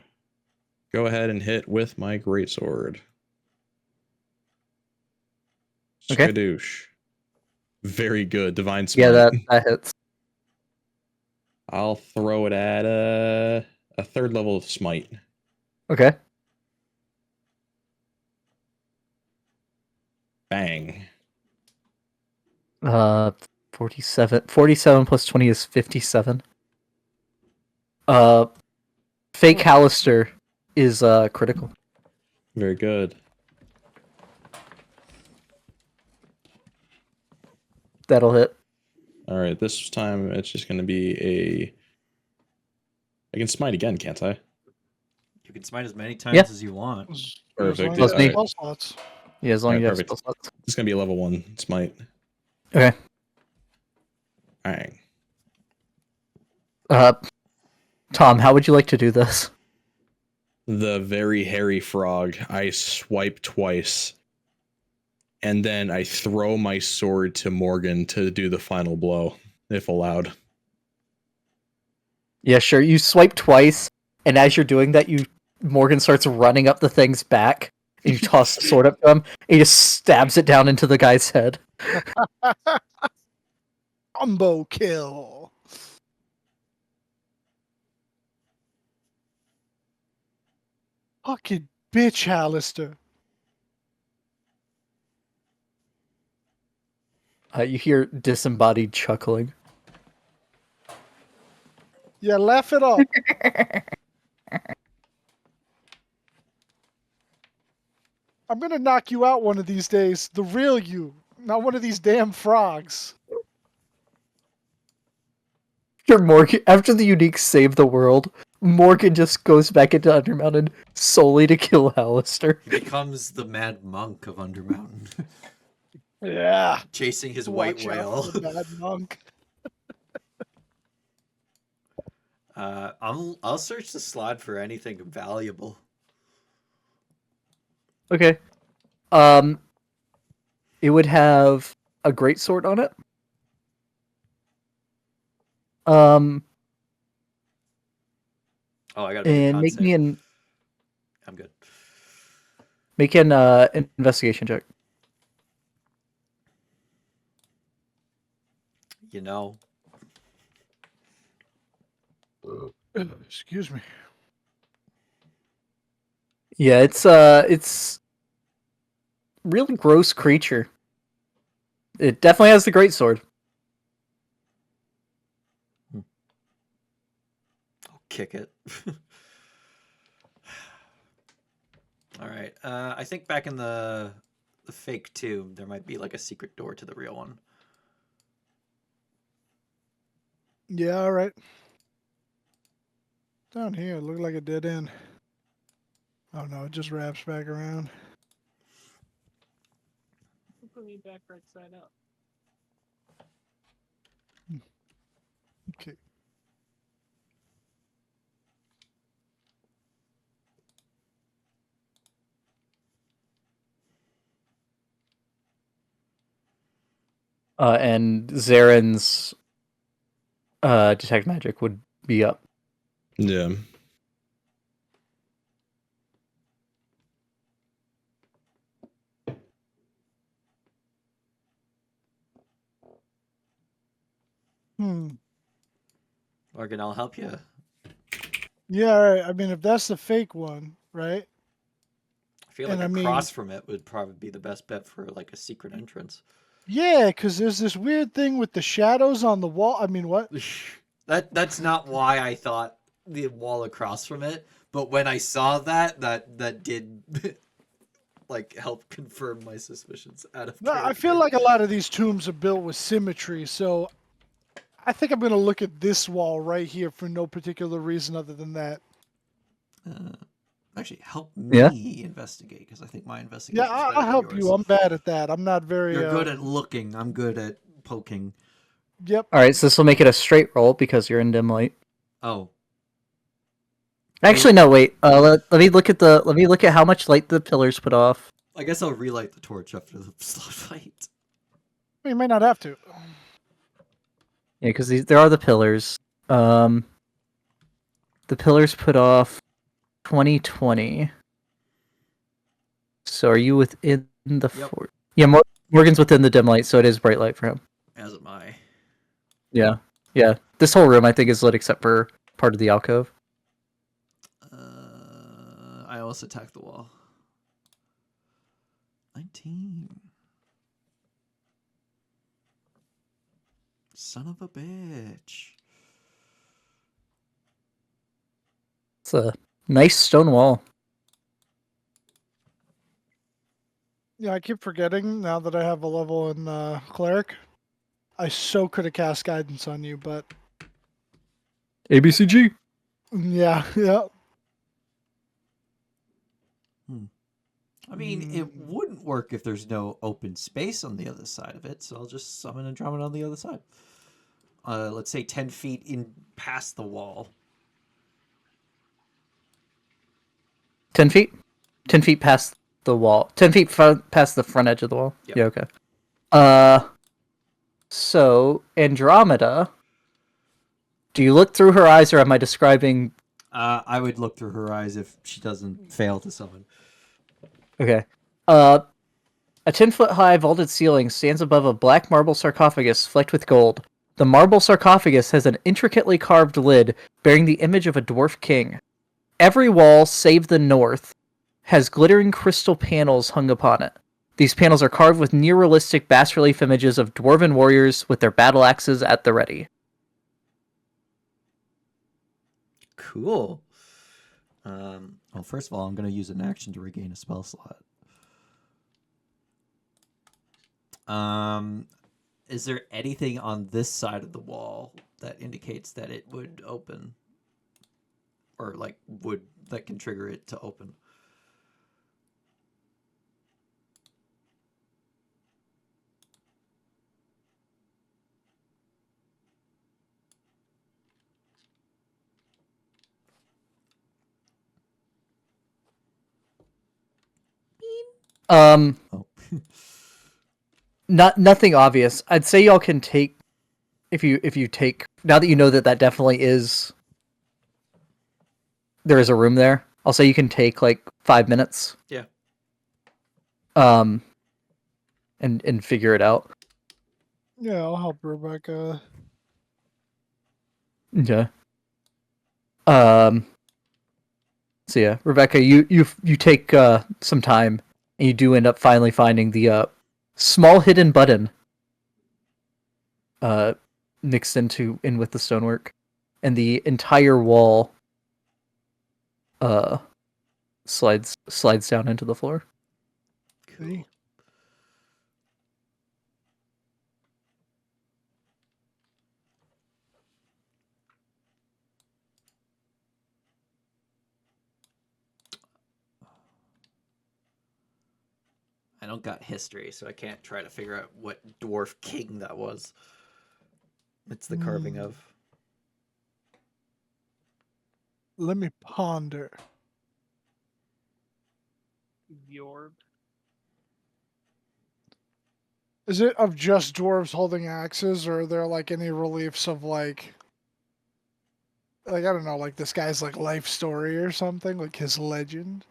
go ahead and hit with my greatsword. Okay. Skadoosh. Very good. Divine Smite. Yeah, that hits. I'll throw it at a third level of Smite. Okay. Bang. 47. 47 plus 20 is 57. Fake Hallister is critical. Very good. That'll hit. All right, this time it's just going to be a... I can smite again, can't I? You can smite as many times Yeah. as you want. Perfect. Plus me. Spell slots. Yeah, as long as Alright, you have perfect. spell slots. It's going to be a level 1 smite. Okay. Bang. Tom, how would you like to do this? The very hairy frog. I swipe twice. And then I throw my sword to Morgan to do the final blow, if allowed. Yeah, sure. You swipe twice, and as you're doing that, Morgan starts running up the thing's back, and you toss the sword up to him, and he just stabs it down into the guy's head. Combo kill. Fucking bitch, Hallister. You hear disembodied chuckling. Yeah, laugh it up. I'm gonna knock you out one of these days. The real you. Not one of these damn frogs. After the unique save the world, Morgan just goes back into Undermountain solely to kill Hallister. He becomes the mad monk of Undermountain, Yeah. chasing his white Watch out whale. for the bad monk. I'll search the slot for anything valuable. Okay. It would have a great sword on it. Oh, I gotta make a And con make save. me an I'm good. investigation check. You know, Excuse me. Yeah, it's really gross creature. It definitely has the great sword. I'll kick it. All right. I think back in the fake tomb, there might be like a secret door to the real one. Yeah, all right. Down here, look like a dead end. Oh no, it just wraps back around. Put me back right side up. Okay. And Zaren's detect magic would be up. Yeah. Morgan, I'll help you. Yeah, all right. I mean, if that's the fake one, right? I feel And like I mean- across from it would probably be the best bet for like a secret entrance. Yeah, because there's this weird thing with the shadows on the wall. I mean, what? That's not why I thought the wall across from it, but when I saw that did like help confirm my suspicions out of No, I character. feel like a lot of these tombs are built with symmetry, so I think I'm gonna look at this wall right here for no particular reason other than that. Actually, help Yeah? me investigate because I think my Yeah, investigation is better I'll than help yours. you. I'm bad at that. I'm not very. You're good at looking. I'm good at poking. Yep. All right, so this will make it a straight roll because you're in dim light. Oh, Actually, no, wait. Let me look at how much light the pillars put off. I guess I'll relight the torch after the slot fight. You may not have to. Yeah, because there are the pillars. The pillars put off 2020. So are you within the Yep. fort? Yeah, Morgan's within the dim light, so it is bright light for him. As am I. Yeah, yeah. This whole room, I think, is lit except for part of the alcove. I also attacked the wall. 19. Son of a bitch. It's a nice stone wall. Yeah, I keep forgetting now that I have a level in cleric. I so could have cast guidance on you, but ABCG. yeah, yeah. I mean, it wouldn't work if there's no open space on the other side of it, so I'll just summon Andromeda on the other side. Let's say 10 feet in past the wall. 10 feet? 10 feet past the wall. 10 feet past the front edge of the wall? Yep. Yeah, okay. So, Andromeda, do you look through her eyes or am I describing... I would look through her eyes if she doesn't fail to summon. Okay. A 10-foot high vaulted ceiling stands above a black marble sarcophagus flecked with gold. The marble sarcophagus has an intricately carved lid bearing the image of a dwarf king. Every wall, save the north, has glittering crystal panels hung upon it. These panels are carved with near-realistic bas-relief images of dwarven warriors with their battle axes at the ready. Cool. Well, first of all, I'm going to use an action to regain a spell slot. Is there anything on this side of the wall that indicates that it would open? Or, like, that can trigger it to open? Oh. Nothing obvious. I'd say y'all can take if you take now that you know that definitely is there is a room there. I'll say you can take like 5 minutes. Yeah. And figure it out. Yeah, I'll help Rebecca. Okay. So yeah, Rebecca, you take some time and you do end up finally finding the small hidden button mixed in with the stonework, and the entire wall slides down into the floor. Cool. I don't got history, so I can't try to figure out what dwarf king that was. It's the carving of. Let me ponder. Yorb. Is it of just dwarves holding axes, or are there like any reliefs of like I don't know, like this guy's like life story or something, like his legend?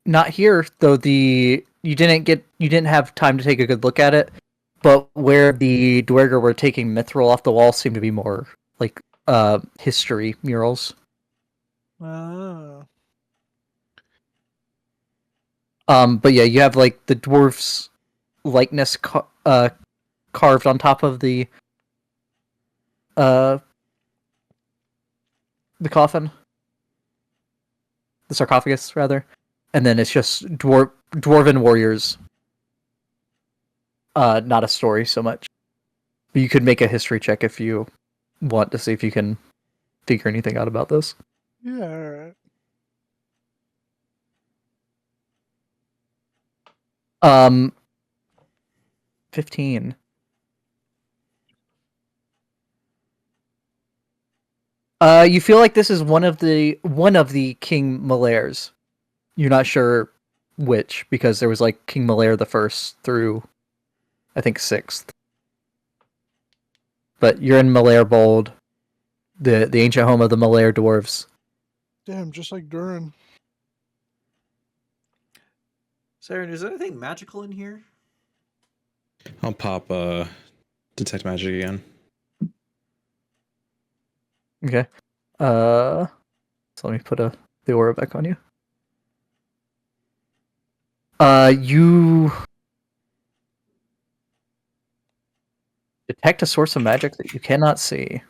Not here though. You didn't have time to take a good look at it, but where the Duagar were taking mithril off the wall seemed to be more like history murals. Ah. But yeah, you have like the dwarf's likeness carved on top of the coffin, the sarcophagus rather, and then it's just dwarven warriors. Not a story so much. But you could make a history check if you want to see if you can figure anything out about this. Yeah, alright. Um, 15. You feel like this is one of the King Malairs. You're not sure which, because there was like King Malair the first through, I think, 6th. But you're in Malair Bold, the ancient home of the Malair dwarves. Damn, just like Durin. Saren, is there anything magical in here? I'll pop detect magic again. Okay. So let me put the aura back on you. You detect a source of magic that you cannot see.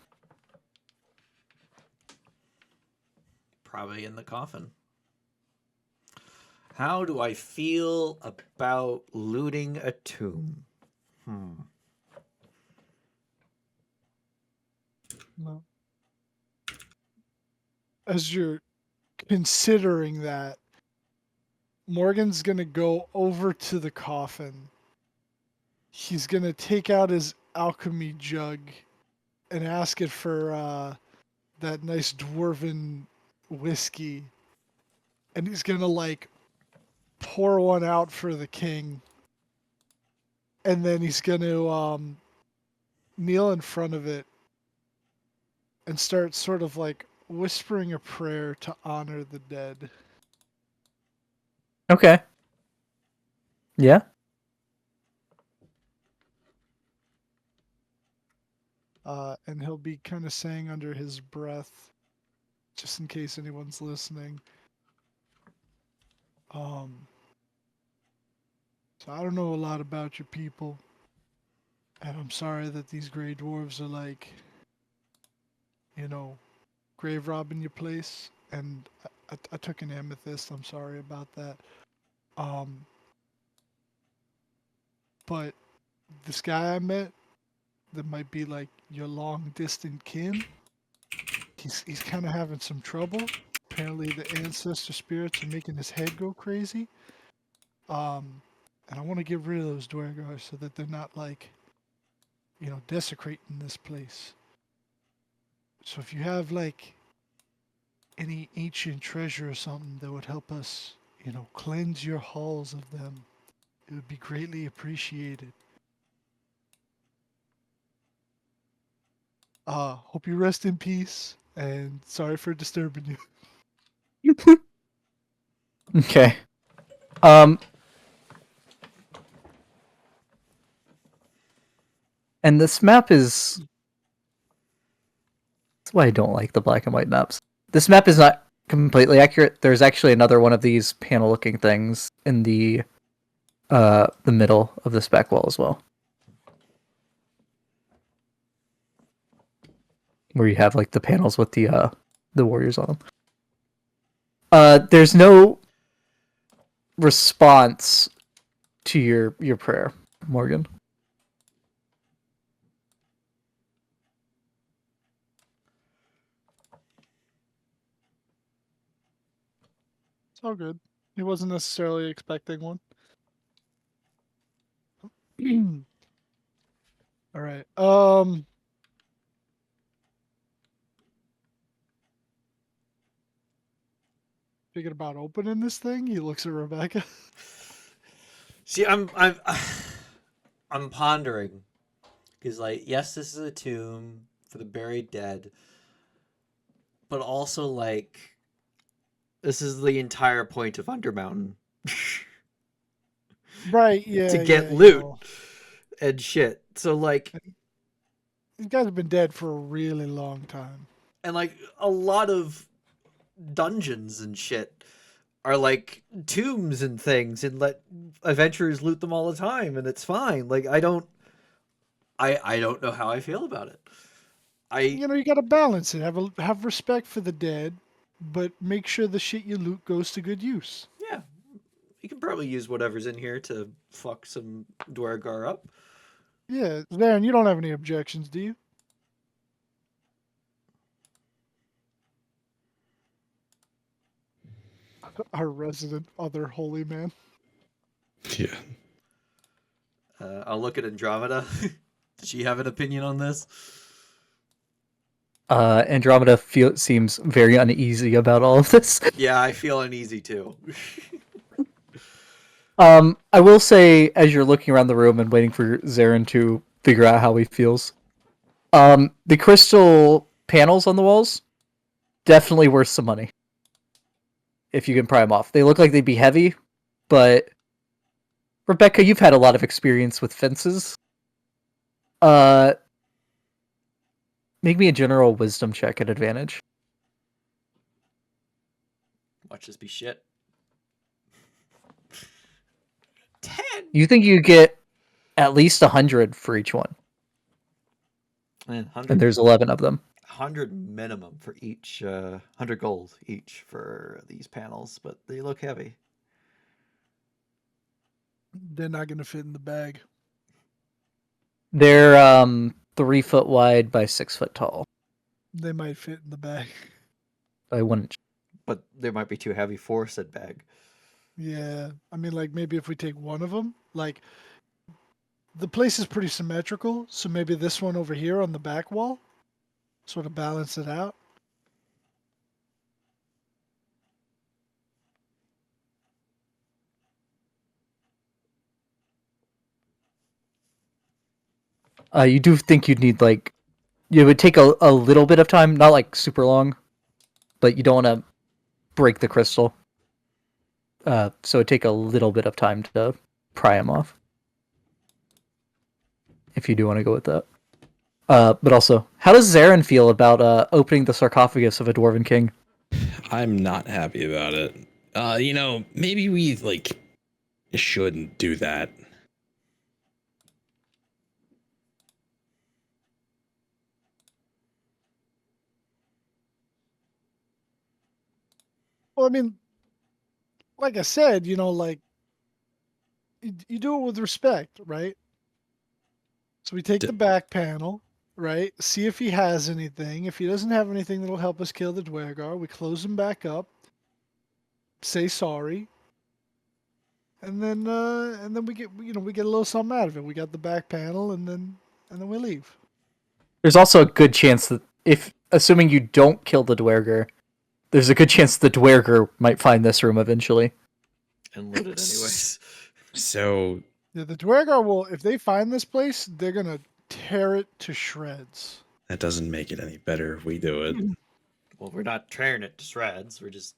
Probably in the coffin. How do I feel about looting a tomb? No. As you're considering that, Morgan's gonna go over to the coffin. He's gonna take out his alchemy jug and ask it for that nice dwarven whiskey. And he's gonna like pour one out for the king. And then he's gonna kneel in front of it and start sort of like whispering a prayer to honor the dead. Okay. Yeah. And he'll be kind of saying under his breath, just in case anyone's listening. So I don't know a lot about your people, and I'm sorry that these gray dwarves are like, grave robbing your place. And I took an amethyst. I'm sorry about that. But this guy I met that might be like your long distant kin, he's kind of having some trouble. Apparently, the ancestor spirits are making his head go crazy. And I want to get rid of those Duagar so that they're not like, desecrating this place. So if you have like any ancient treasure or something that would help us, cleanse your halls of them, it would be greatly appreciated. Hope you rest in peace, and sorry for disturbing you. Okay. And this map is... That's why I don't like the black and white maps. This map is not completely accurate. There's actually another one of these panel-looking things in the middle of this back wall as well, where you have like the panels with the warriors on them. There's no response to your prayer, Morgan. It's all good. He wasn't necessarily expecting one. All right. Thinking about opening this thing, he looks at Rebecca. See, I'm pondering because, like, yes, this is a tomb for the buried dead, but also like this is the entire point of Undermountain. Right, yeah. To get yeah, loot and shit. So like, These guys have been dead for a really long time. and like a lot of dungeons and shit are like tombs and things, and let adventurers loot them all the time, and it's fine. Like I don't know how I feel about it. You gotta balance it. Have respect for the dead, but make sure the shit you loot goes to good use. Yeah, you can probably use whatever's in here to fuck some Duergar up. Yeah, Darren, you don't have any objections, do you? Our resident other holy man. Yeah. I'll look at Andromeda. Does she have an opinion on this? Andromeda seems very uneasy about all of this. Yeah, I feel uneasy too. I will say, as you're looking around the room and waiting for Zarin to figure out how he feels, the crystal panels on the walls, definitely worth some money. If you can pry them off. They look like they'd be heavy, but Rebecca, you've had a lot of experience with fences. Make me a general wisdom check at advantage. Watch this be shit. 10. You think you get at least 100 for each one, Man, and there's 11 of them. 100 minimum for each, 100 gold each for these panels, but they look heavy. They're not gonna fit in the bag. They're 3 foot wide by 6 foot tall. They might fit in the bag. I wouldn't. But they might be too heavy for said bag. Yeah, I mean, like maybe if we take one of them, like the place is pretty symmetrical, so maybe this one over here on the back wall, sort of balance it out. You do think you'd need it would take a little bit of time, not like super long, but you don't want to break the crystal. So it'd take a little bit of time to pry them off. If you do want to go with that. But also, how does Zarin feel about opening the sarcophagus of a Dwarven king? I'm not happy about it. Maybe we shouldn't do that. Well, I mean, like I said, like you do it with respect, right? So we take the back panel, right? See if he has anything. If he doesn't have anything that'll help us kill the Duagar, we close him back up. Say sorry. And then we get we get a little something out of it. We got the back panel and then we leave. There's also a good chance that assuming you don't kill the Dwerger, there's a good chance the Dwerger might find this room eventually. And loot it anyways. So Yeah, the Duergar will, if they find this place, they're gonna tear it to shreds. that doesn't make it any better if we do it. Well, we're not tearing it to shreds. We're just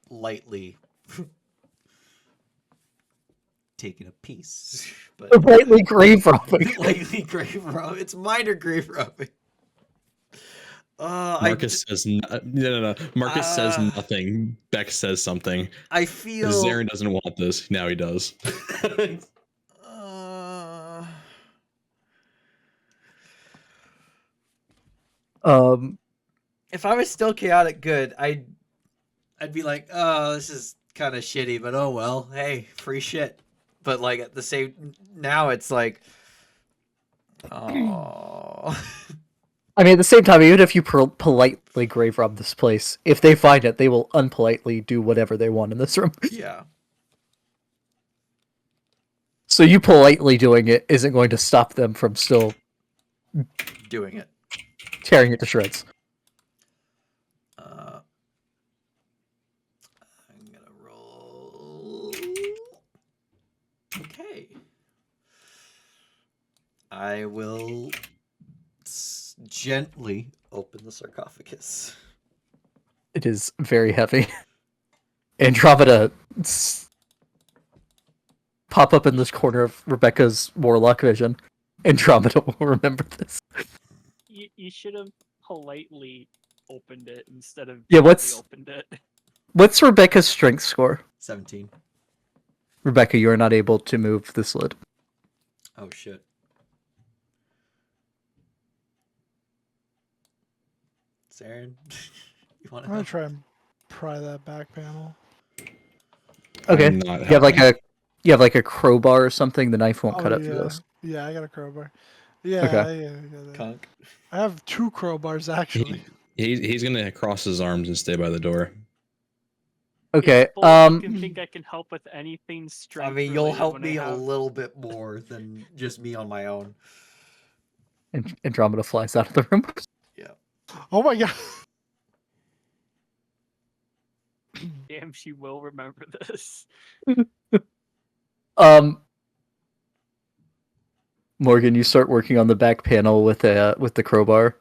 lightly taking a piece. But Lightly grave robbing. lightly grave robbing. It's minor grave robbing. Marcus says no. Marcus says nothing. Beck says something. I feel Zarin doesn't want this. Now he does. If I was still chaotic good, I'd be like, oh, this is kind of shitty, but oh well. Hey, free shit. But like at the same now, it's like, oh. I mean, at the same time, even if you politely grave rob this place, if they find it, they will unpolitely do whatever they want in this room. Yeah. So you politely doing it isn't going to stop them from still Doing it. tearing it to shreds. I'm gonna roll. Okay. I will gently open the sarcophagus. It is very heavy. Andromeda pop up in this corner of Rebecca's warlock vision. Andromeda will remember this. You should have politely opened it instead of Yeah, gently opened it. What's Rebecca's strength score? 17. Rebecca, you are not able to move this lid. Oh shit. Zarin, you want to I'm gonna try and pry that back panel. Okay. I'm not You have like a crowbar or something. The knife won't cut up yeah. through this. Yeah, I got a crowbar. Yeah, Okay. I got that. Conk? I have 2 crowbars actually. He's gonna cross his arms and stay by the door. Okay. Is Bolt looking think I can help with anything strength? I mean, you'll related help when I me a have- little bit more than just me on my own. Andromeda flies out of the room. Yeah. Oh my god. Damn, she will remember this. Morgan, you start working on the back panel with the crowbar.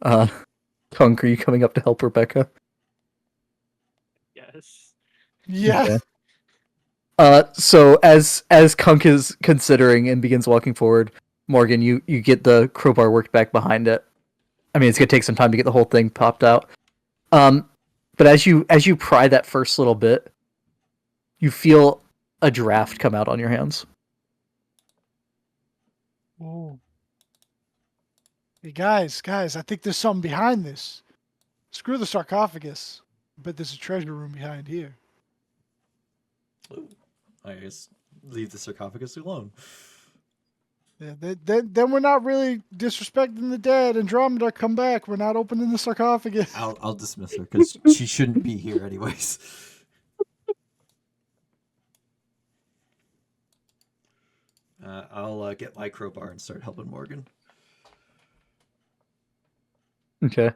Kunk, are you coming up to help Rebecca? Yes. Yeah. Okay. So as Kunk is considering and begins walking forward, Morgan, you get the crowbar worked back behind it. I mean, it's gonna take some time to get the whole thing popped out. But as you pry that first little bit, you feel a draft come out on your hands. Ooh. Hey guys, I think there's something behind this. Screw the sarcophagus. But there's a treasure room behind here. Ooh, I guess leave the sarcophagus alone. Yeah, then we're not really disrespecting the dead. Andromeda, come back. We're not opening the sarcophagus. I'll dismiss her because she shouldn't be here anyways. I'll get my crowbar and start helping Morgan. Okay.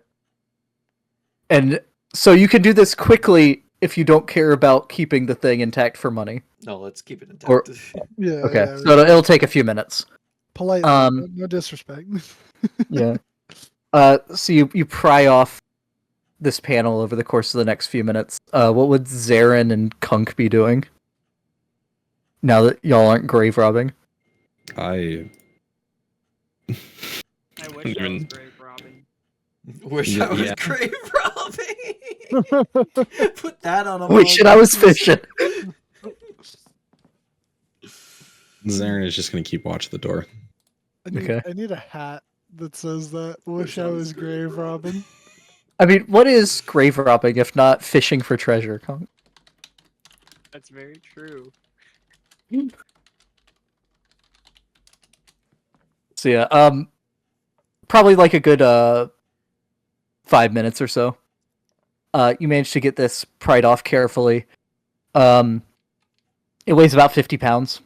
And so you can do this quickly if you don't care about keeping the thing intact for money. No, let's keep it intact. Or- Yeah. Okay. Yeah, So it'll take a few minutes. politely. No disrespect. Yeah. So you pry off this panel over the course of the next few minutes. What would Zarin and Kunk be doing? Now that y'all aren't grave robbing? I I wish I was Even- grave robbing. Wish I was Yeah. grave robbing. Put that on a Wish mug. I was fishing. Zarin is just gonna keep watch the door. Okay. I need a hat that says that. Wish I was grave robbing. I mean, what is grave robbing if not fishing for treasure, Kunk? That's very true. So yeah, probably like a good 5 minutes or so. You managed to get this pried off carefully. It weighs about 50 pounds.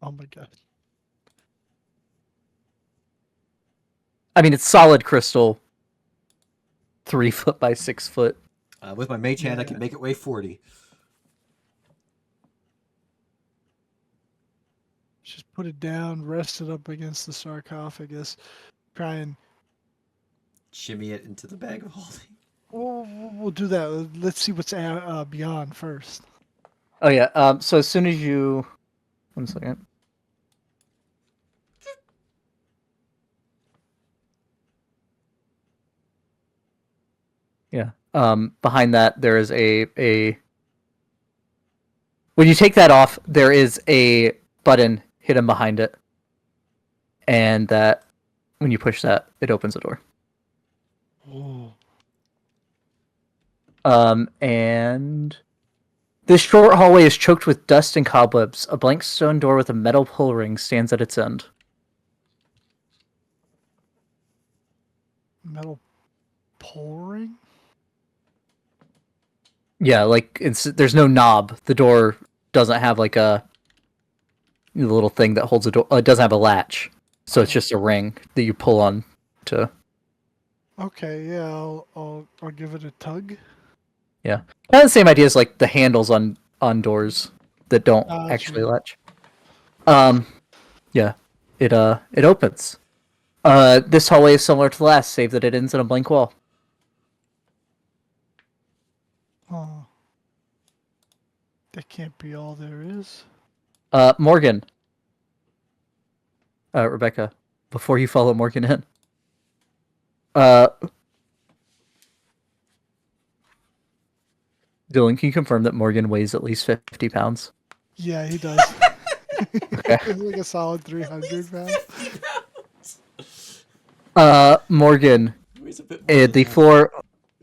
Oh my god. I mean, it's solid crystal, 3 foot by 6 foot. With my mage hand, I Yeah. can make it weigh 40. Just put it down, rest it up against the sarcophagus. Try and Shimmy it into the bag of holding. we'll do that. Let's see what's beyond first. Oh yeah. So as soon as you, 1 second. Yeah. Behind that there is a. When you take that off, there is a button hidden behind it, and that when you push that, it opens the door. Ooh. And this short hallway is choked with dust and cobwebs. A blank stone door with a metal pull ring stands at its end. Metal pull ring? Yeah, like there's no knob. The door doesn't have like a little thing that holds the door. It doesn't have a latch, so it's just a ring that you pull on to. Okay, yeah, I'll give it a tug. Kind of the same idea as like the handles on doors that don't Gotcha. actually latch. Yeah, it opens. This hallway is similar to the last, save that it ends in a blank wall. Oh. That can't be all there is. Morgan. Rebecca, before you follow Morgan in. Dylan, can you confirm that Morgan weighs at least 50 pounds? Yeah, he does. It's like a solid 300 pounds. Morgan, Weighs a bit more than the that. floor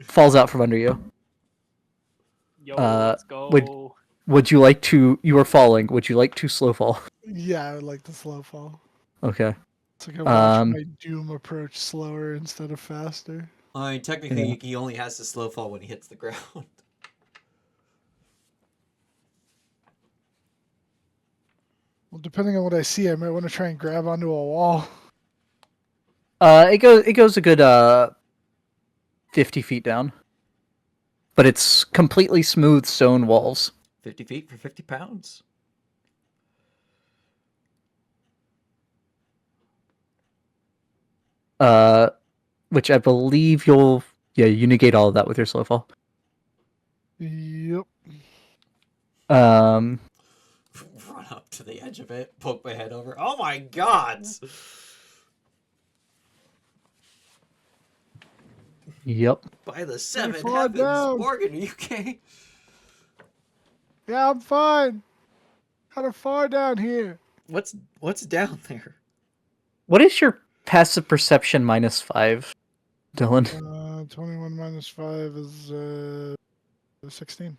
falls out from under you. Yo, Uh, let's go. Would you like to? You are falling. Would you like to slow fall? Yeah, I would like the slow fall. Okay. It's like I watch Um, my doom approach slower instead of faster. I mean, technically, Yeah. he only has to slow fall when he hits the ground. Well, depending on what I see, I might want to try and grab onto a wall. It goes a good 50 feet down, but it's completely smooth stone walls. 50 feet for 50 pounds. Which I believe you negate all of that with your slow fall. Yep. Um, Run up to the edge of it, poke my head over. Oh my god! yep. By the seven fall heavens, down. Morgan, are you okay? Yeah, I'm fine. Kind of far down here. What's down there? What is your passive perception -5, Dylan? 21 minus 5 is 16.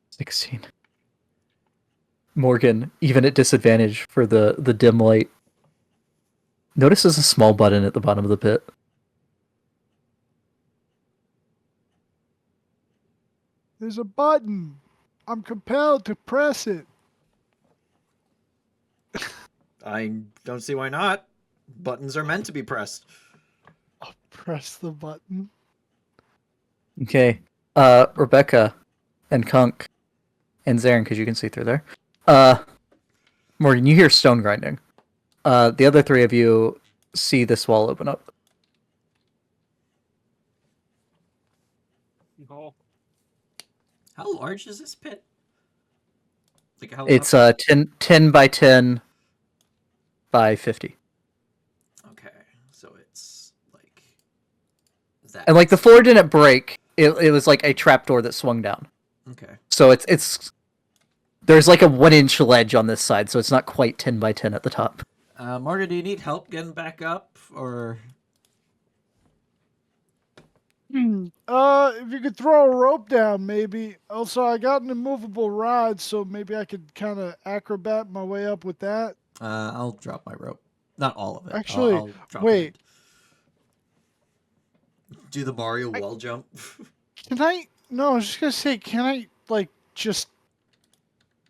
16. Morgan, even at disadvantage for the dim light, notices a small button at the bottom of the pit. There's a button. I'm compelled to press it. I don't see why not. Buttons are meant to be pressed. I'll press the button. Okay. Rebecca and Kunk and Zarin, because you can see through there. Morgan, you hear stone grinding. The other three of you see this wall open up. Oh, How large is this pit? Like how? It's 10 by 10 by 50. Okay, so it's like that. And like the floor didn't break. It was like a trapdoor that swung down. Okay. So it's there's like a 1-inch ledge on this side, so it's not quite 10 by 10 at the top. Morgan, do you need help getting back up, or? If you could throw a rope down, maybe. Also, I got an immovable rod, so maybe I could kind of acrobat my way up with that. I'll drop my rope. Not all of it. Actually, I'll drop wait. it. Do the Mario wall jump. Can I? No, I was just gonna say, can I like just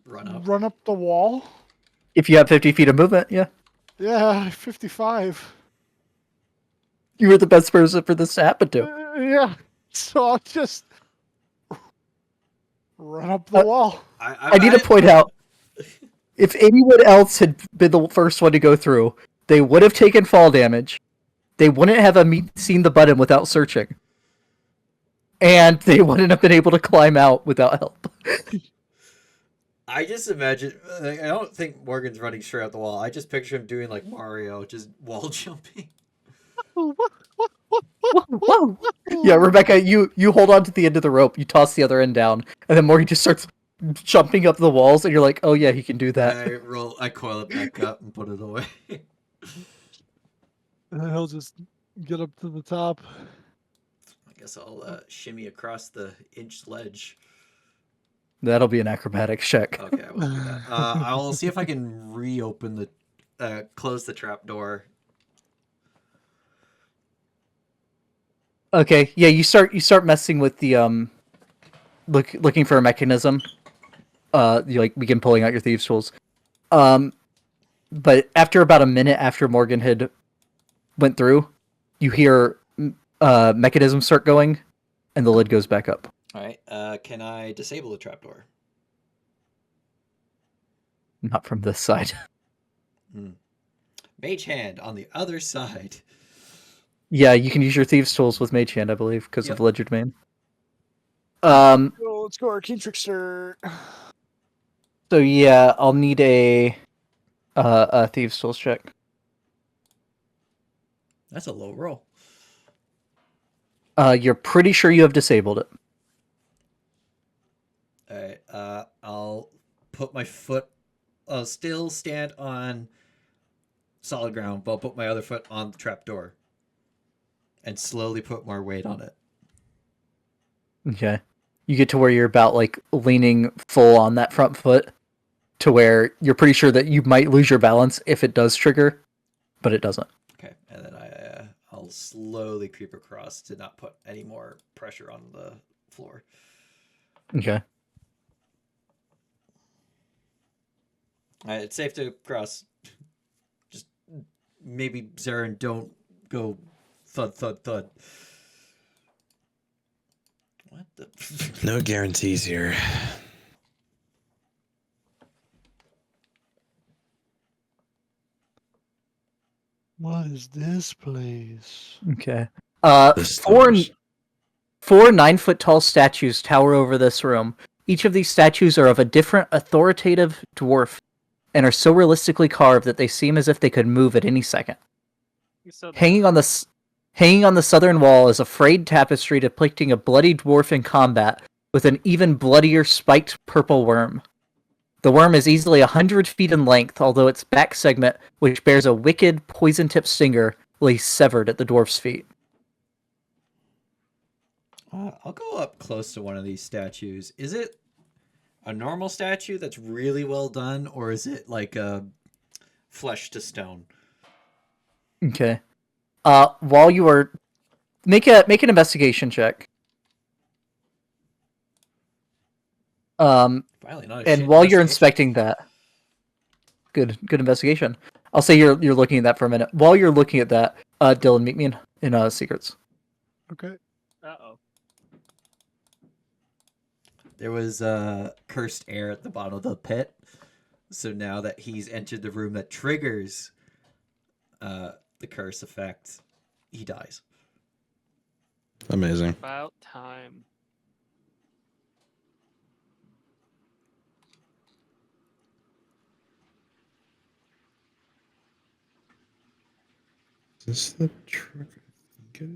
Run up. the wall? If you have 50 feet of movement, yeah. Yeah, 55. You were the best person for this to happen to. Yeah. So I'll just run up the wall. I need to point out, if anyone else had been the first one to go through, they would have taken fall damage. They wouldn't have seen the button without searching. And they wouldn't have been able to climb out without help. I just imagine. I don't think Morgan's running straight up the wall. I just picture him doing like Mario, just wall jumping. Whoa. Yeah, Rebecca, you hold on to the end of the rope, you toss the other end down, and then Morgan just starts jumping up the walls, and you're like, oh yeah, he can do that. I coil it back up and put it away. And then he'll just get up to the top. I guess I'll shimmy across the inch ledge. That'll be an acrobatics check. Okay, I will do that. I'll see if I can reopen the, close the trap door. Okay, yeah, you start messing with the looking for a mechanism. You like begin pulling out your thieves' tools. But after about a minute after Morgan had went through, you hear mechanisms start going, and the lid goes back up. All right. Can I disable the trapdoor? Not from this side. Mage hand on the other side. Yeah, you can use your thieves' tools with Mage Hand, I believe, because of Legerdmain. Let's go Arcane Trickster. So yeah, I'll need a thieves' tools check. That's a low roll. You're pretty sure you have disabled it. All right. I'll put my foot. I'll still stand on solid ground, but I'll put my other foot on the trapdoor and slowly put more weight on it. Okay. You get to where you're about like leaning full on that front foot to where you're pretty sure that you might lose your balance if it does trigger, but it doesn't. Okay, and then I'll slowly creep across to not put any more pressure on the floor. Okay. It's safe to cross. Just maybe Zarin don't go thud thud thud. What the? No guarantees here. What is this place? Okay. The stars. Four 9-foot tall statues tower over this room. Each of these statues are of a different authoritative dwarf and are so realistically carved that they seem as if they could move at any second. So Hanging on the southern wall is a frayed tapestry depicting a bloody dwarf in combat with an even bloodier spiked purple worm. The worm is easily 100 feet in length, although its back segment, which bears a wicked, poison-tipped stinger, lays severed at the dwarf's feet. I'll go up close to one of these statues. Is it a normal statue that's really well done, or is it like a flesh to stone? Okay. While you are make an investigation check. Finally, not a And shit while you're investigation. inspecting that, good investigation. I'll say you're looking at that for a minute. While you're looking at that, Dylan, meet me in secrets. Okay. Uh-oh. There was cursed air at the bottom of the pit, so now that he's entered the room that triggers the curse effect, he dies. Amazing. About time. Is this the trick I think it is?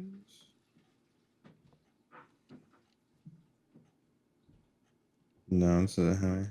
No, it's a high.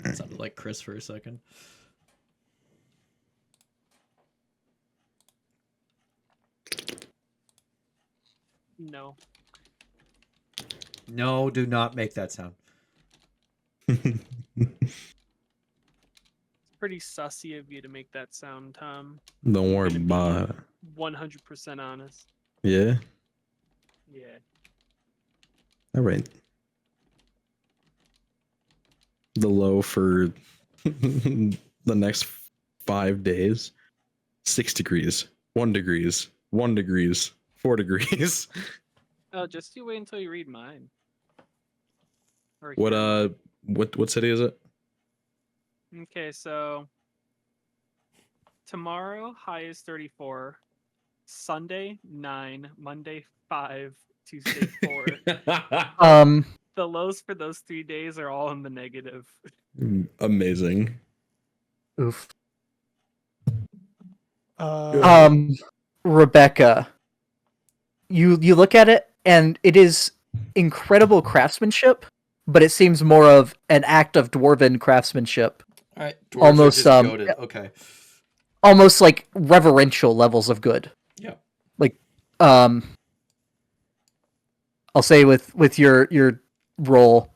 It sounded like Chris for a second. No. No, do not make that sound. It's pretty sussy of you to make that sound, Tom. Don't worry Gonna be about it. 100% honest. Yeah. Yeah. All right. The low for the next 5 days: 6 degrees, 1 degrees, 1 degrees, 4 degrees. Oh, just you wait until you read mine. Or What hear mine. what city is it? Okay, so tomorrow high is 34, Sunday 9, Monday 5, Tuesday 4. The lows for those 3 days are all in the negative. Amazing. Oof. Uh, Rebecca, you look at it and it is incredible craftsmanship, but it seems more of an act of dwarven craftsmanship, All right, dwarves Almost, are just goated. Okay. almost like reverential levels of good. Yeah. Like, I'll say with your role,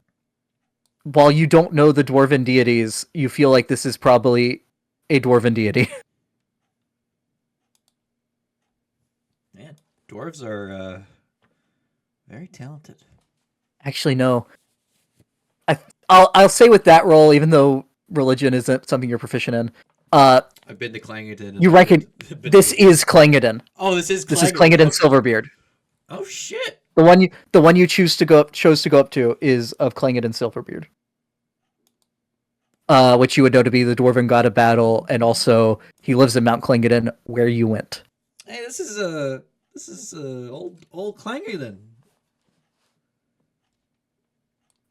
while you don't know the dwarven deities, you feel like this is probably a dwarven deity. dwarves are very talented. Actually, no. I'll say with that roll, even though religion isn't something you're proficient in, I've been to Clangerton. you reckon this is Clangeddon. Oh, this is Clangerton. This is Clangeddon Okay. Silverbeard. Oh shit! The one you chose to go up to is of Clangeddon Silverbeard. Which you would know to be the dwarven god of battle, and also he lives in Mount Clangeddon, where you went. Hey, this is old Clangerton.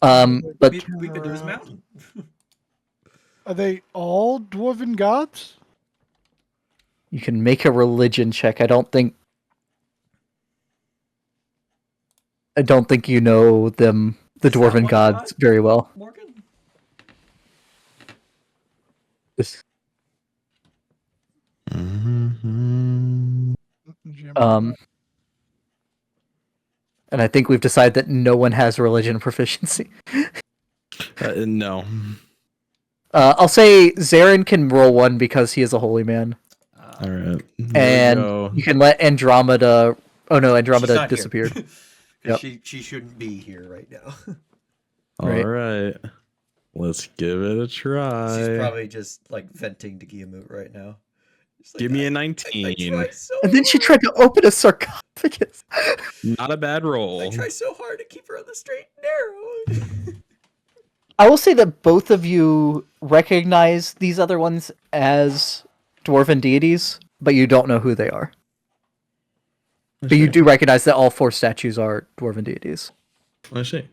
But We've been to his Around. mountain. Are they all dwarven gods? you can make a religion check. I don't think you know them, the Is that dwarven one gods, god? very well. Morgan. Um, and I think we've decided that no one has religion proficiency. No. I'll say Zarin can roll 1 because he is a holy man, All right. and you can let Andromeda. Oh no, She's Andromeda not here. disappeared. 'Cause Yep. she shouldn't be here right now. All Right. right. Let's give it a try. She's probably just like venting to Guillemot right now. Just like, Give me a I 19. tried so And then she hard. tried to open a sarcophagus. Not a bad roll. I try so hard to keep her on the straight and narrow. I will say that both of you recognize these other ones as dwarven deities, but you don't know who they are. But you do recognize that all 4 statues are dwarven deities. I see.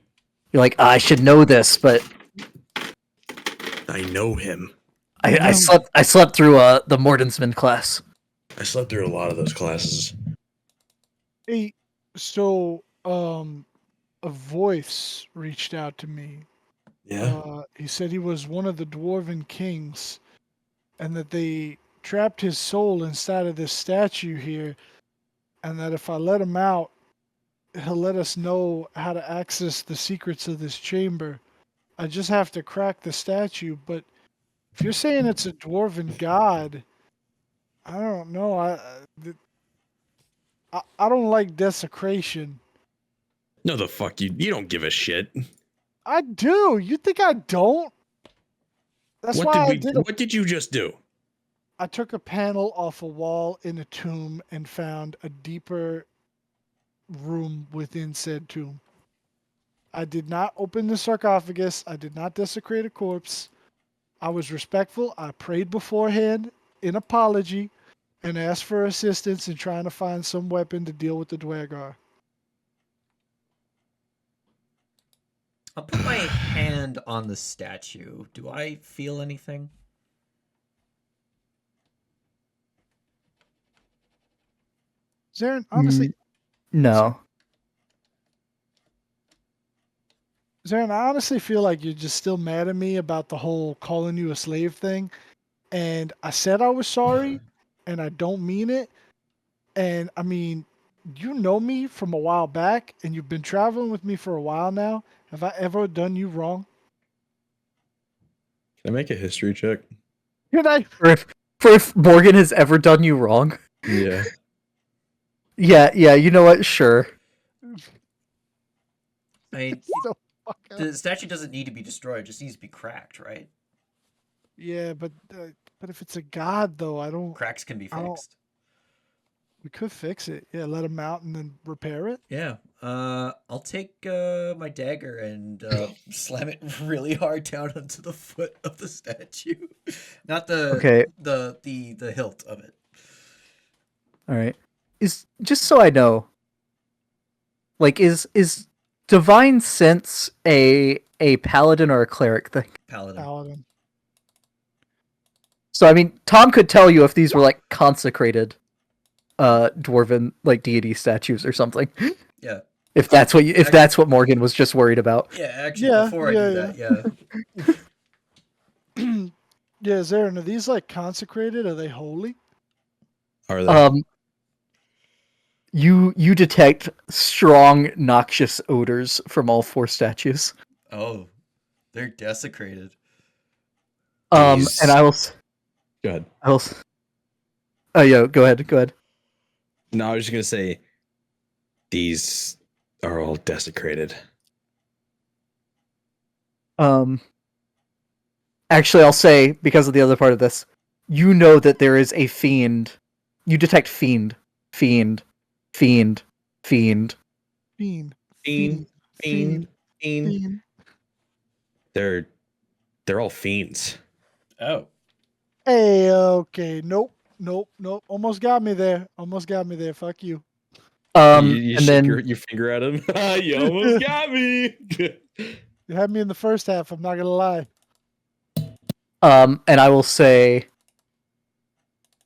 You're like, I should know this, but I know him. I slept through the Mordensman class. I slept through a lot of those classes. Hey, so a voice reached out to me. Yeah. He said he was one of the dwarven kings, and that they trapped his soul inside of this statue here, and that if I let him out, he'll let us know how to access the secrets of this chamber. I just have to crack the statue, but if you're saying it's a dwarven god, I don't know. I don't like desecration. No, the fuck you. You don't give a shit. I do. You think I don't? That's why I did. What did you just do? I took a panel off a wall in a tomb and found a deeper room within said tomb. I did not open the sarcophagus. I did not desecrate a corpse. I was respectful. I prayed beforehand in apology and asked for assistance in trying to find some weapon to deal with the Duagar. I'll put my hand on the statue. Do I feel anything? Zarin, honestly, No. Zarin, I honestly feel like you're just still mad at me about the whole calling you a slave thing. And I said I was sorry, and I don't mean it. And I mean, you know me from a while back, and you've been traveling with me for a while now. Have I ever done you wrong? Can I make a history check? Can I? For if Morgan has ever done you wrong. Yeah. Yeah, you know what? Sure. I mean, So fuck up. the statue doesn't need to be destroyed; it just needs to be cracked, right? Yeah, but if it's a god though, I don't. Cracks can be I don't- fixed. We could fix it. Yeah, let him out and then repair it. Yeah. I'll take my dagger and slam it really hard down onto the foot of the statue, not the Okay. the hilt of it. All right. Is just so I know. Like, is divine sense a paladin or a cleric thing? Paladin. Paladin. So I mean, Tom could tell you if these were like consecrated, dwarven like deity statues or something. Yeah. If that's what Morgan was just worried about. Yeah. Actually, Yeah, before I yeah, do that, yeah. Yeah, Zarin, are these like consecrated? Are they holy? Are they? You detect strong noxious odors from all 4 statues. Oh, they're desecrated. These- And I will. Go ahead. Oh, yeah. Go ahead. No, I was just gonna say These are all desecrated. Actually, I'll say, because of the other part of this, you know that there is a fiend. You detect fiend, fiend, fiend, fiend. Fiend. Fiend, fiend, fiend. Fiend. They're all fiends. Oh. Hey, okay. Nope. Almost got me there. Fuck you. You And shake then your finger at him. You almost got me. You had me in the first half, I'm not gonna lie. and I will say,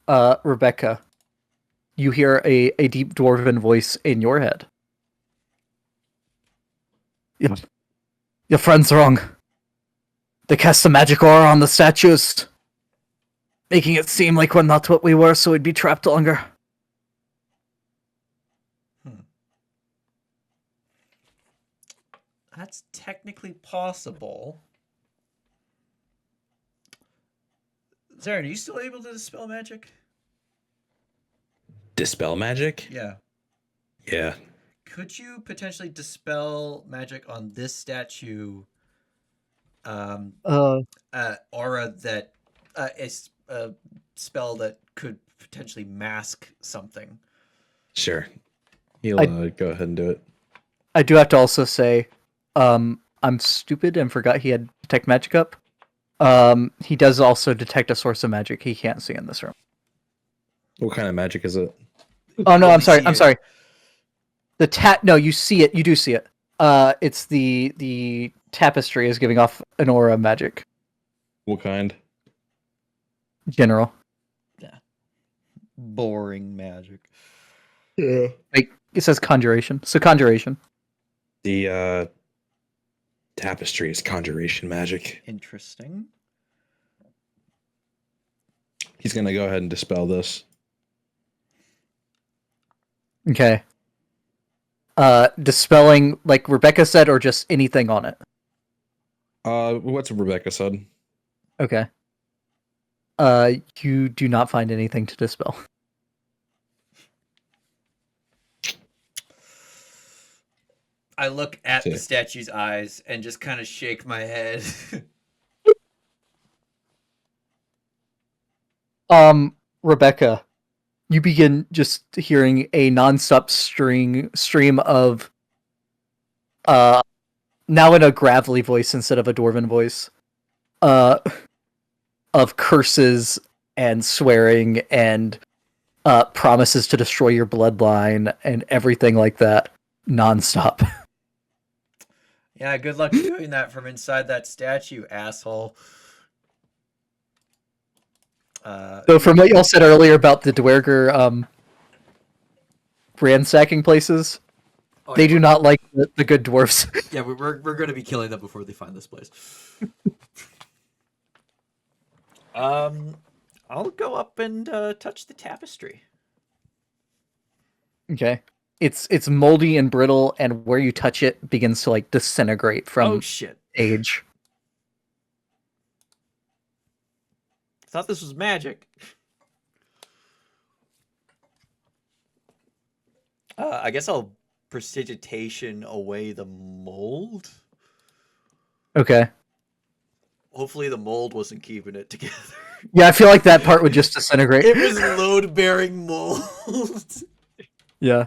Rebecca, you hear a deep dwarven voice in your head. Your friend's wrong. They cast a magic aura on the statues, making it seem like we're not what we were, so we'd be trapped longer. That's technically possible. Zarin, are you still able to dispel magic? Dispel magic? Yeah. Yeah. Could you potentially dispel magic on this statue? Aura that is a spell that could potentially mask something. Sure. He'll go ahead and do it. I do have to also say, I'm stupid and forgot he had detect magic up. He does also detect a source of magic he can't see in this room. What kind of magic is it? Oh no, Only I'm sorry. see I'm it. sorry. No, you see it. You do see it. It's the tapestry is giving off an aura of magic. What kind? General. Boring magic. Yeah. Like it says conjuration. So conjuration. The tapestry is conjuration magic. Interesting. He's gonna go ahead and dispel this. Okay. Dispelling like Rebecca said, or just anything on it. What's Rebecca said? Okay. You do not find anything to dispel. I look at See. the statue's eyes and just kind of shake my head. Rebecca, you begin just hearing a nonstop stream of now in a gravelly voice instead of a dwarven voice. Of curses and swearing and promises to destroy your bloodline and everything like that nonstop. Yeah, good luck doing that from inside that statue, asshole. So from what y'all said earlier about the Duergar ransacking places, they do not like the good dwarfs. Yeah, we're going to be killing them before they find this place. I'll go up and touch the tapestry. Okay. It's moldy and brittle, and where you touch it begins to like disintegrate from Oh shit! age. Thought this was magic. I guess I'll prestidigitation away the mold. Okay. Hopefully the mold wasn't keeping it together. Yeah, I feel like that part would just disintegrate. It was load-bearing mold. Yeah.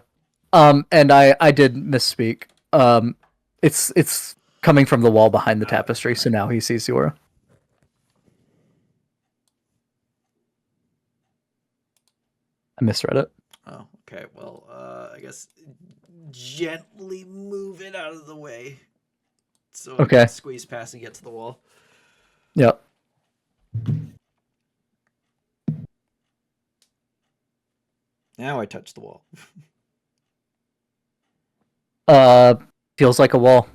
And I did misspeak. It's coming from the wall behind the tapestry, so now he sees the aura. I misread it. Oh, okay. Well, I guess gently move it out of the way so I Okay. can squeeze past and get to the wall. Yep. Now I touch the wall. Feels like a wall.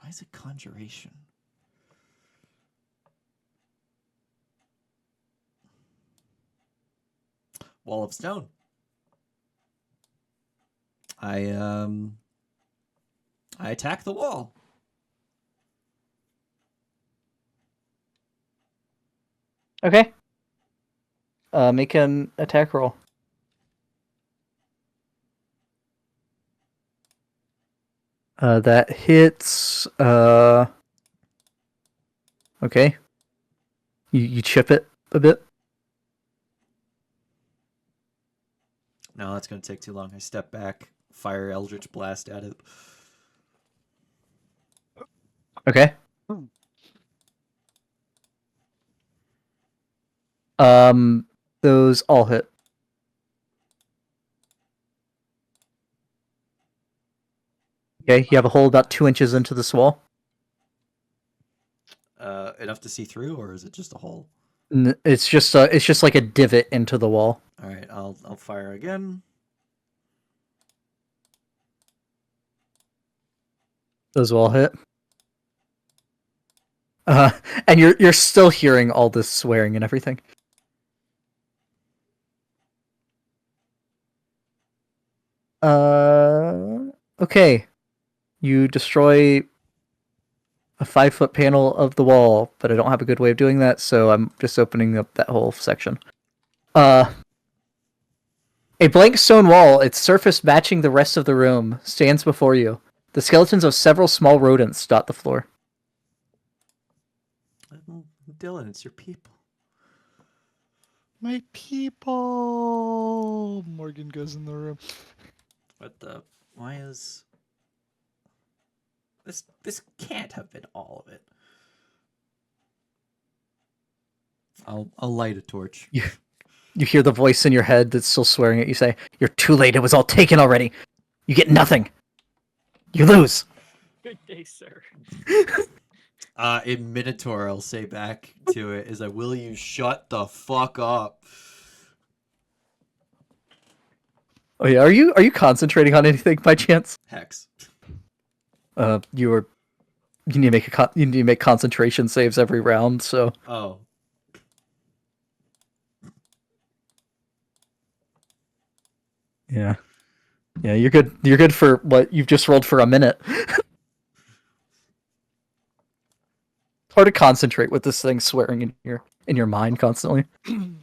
Why is it conjuration? Wall of stone. I attack the wall. Okay. Make an attack roll. That hits. Okay. You chip it a bit. No, that's going to take too long. I step back, fire Eldritch Blast at it. Okay. Those all hit. Okay, you have a hole about 2 inches into this wall. Enough to see through, or is it just a hole? It's just like a divot into the wall. All right, I'll fire again. Those will all hit. And you're still hearing all this swearing and everything. Okay. You destroy a 5-foot panel of the wall, but I don't have a good way of doing that, so I'm just opening up that whole section. A blank stone wall, its surface matching the rest of the room, stands before you. The skeletons of several small rodents dot the floor. Dylan, it's your people. My people. Morgan goes in the room. What the? Why is this? This can't have been all of it. I'll light a torch. You hear the voice in your head that's still swearing at you say, "You're too late, it was all taken already. You get nothing. You lose." Good day, sir. In Minotaur, I'll say back to it is, will you shut the fuck up? Oh yeah, are you concentrating on anything by chance? Hex. You need to make concentration saves every round, so Oh. yeah. Yeah, you're good. You're good for what you've just rolled for a minute. It's hard to concentrate with this thing swearing in your mind constantly. You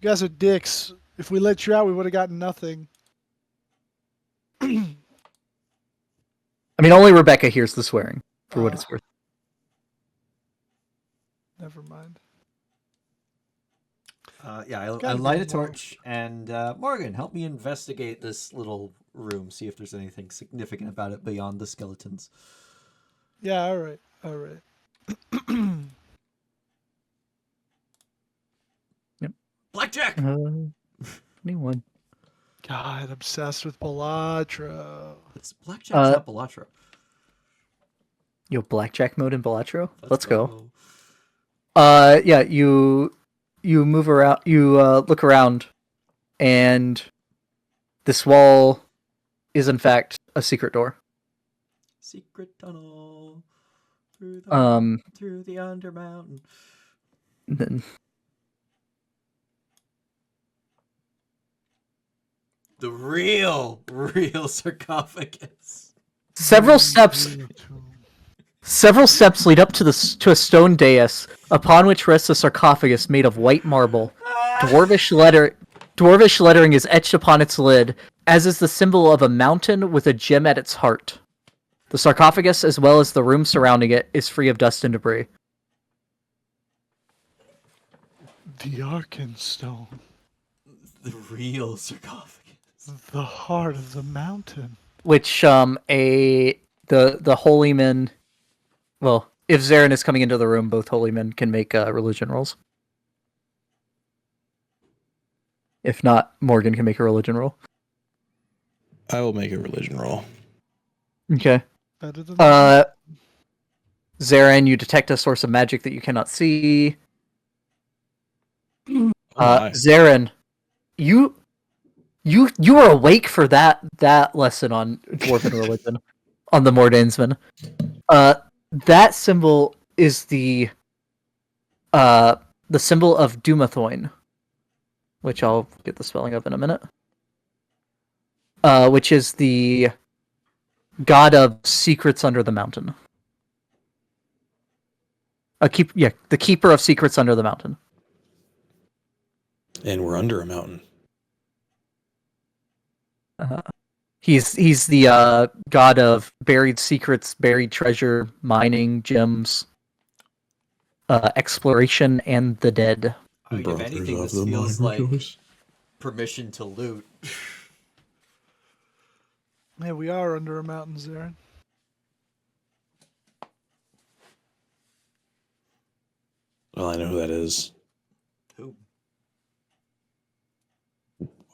guys are dicks. If we let you out, we would have gotten nothing. I mean, only Rebecca hears the swearing, for what it's worth. Never mind. Yeah, I Gotta light go a torch, and Morgan, help me investigate this little room, see if there's anything significant about it beyond the skeletons. Yeah, all right. All right. Blackjack! 21. God, obsessed with Balatro. It's Blackjack's not Balatro. You have blackjack mode in Balatro? Let's go. go. Yeah, you move around, you look around, and this wall is in fact a secret door. Secret tunnel through the Undermountain. Then The real sarcophagus. several steps lead up to a stone dais upon which rests a sarcophagus made of white marble. Dwarvish lettering is etched upon its lid, as is the symbol of a mountain with a gem at its heart. The sarcophagus, as well as the room surrounding it, is free of dust and debris. The Arkenstone. The real sarcophagus. The heart of the mountain. Which the holy men, well, if Zarin is coming into the room, both holy men can make religion rolls. If not, Morgan can make a religion roll. I will make a religion roll. Okay. Better than Zarin, you detect a source of magic that you cannot see. Oh my. Zarin, you were awake for that lesson on dwarven religion on the Mordainsman. That symbol is the symbol of Dumathoin, which I'll get the spelling of in a minute. Which is the god of secrets under the mountain. The keeper of secrets under the mountain. And we're under a mountain. He's the god of buried secrets, buried treasure, mining, gems, exploration, and the dead. I mean, if anything, this feels like permission to loot. Yeah, we are under a mountain, Zarin. Well, I know who that is. Who?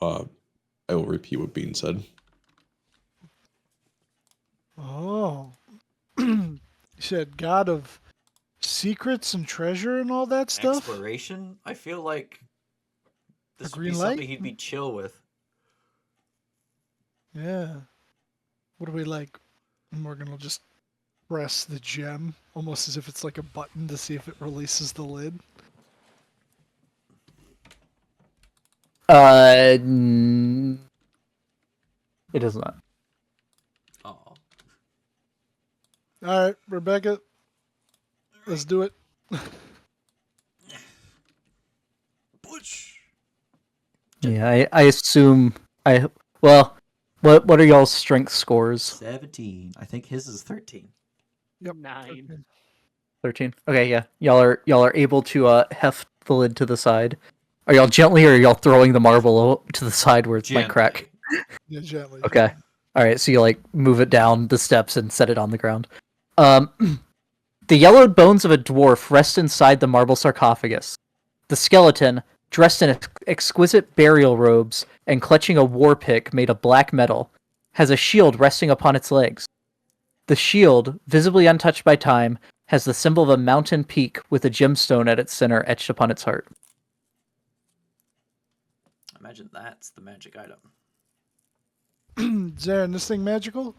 I will repeat what Bean said. Oh. You said god of secrets and treasure and all that stuff? Exploration? I feel like this would be green something light? he'd be chill with. Yeah. What do we like? Morgan will just press the gem, almost as if it's like a button to see if it releases the lid. It does not. Oh. Alright, Rebecca. Let's do it. Butch. Yeah, I assume well, what are y'all's strength scores? 17. I think his is 13. Yep. 9. 13. Okay, yeah. Y'all are able to heft the lid to the side. Are y'all gently, or are y'all throwing the marble to the side where it might crack? Yeah, gently. Okay. All right. So you like move it down the steps and set it on the ground. The yellowed bones of a dwarf rest inside the marble sarcophagus. The skeleton, dressed in exquisite burial robes and clutching a war pick made of black metal, has a shield resting upon its legs. The shield, visibly untouched by time, has the symbol of a mountain peak with a gemstone at its center etched upon its heart. Imagine that's the magic item. Zarin, this thing magical?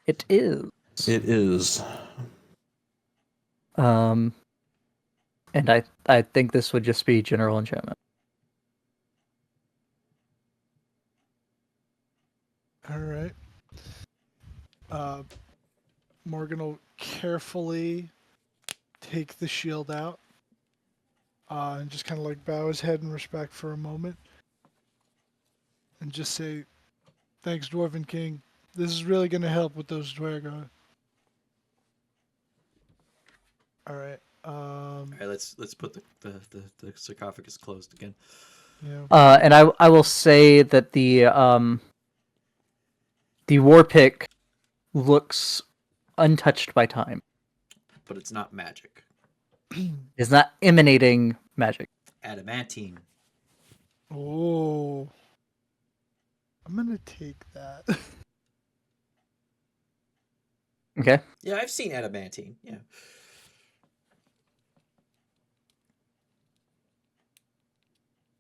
It is. It is. And I think this would just be general enchantment. Alright. Morgan will carefully take the shield out. And just kind of like bow his head in respect for a moment. And just say, thanks, Dwarven King. This is really going to help with those Duagar. Alright. All right, let's put the sarcophagus closed again. Yeah. And I will say that the war pick looks untouched by time. But it's not magic. It's not emanating magic. Adamantine. Oh. I'm going to take that. Okay. Yeah, I've seen adamantine. Yeah.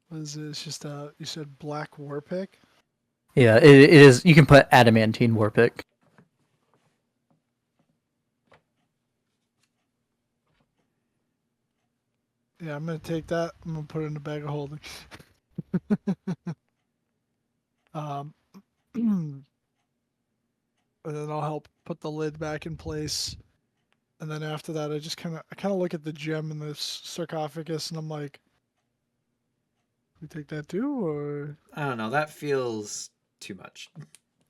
What is it? It's just you said black war pick? Yeah, it is. You can put adamantine war pick. Yeah, I'm gonna take that. I'm gonna put it in a bag of holding. And then I'll help put the lid back in place. And then after that, I kind of look at the gem in this sarcophagus, and I'm like, we take that too, or I don't know. That feels too much.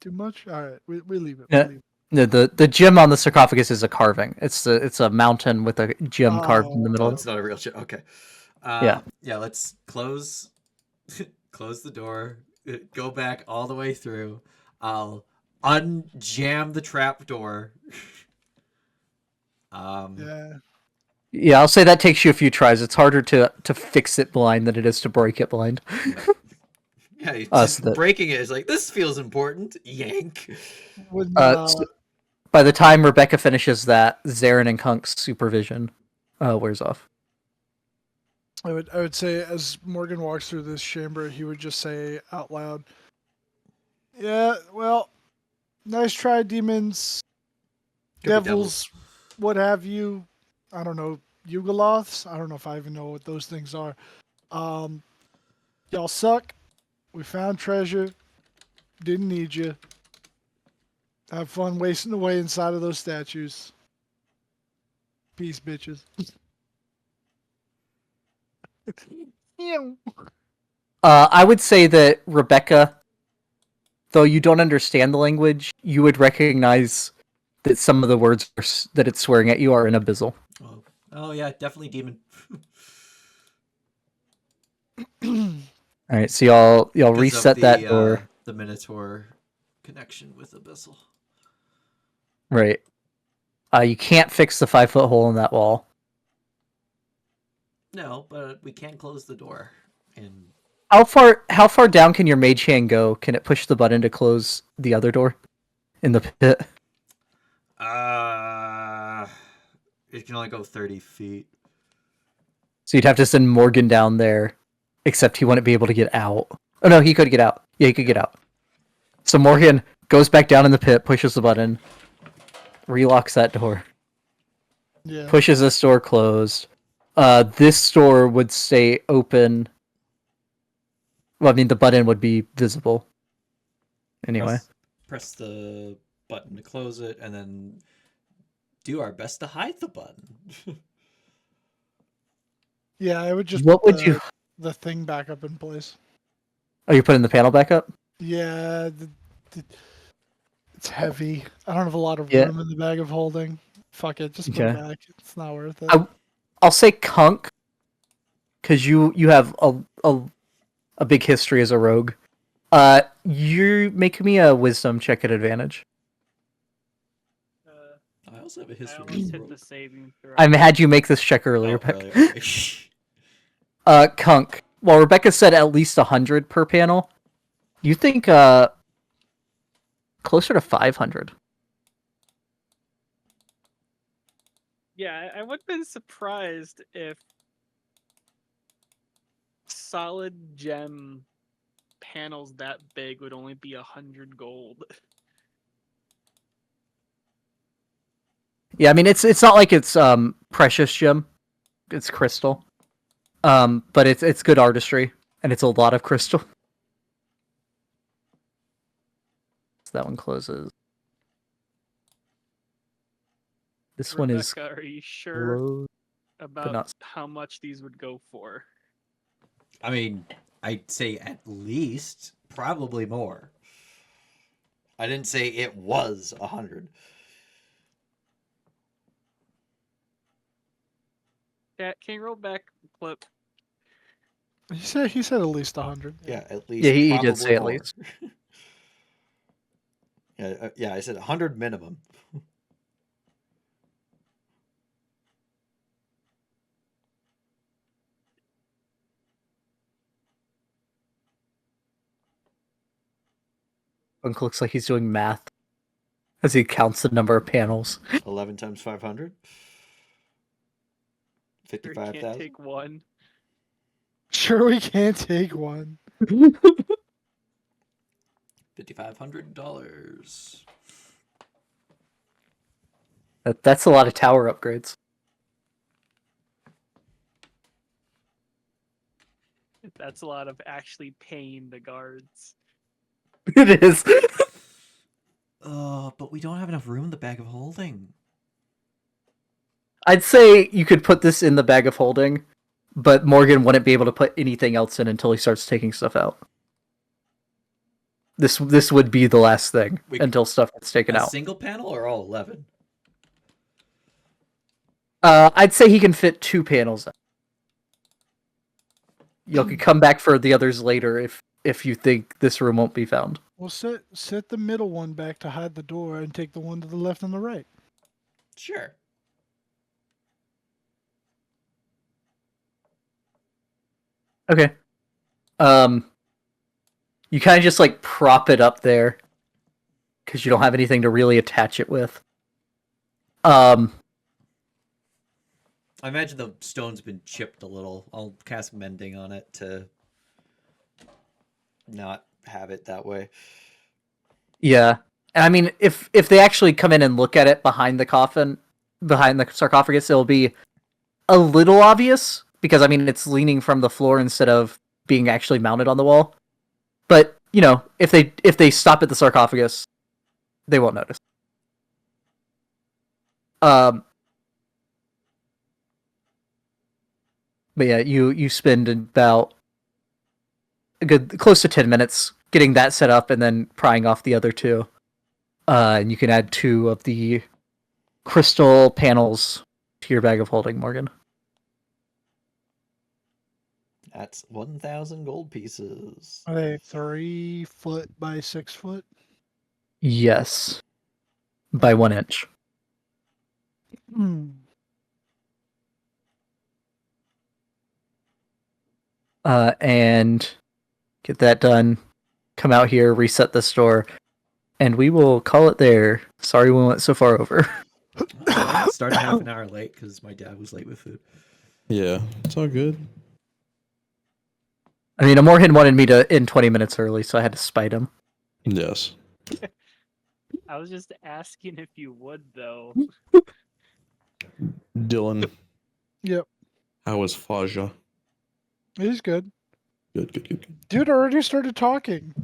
too much? All right, we leave it. Yeah. We leave it. The gem on the sarcophagus is a carving. It's a mountain with a gem carved in the middle. Oh, of it's not a real ship. Okay. Yeah. Yeah. Let's close the door. Go back all the way through. I'll unjam the trap door. Yeah. Yeah, I'll say that takes you a few tries. It's harder to fix it blind than it is to break it blind. Yeah, just breaking it is like, this feels important. Yank. When, So by the time Rebecca finishes that, Zarin and Kunk's supervision wears off. I would say as Morgan walks through this chamber, he would just say out loud, "Yeah, well, nice try, demons, devils, what have you. I don't know, Yugoloths. I don't know if I even know what those things are. Y'all suck. We found treasure. Didn't need you. Have fun wasting away inside of those statues." Peace, bitches. Ew. I would say that Rebecca, though you don't understand the language, you would recognize that some of the words that it's swearing at you are in Abyssal. Oh yeah, definitely demon. All right, so y'all Because of reset that door. the Minotaur connection with Abyssal. Right. You can't fix the 5-foot hole in that wall. No, but we can close the door. And How far down can your mage hand go? Can it push the button to close the other door in the pit? it can only go 30 feet. So you'd have to send Morgan down there, except he wouldn't be able to get out. Oh no, he could get out. Yeah, he could get out. So Morgan goes back down in the pit, pushes the button, relocks that door, Yeah. pushes this door closed. This door would stay open. Well, I mean, the button would be visible. Anyway. Press the button to close it, and then do our best to hide the button. Yeah, I would just What put would you? the thing back up in place. Oh, you're putting the panel back up? Yeah, it's heavy. I don't have a lot of Yeah. room in the bag of holding. Fuck it, just put it Okay. back. It's not worth it. I'll say Kunk, because you have a big history as a rogue. You make me a wisdom check at advantage. I also have a I history. almost with hit the rogue. saving throw. I had you make this check earlier, Oh, Beck. earlier. Okay. Kunk. Well, Rebecca said at least 100 per panel. You think closer to 500? Yeah, I would have been surprised if solid gem panels that big would only be 100 gold. Yeah, I mean it's not like it's precious gem. It's crystal. But it's good artistry and it's a lot of crystal. So that one closes. This one is Rebecca, are you sure closed. about not- how much these would go for? I mean, I'd say at least, probably more. I didn't say it was 100. Yeah, can you roll back clip? He said at least 100. Yeah, at least. Yeah, he probably did say at more. least. Yeah, I said 100 minimum. Punk looks like he's doing math as he counts the number of panels. 11 times 500. Sure, can't 55,000. take one. Sure, we can't take one. $5,500. That's a lot of tower upgrades. That's a lot of actually paying the guards. It is. But we don't have enough room in the bag of holding. I'd say you could put this in the bag of holding, but Morgan wouldn't be able to put anything else in until he starts taking stuff out. This would be the last thing until stuff gets taken A out. single panel or all 11? I'd say he can fit 2 panels. You could come back for the others later if you think this room won't be found. Well, set the middle one back to hide the door and take the one to the left and the right. Sure. Okay. You kind of just like prop it up there because you don't have anything to really attach it with. I imagine the stone's been chipped a little. I'll cast mending on it to not have it that way. Yeah. And I mean, if they actually come in and look at it behind the coffin, behind the sarcophagus, it'll be a little obvious because I mean it's leaning from the floor instead of being actually mounted on the wall. But you know, if they stop at the sarcophagus, they won't notice. But yeah, you spend about a good close to 10 minutes getting that set up and then prying off the other two. And you can add 2 of the crystal panels to your bag of holding, Morgan. That's 1,000 gold pieces. Are they 3 foot by 6 foot? Yes. By 1 inch. Hmm. And get that done. Come out here, reset the store, and we will call it there. Sorry we went so far over. I started half an hour late because my dad was late with food. Yeah, it's all good. I mean, Morgan wanted me to end 20 minutes early, so I had to spite him. Yes. I was just asking if you would, though. Dylan, Yep. how was Faja? He's good. Good. Dude already started talking.